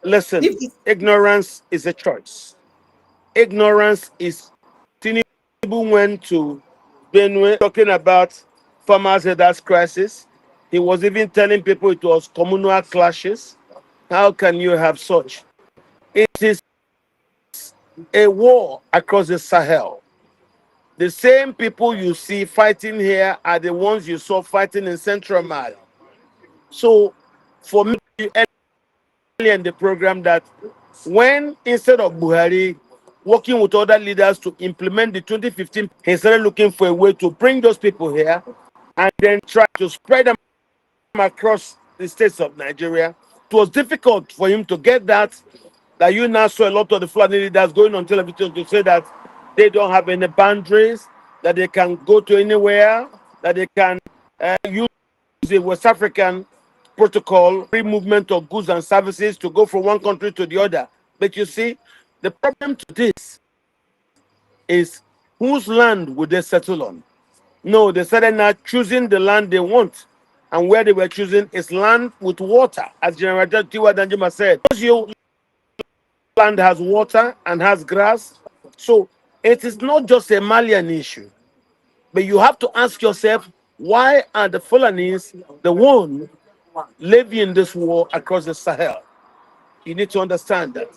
Listen, ignorance is a choice. Ignorance is. Tinubu went to Benue talking about farmers' headers crisis. He was even telling people it was communal clashes. How can you have such? It is a war across the Sahel. The same people you see fighting here are the ones you saw fighting in Central Mali. So, for me, earlier in the program, that when instead of Buhari working with other leaders to implement the 2015, he started looking for a way to bring those people here and then try to spread them across the states of Nigeria. It was difficult for him to get that you now saw a lot of the Fulani leaders going on television to say that they don't have any boundaries, that they can go to anywhere, that they can use the West African protocol, free movement of goods and services to go from one country to the other. But you see, the problem to this is whose land would they settle on? No, they started now choosing the land they want. And where they were choosing is land with water, as General Tiwa Danjuma said. Because your land has water and has grass, so it is not just a Malian issue. But you have to ask yourself, why are the Fulanis the one living this war across the Sahel? You need to understand that.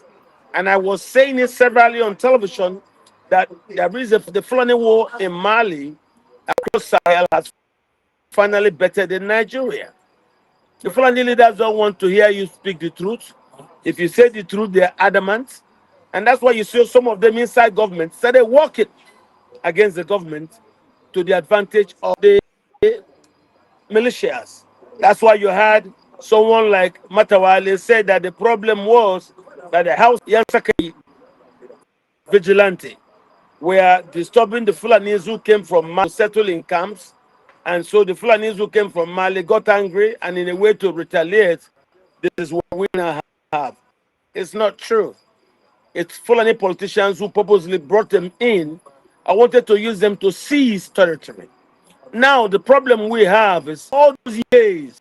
And I was saying it severally on television that the reason for the Fulani war in Mali across Sahel has finally bettered in Nigeria. The Fulani leaders don't want to hear you speak the truth. If you say the truth, they're adamant. And that's why you see some of them inside government started working against the government to the advantage of the militias. That's why you had someone like Matawale said that the problem was that the house Yansaka vigilante. were disturbing the Fulanis who came from Mali to settle in camps. And so the Fulanis who came from Mali got angry, and in a way to retaliate, this is what we now have. It's not true. It's Fulani politicians who purposely brought them in. I wanted to use them to seize territory. Now, the problem we have is all those years,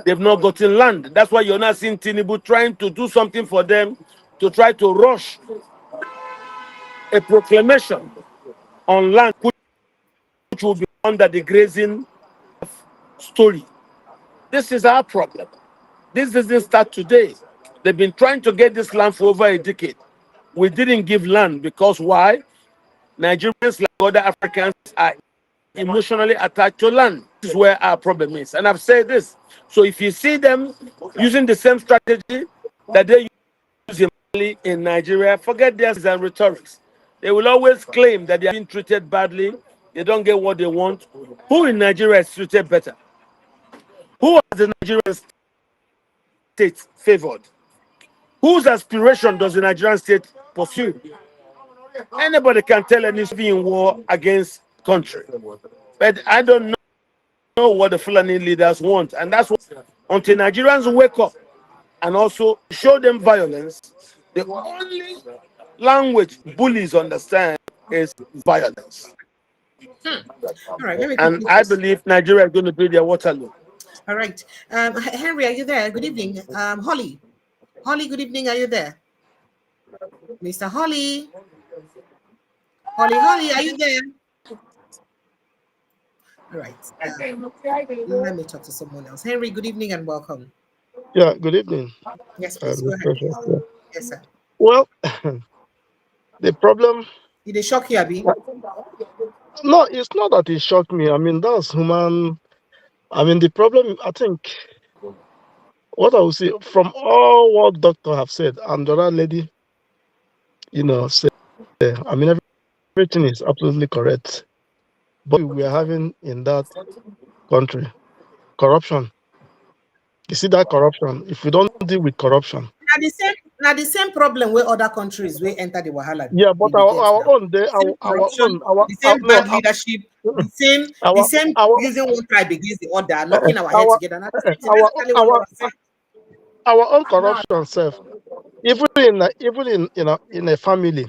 they've not gotten land. That's why you're not seeing Tinubu trying to do something for them to try to rush a proclamation on land which will be under the grazing story. This is our problem. This doesn't start today. They've been trying to get this land for over a decade. We didn't give land because why? Nigerians, like other Africans, are emotionally attached to land. This is where our problem is. And I've said this. So if you see them using the same strategy that they use in Nigeria, forget theirs and rhetorics. They will always claim that they are being treated badly. They don't get what they want. Who in Nigeria is treated better? Who has the Nigerian state favored? Whose aspiration does the Nigerian state pursue? Anybody can tell any in war against country. But I don't know what the Fulani leaders want. And that's what, until Nigerians wake up and also show them violence, the only language bullies understand is violence. All right, let me And quickly I just- believe Nigeria is going to be their Waterloo. All right. Henry, are you there? Good evening. Holly. Holly, good evening. Are you there? Mr. Holly. Holly, are you there? All right. Let me talk to someone else. Henry, good evening and welcome. Yeah, good evening. Yes, please go ahead. Yeah. Yes, sir. Well, the problem. Did they shock you, Abi? No, it's not that it shocked me. I mean, that's human. I mean, the problem, I think, what I would say, from all what doctor have said, and the other lady, said, I mean, everything is absolutely correct. But we are having in that country, corruption. You see that corruption? If we don't deal with corruption. Now the same problem where other countries will enter the Wahala. Yeah, but our own, the same bad leadership, the same using one tribe against the other, knocking our head together. Now, our own corruption self, even in a family,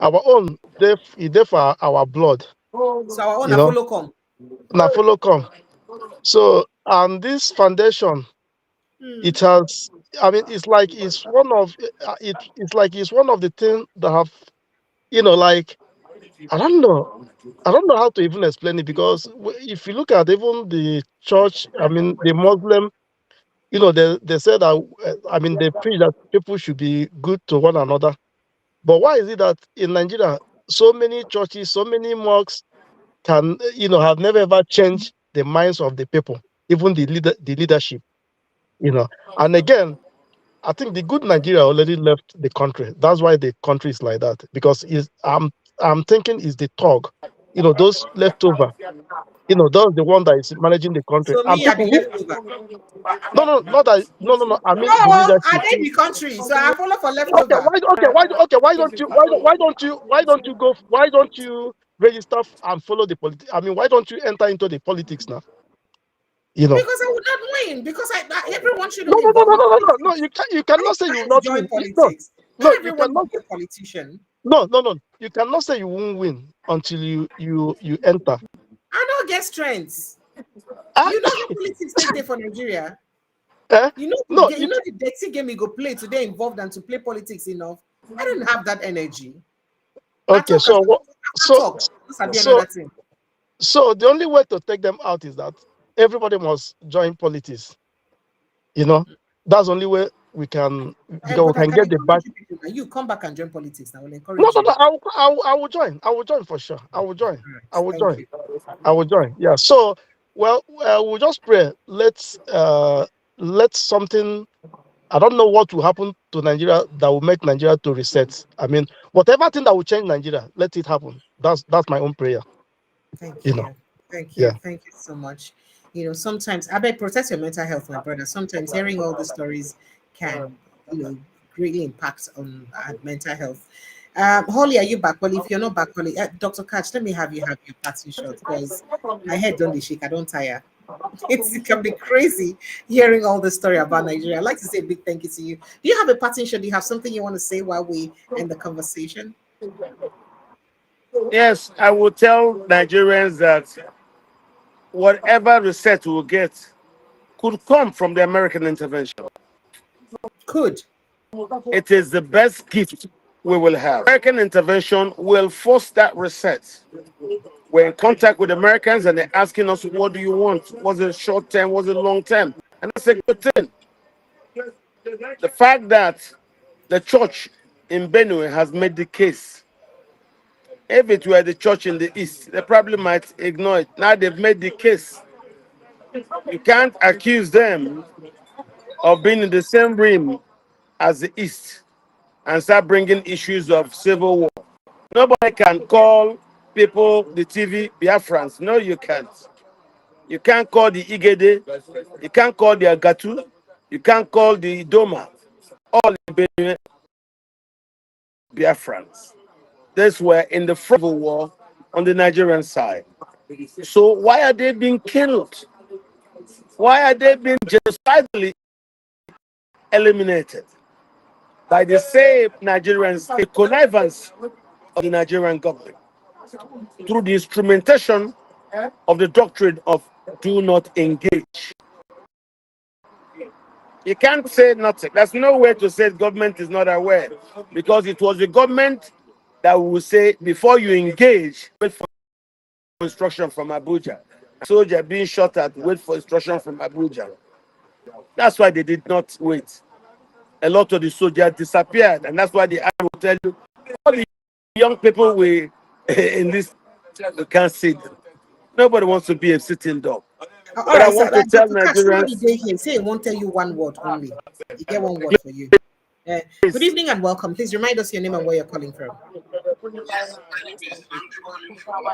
our own they for our blood. So our own follow come. Na follow come. So and this foundation, it has. I mean, it's like it's one of the things that have, like I don't know how to even explain it, because if you look at even the church, I mean the Muslim, they say that I mean they preach that people should be good to one another. But why is it that in Nigeria so many churches, so many mosques can have never ever changed the minds of the people, even the leadership, and again, I think the good Nigeria already left the country. That's why the country is like that, because I'm thinking is the talk, those leftover, those the one that is managing the country. So And me, I people be leftover. no, not that, no. I mean the No, leadership. I did the country, so I follow for Okay, leftover. why don't you register and follow the politics? I mean, why don't you enter into the politics now? Because I would not win. Because everyone shouldn't No, be involved in politics. no. You cannot say you will not join win. politics. No, Not you everyone cannot. will be a politician. No. You cannot say you won't win until you enter. I don't get strengths. Ah, You know the politics take there for Nigeria. eh? You know, No, you know the dirty game we go play today involved and to play politics enough. I don't have that energy. Okay, so another thing. So the only way to take them out is that everybody must join politics. That's the only way we can, because we can get the back. You come back and join politics. I will encourage No, you. I will join. I will join for sure. I will join. Right, I will join. Yeah. So, well, we'll just pray. Let's something. I don't know what will happen to Nigeria that will make Nigeria to reset. I mean, whatever thing that will change Nigeria, let it happen. That's my own prayer. Thank you. Thank you. Yeah. Thank you so much. Sometimes I bet protect your mental health, my brother. Sometimes hearing all the stories can, greatly impact on our mental health. Holly, are you back? Well, if you're not back, Holly, Dr. Catch, let me have your parting shot because my head don't dey shake. I don't tire. It can be crazy hearing all the story about Nigeria. I'd like to say a big thank you to you. Do you have a parting shot? Do you have something you want to say while we end the conversation? Yes, I will tell Nigerians that whatever reset we'll get could come from the American intervention. Could. It is the best gift we will have. American intervention will force that reset. We're in contact with Americans and they're asking us, what do you want? Was it short term? Was it long term? And that's a good thing. The fact that the church in Benue has made the case. If it were the church in the east, they probably might ignore it. Now they've made the case. You can't accuse them of being in the same room as the east and start bringing issues of civil war. Nobody can call people, the TV, Biafrans. No, you can't. You can't call the Igede. You can't call the Agatu. You can't call the Doma. All the Biafrans. These were in the civil war on the Nigerian side. So why are they being killed? Why are they being genocidally eliminated by the same Nigerians, the connivance of the Nigerian government through the instrumentation of the doctrine of do not engage? You can't say nothing. There's no way to say government is not aware because it was the government that will say before you engage, wait for instruction from Abuja. Soldier being shot at, wait for instruction from Abuja. That's why they did not wait. A lot of the soldiers disappeared, and that's why the army will tell you all the young people we in this you can't see them. Nobody wants to be a sitting dog. All But I right, so want to tell Dr. Catch, somebody Nigerians, dey here. Say he won't tell you one word only. You get one word for you. Good evening and welcome. Please remind us your name and where you're calling from. Yes, my name is Andrew calling from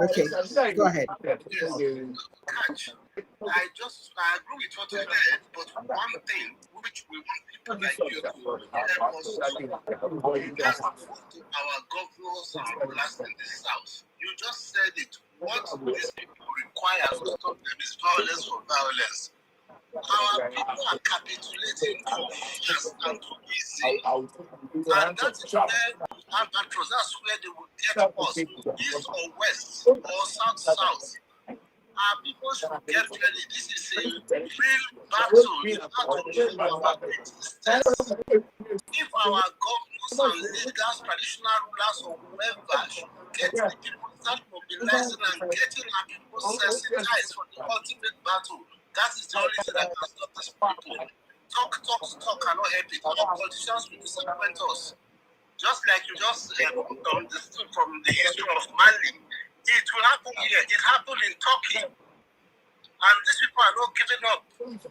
Okay, go ahead. Yes, catch. I agree with what you said, but one thing which we want people like you to help us do, let's go to our governors and rulers in the south. You just said it. What these people require to stop them is violence for violence. Our people are capitulating too fast and too easy. And that is where we have battles. That's where they will get us, east or west or south south. Our people should get ready. This is a real battle. It's not only for our existence. If our governors and leaders, traditional rulers, or whoever should get the people, start mobilizing and getting our people sensitized for the ultimate battle, that is the only thing that can stop these people. Talk cannot help it. Our politicians will disappoint us. Just like you just understood from the history of Mali, it will happen here. It happened in Turkey. And these people are not giving up.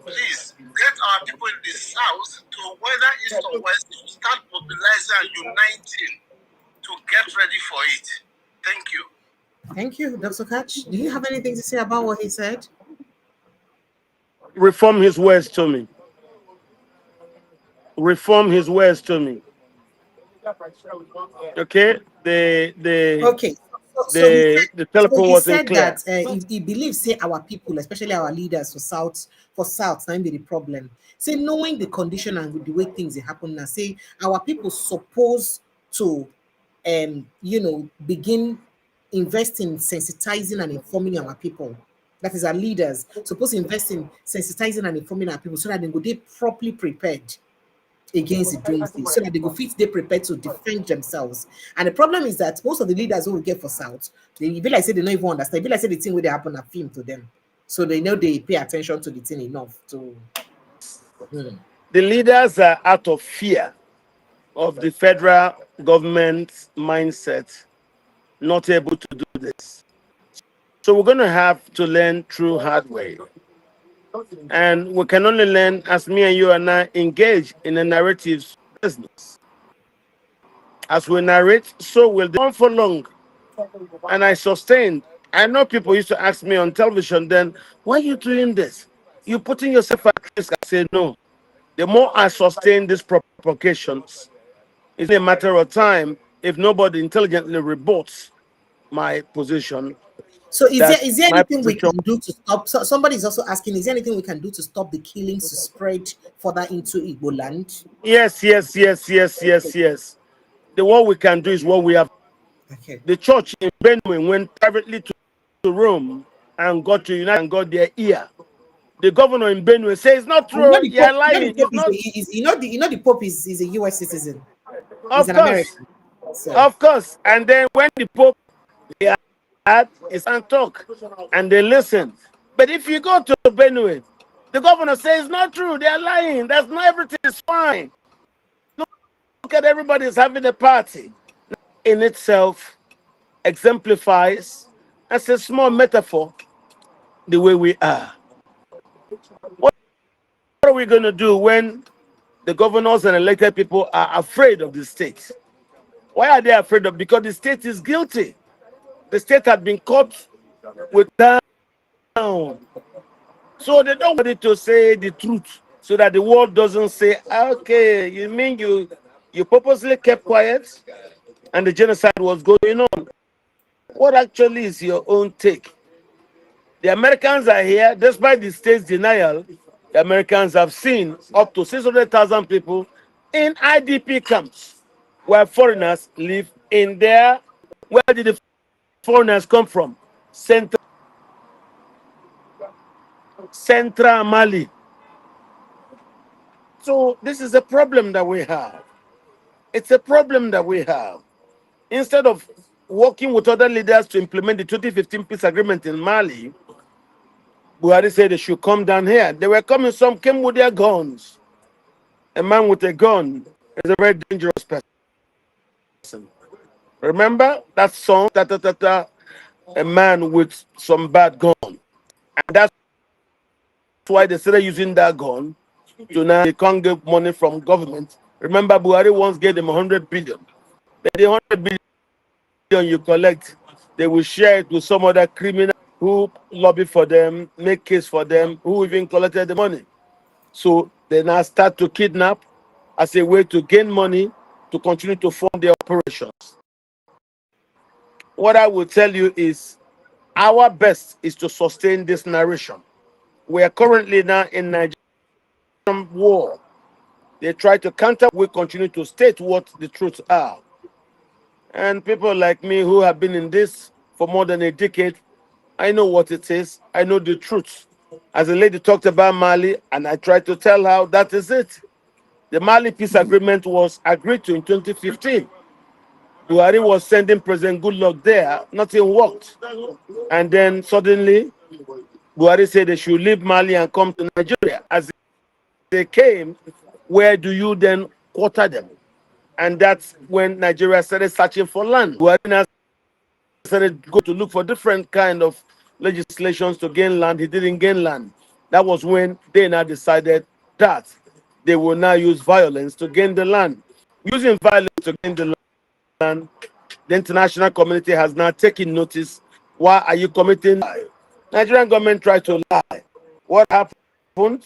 Please, get our people in the south to whether east or west to start mobilizing and uniting to get ready for it. Thank you. Thank you, Dr. Catch. Do you have anything to say about what he said? reform his words to me. Reform his words to me. Okay? Okay. So The telephone he wasn't said clear. that he believes, say, our people, especially our leaders for South, not be the problem. Say, knowing the condition and with the way things happen now, say, our people supposed to, begin investing, sensitizing and informing our people. That is, our leaders supposed to invest in sensitizing and informing our people so that they go they properly prepared against the doomsday, so that they go fit they prepared to defend themselves. And the problem is that most of the leaders who we get for South, they be like say they don't even understand. They be like say the thing where they happen a film to them. So they know they pay attention to the thing enough to The leaders are out of fear of the federal government's mindset, not able to do this. So we're going to have to learn through hard way. And we can only learn as me and you are now engage in a narrative business. As we narrate, so will they on for long. And I sustained. I know people used to ask me on television then, why are you doing this? You're putting yourself at risk. I say no. The more I sustain these propagations, It's a matter of time if nobody intelligently reports my position. So That is there my anything we position. can do to stop? So somebody is also asking, is there anything we can do to stop the killings to spread further into Igbo land? Yes, yes, yes, yes, yes, yes. The what we can do is what we have. Okay. The church in Benue went privately to Rome and got to unite and got their ear. The governor in Benue says it's not And you know true. the You're Pope, you know the lying. Pope It's not. you know the Pope is a US citizen. He's Of an course, American. So of course. And then when the Pope they had is and talk, and they listen. But if you go to Benue, the governor says it's not true. They're lying. That's not everything is fine. Look at everybody's having a party. In itself exemplifies as a small metaphor the way we are. What are we going to do when the governors and elected people are afraid of the state? Why are they afraid of? Because the state is guilty. The state had been caught with down. So they don't want it to say the truth so that the world doesn't say, okay, you mean you purposely kept quiet and the genocide was going on. What actually is your own take? The Americans are here, despite the state's denial. The Americans have seen up to 600,000 people in IDP camps where foreigners live in there. Where did the foreigners come from? Central Mali. So this is a problem that we have. It's a problem that we have. Instead of working with other leaders to implement the 2015 peace agreement in Mali, Buhari said they should come down here. They were coming, some came with their guns. A man with a gun is a very dangerous person. Remember that song, a man with some bad gun. And that's why they started using that gun to now they can't get money from government. Remember, Buhari once gave them 100 billion. But the 100 billion you collect, they will share it with some other criminal who lobby for them, make case for them, who even collected the money. So they now start to kidnap as a way to gain money to continue to fund their operations. What I will tell you is our best is to sustain this narration. We are currently now in Nigerian war. They try to counter, we continue to state what the truths are. And people like me who have been in this for more than a decade, I know what it is. I know the truth. As a lady talked about Mali, and I tried to tell her that is it. The Mali peace agreement was agreed to in 2015. Buhari was sending President Goodluck there, nothing worked. And then suddenly, Buhari said they should leave Mali and come to Nigeria. As they came, where do you then quarter them? And that's when Nigeria started searching for land. Buhari started to go to look for different kind of legislations to gain land. He didn't gain land. That was when they now decided that they will now use violence to gain the land. Using violence to gain the land, the international community has now taken notice. Why are you committing? Nigerian government tried to lie. What happened?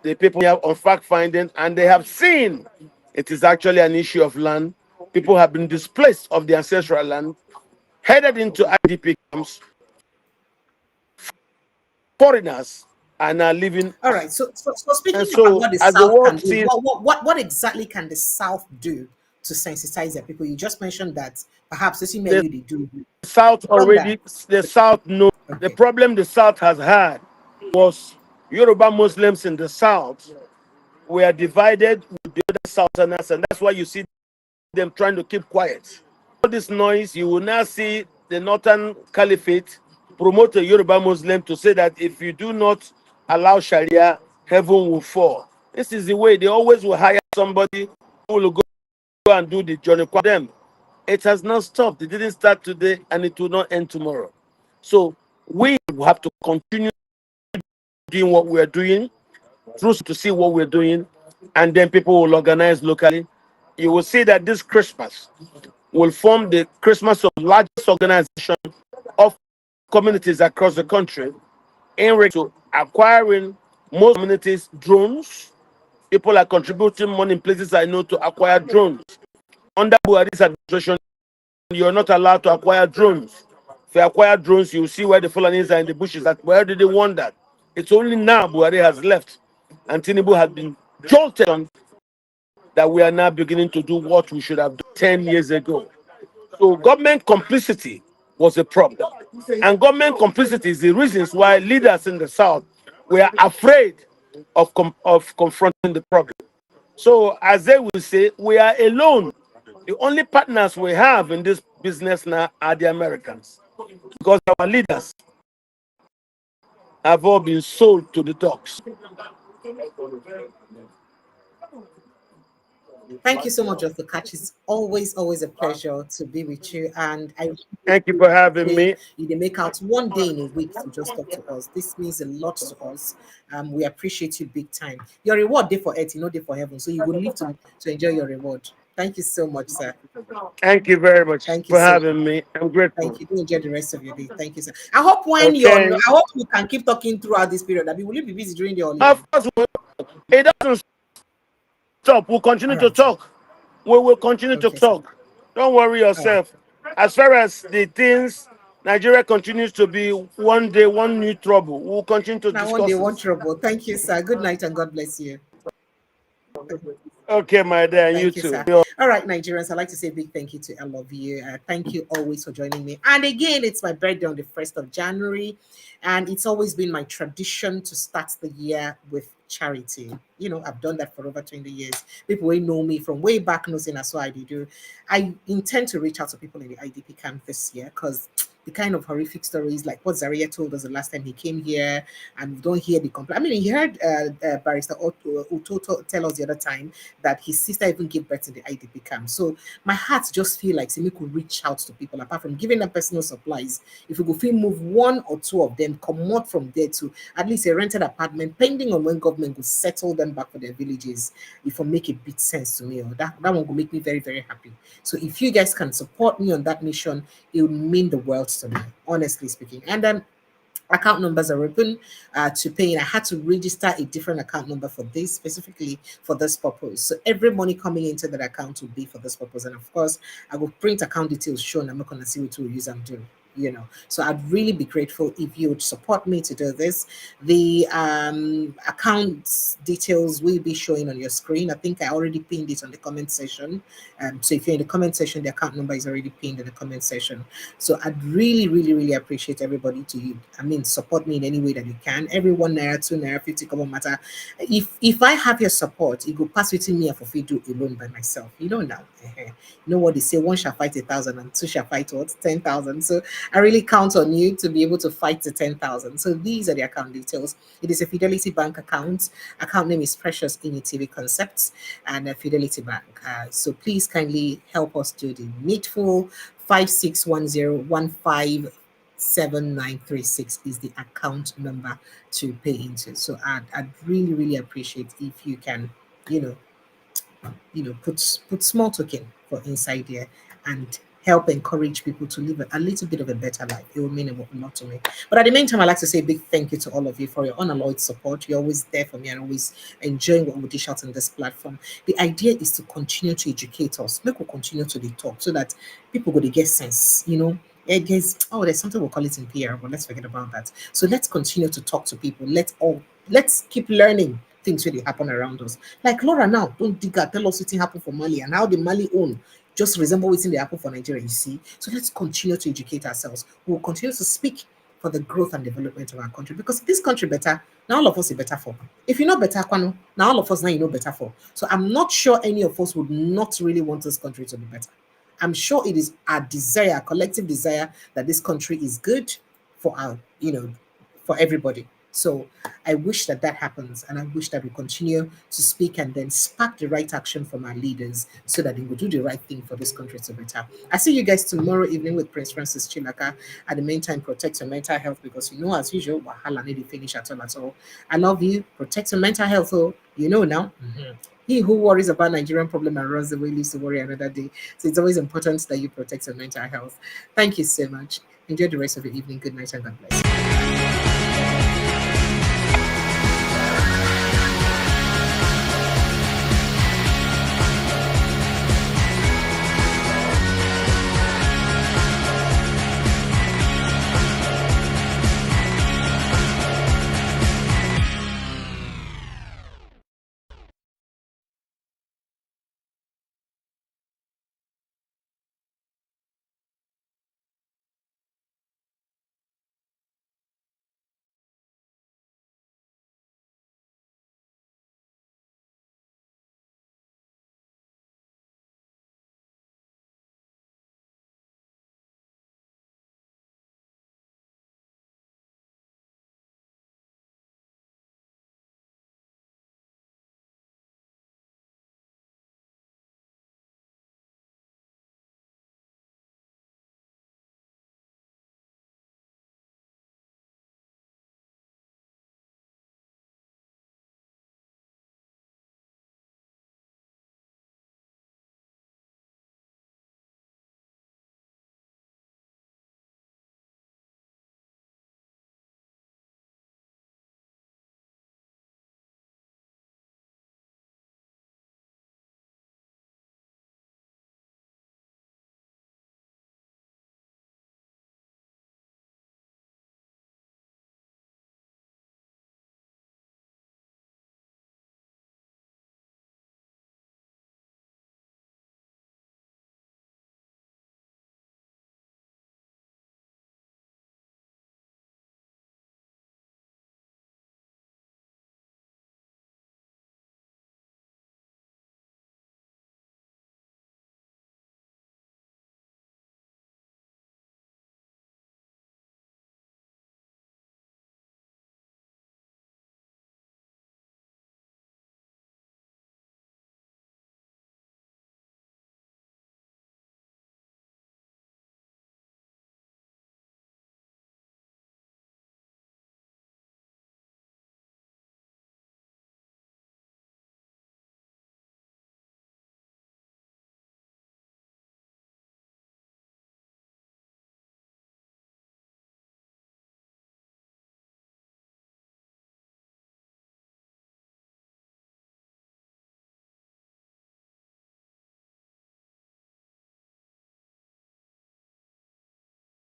The people have on fact finding, and they have seen it is actually an issue of land. People have been displaced of the ancestral land, headed into IDP camps. Foreigners are now living. all right. So speaking And about so, what the as the South can world do, sees what exactly can the South do to sensitize their people? You just mentioned that perhaps this email the you do. South From that. already, the South knows. The Okay. problem the South has had was Yoruba Muslims in the South were divided with the other Southerners, and that's why you see them trying to keep quiet. All this noise, you will now see the Northern Caliphate promote a Yoruba Muslim to say that if you do not allow Sharia, heaven will fall. This is the way they always will hire somebody who will go and do the journey for them. It has not stopped. It didn't start today and it will not end tomorrow. So we have to continue doing what we're doing, through to see what we're doing, and then people will organize locally. You will see that this Christmas will form the Christmas of largest organization of communities across the country in regard to acquiring most communities drones. People are contributing money in places I know to acquire drones. under Buhari's administration, you're not allowed to acquire drones. If you acquire drones, you see where the Fulanis are in the bushes. Where did they want that? It's only now Buhari has left, and Tinubu has been jolted on that we are now beginning to do what we should have done 10 years ago. So government complicity was a problem. And government complicity is the reasons why leaders in the South were afraid of confronting the problem. So as they will say, we are alone. The only partners we have in this business now are the Americans. Because our leaders have all been sold to the dogs. Thank you so much, Dr. Catch. It's always a pleasure to be with you. And I thank you for having me. You make out one day in a week to just talk to us. This means a lot to us. We appreciate you big time. Your reward day for earth, you know, day for heaven. So you will live to enjoy your reward. Thank you so much, sir. Thank you very much for having me. I'm grateful. Thank you. Do enjoy the rest of your day. Thank you, sir. I hope I hope you can keep talking throughout this period. I mean, will you be busy during the holiday? Of course, it doesn't stop. We'll continue to talk. We will continue to talk. Don't worry yourself. As far as the things, Nigeria continues to be one day, one new trouble. We'll continue to discuss. One day, one trouble. Thank you, sir. Good night and God bless you. Okay, my dear, and you too. Sir. All right, Nigerians, I'd like to say a big thank you to all of you. Thank you always for joining me. And again, it's my birthday on the 1st of January. And it's always been my tradition to start the year with charity. You know, I've done that for over 20 years. People who know me from way back know that's what I do. I intend to reach out to people in the IDP camp this year because the kind of horrific stories like what Zaria told us the last time he came here, and we don't hear the complaint. I mean, he heard Barrister Utoto tell us the other time that his sister even gave birth in the IDP camp. So my heart just feel like Simi could reach out to people apart from giving them personal supplies. If we could feel move one or two of them, come out from there to at least a rented apartment, pending on when government will settle them back for their villages, if it make a bit sense to me, or that one will make me very, very happy. So if you guys can support me on that mission, it would mean the world to me, honestly speaking. And then account numbers are open to pay. And I had to register a different account number for this, specifically for this purpose. So every money coming into that account will be for this purpose. And of course, I will print account details shown. I'm not going to see what we'll use and do. You know, so I'd really be grateful if you would support me to do this. The account details will be showing on your screen. I think I already pinned it on the comment section. So if you're in the comment section, the account number is already pinned in the comment section. So I'd really appreciate everybody to, support me in any way that you can. Every 1 naira, 2 naira, 50 kobo matter. If I have your support, it will pass within me if I do alone by myself. You know now. You know what they say, 1 shall fight 1,000 and 2 shall fight what? 10,000. So I really count on you to be able to fight to 10,000. So these are the account details. It is a Fidelity Bank account. Account name is Precious Initiative Concepts and a Fidelity Bank. So please kindly help us do the needful. 5610157936 is the account number to pay into. So I'd really appreciate if you can, put small token for inside there and help encourage people to live a little bit of a better life. It will mean a lot to me. But at the meantime, I'd like to say a big thank you to all of you for your unalloyed support. You're always there for me and always enjoying what we dish out on this platform. The idea is to continue to educate us. Make we continue to talk so that people go to get sense, there's something we'll call it in PR, but let's forget about that. So let's continue to talk to people. Let's keep learning things really happen around us. Like Laura now, don't dig out, tell us what happened for Mali and how the Mali own just resemble what's in the apple for Nigeria, you see. So let's continue to educate ourselves. We'll continue to speak for the growth and development of our country, because this country better, now all of us are better for. If you're not better, now all of us now you know better for. So I'm not sure any of us would not really want this country to be better. I'm sure it is our desire, our collective desire, that this country is good for our, for everybody. So I wish that happens, and I wish that we continue to speak and then spark the right action from our leaders so that they will do the right thing for this country to better. I see you guys tomorrow evening with Prince Francis Chinaka. At the meantime, protect your mental health, because as usual, wahala need to finish at all. I love you. Protect your mental health, now. Mm-hmm. He who worries about Nigerian problem and runs away lives to worry another day. So it's always important that you protect your mental health. Thank you so much. Enjoy the rest of your evening. Good night and God bless.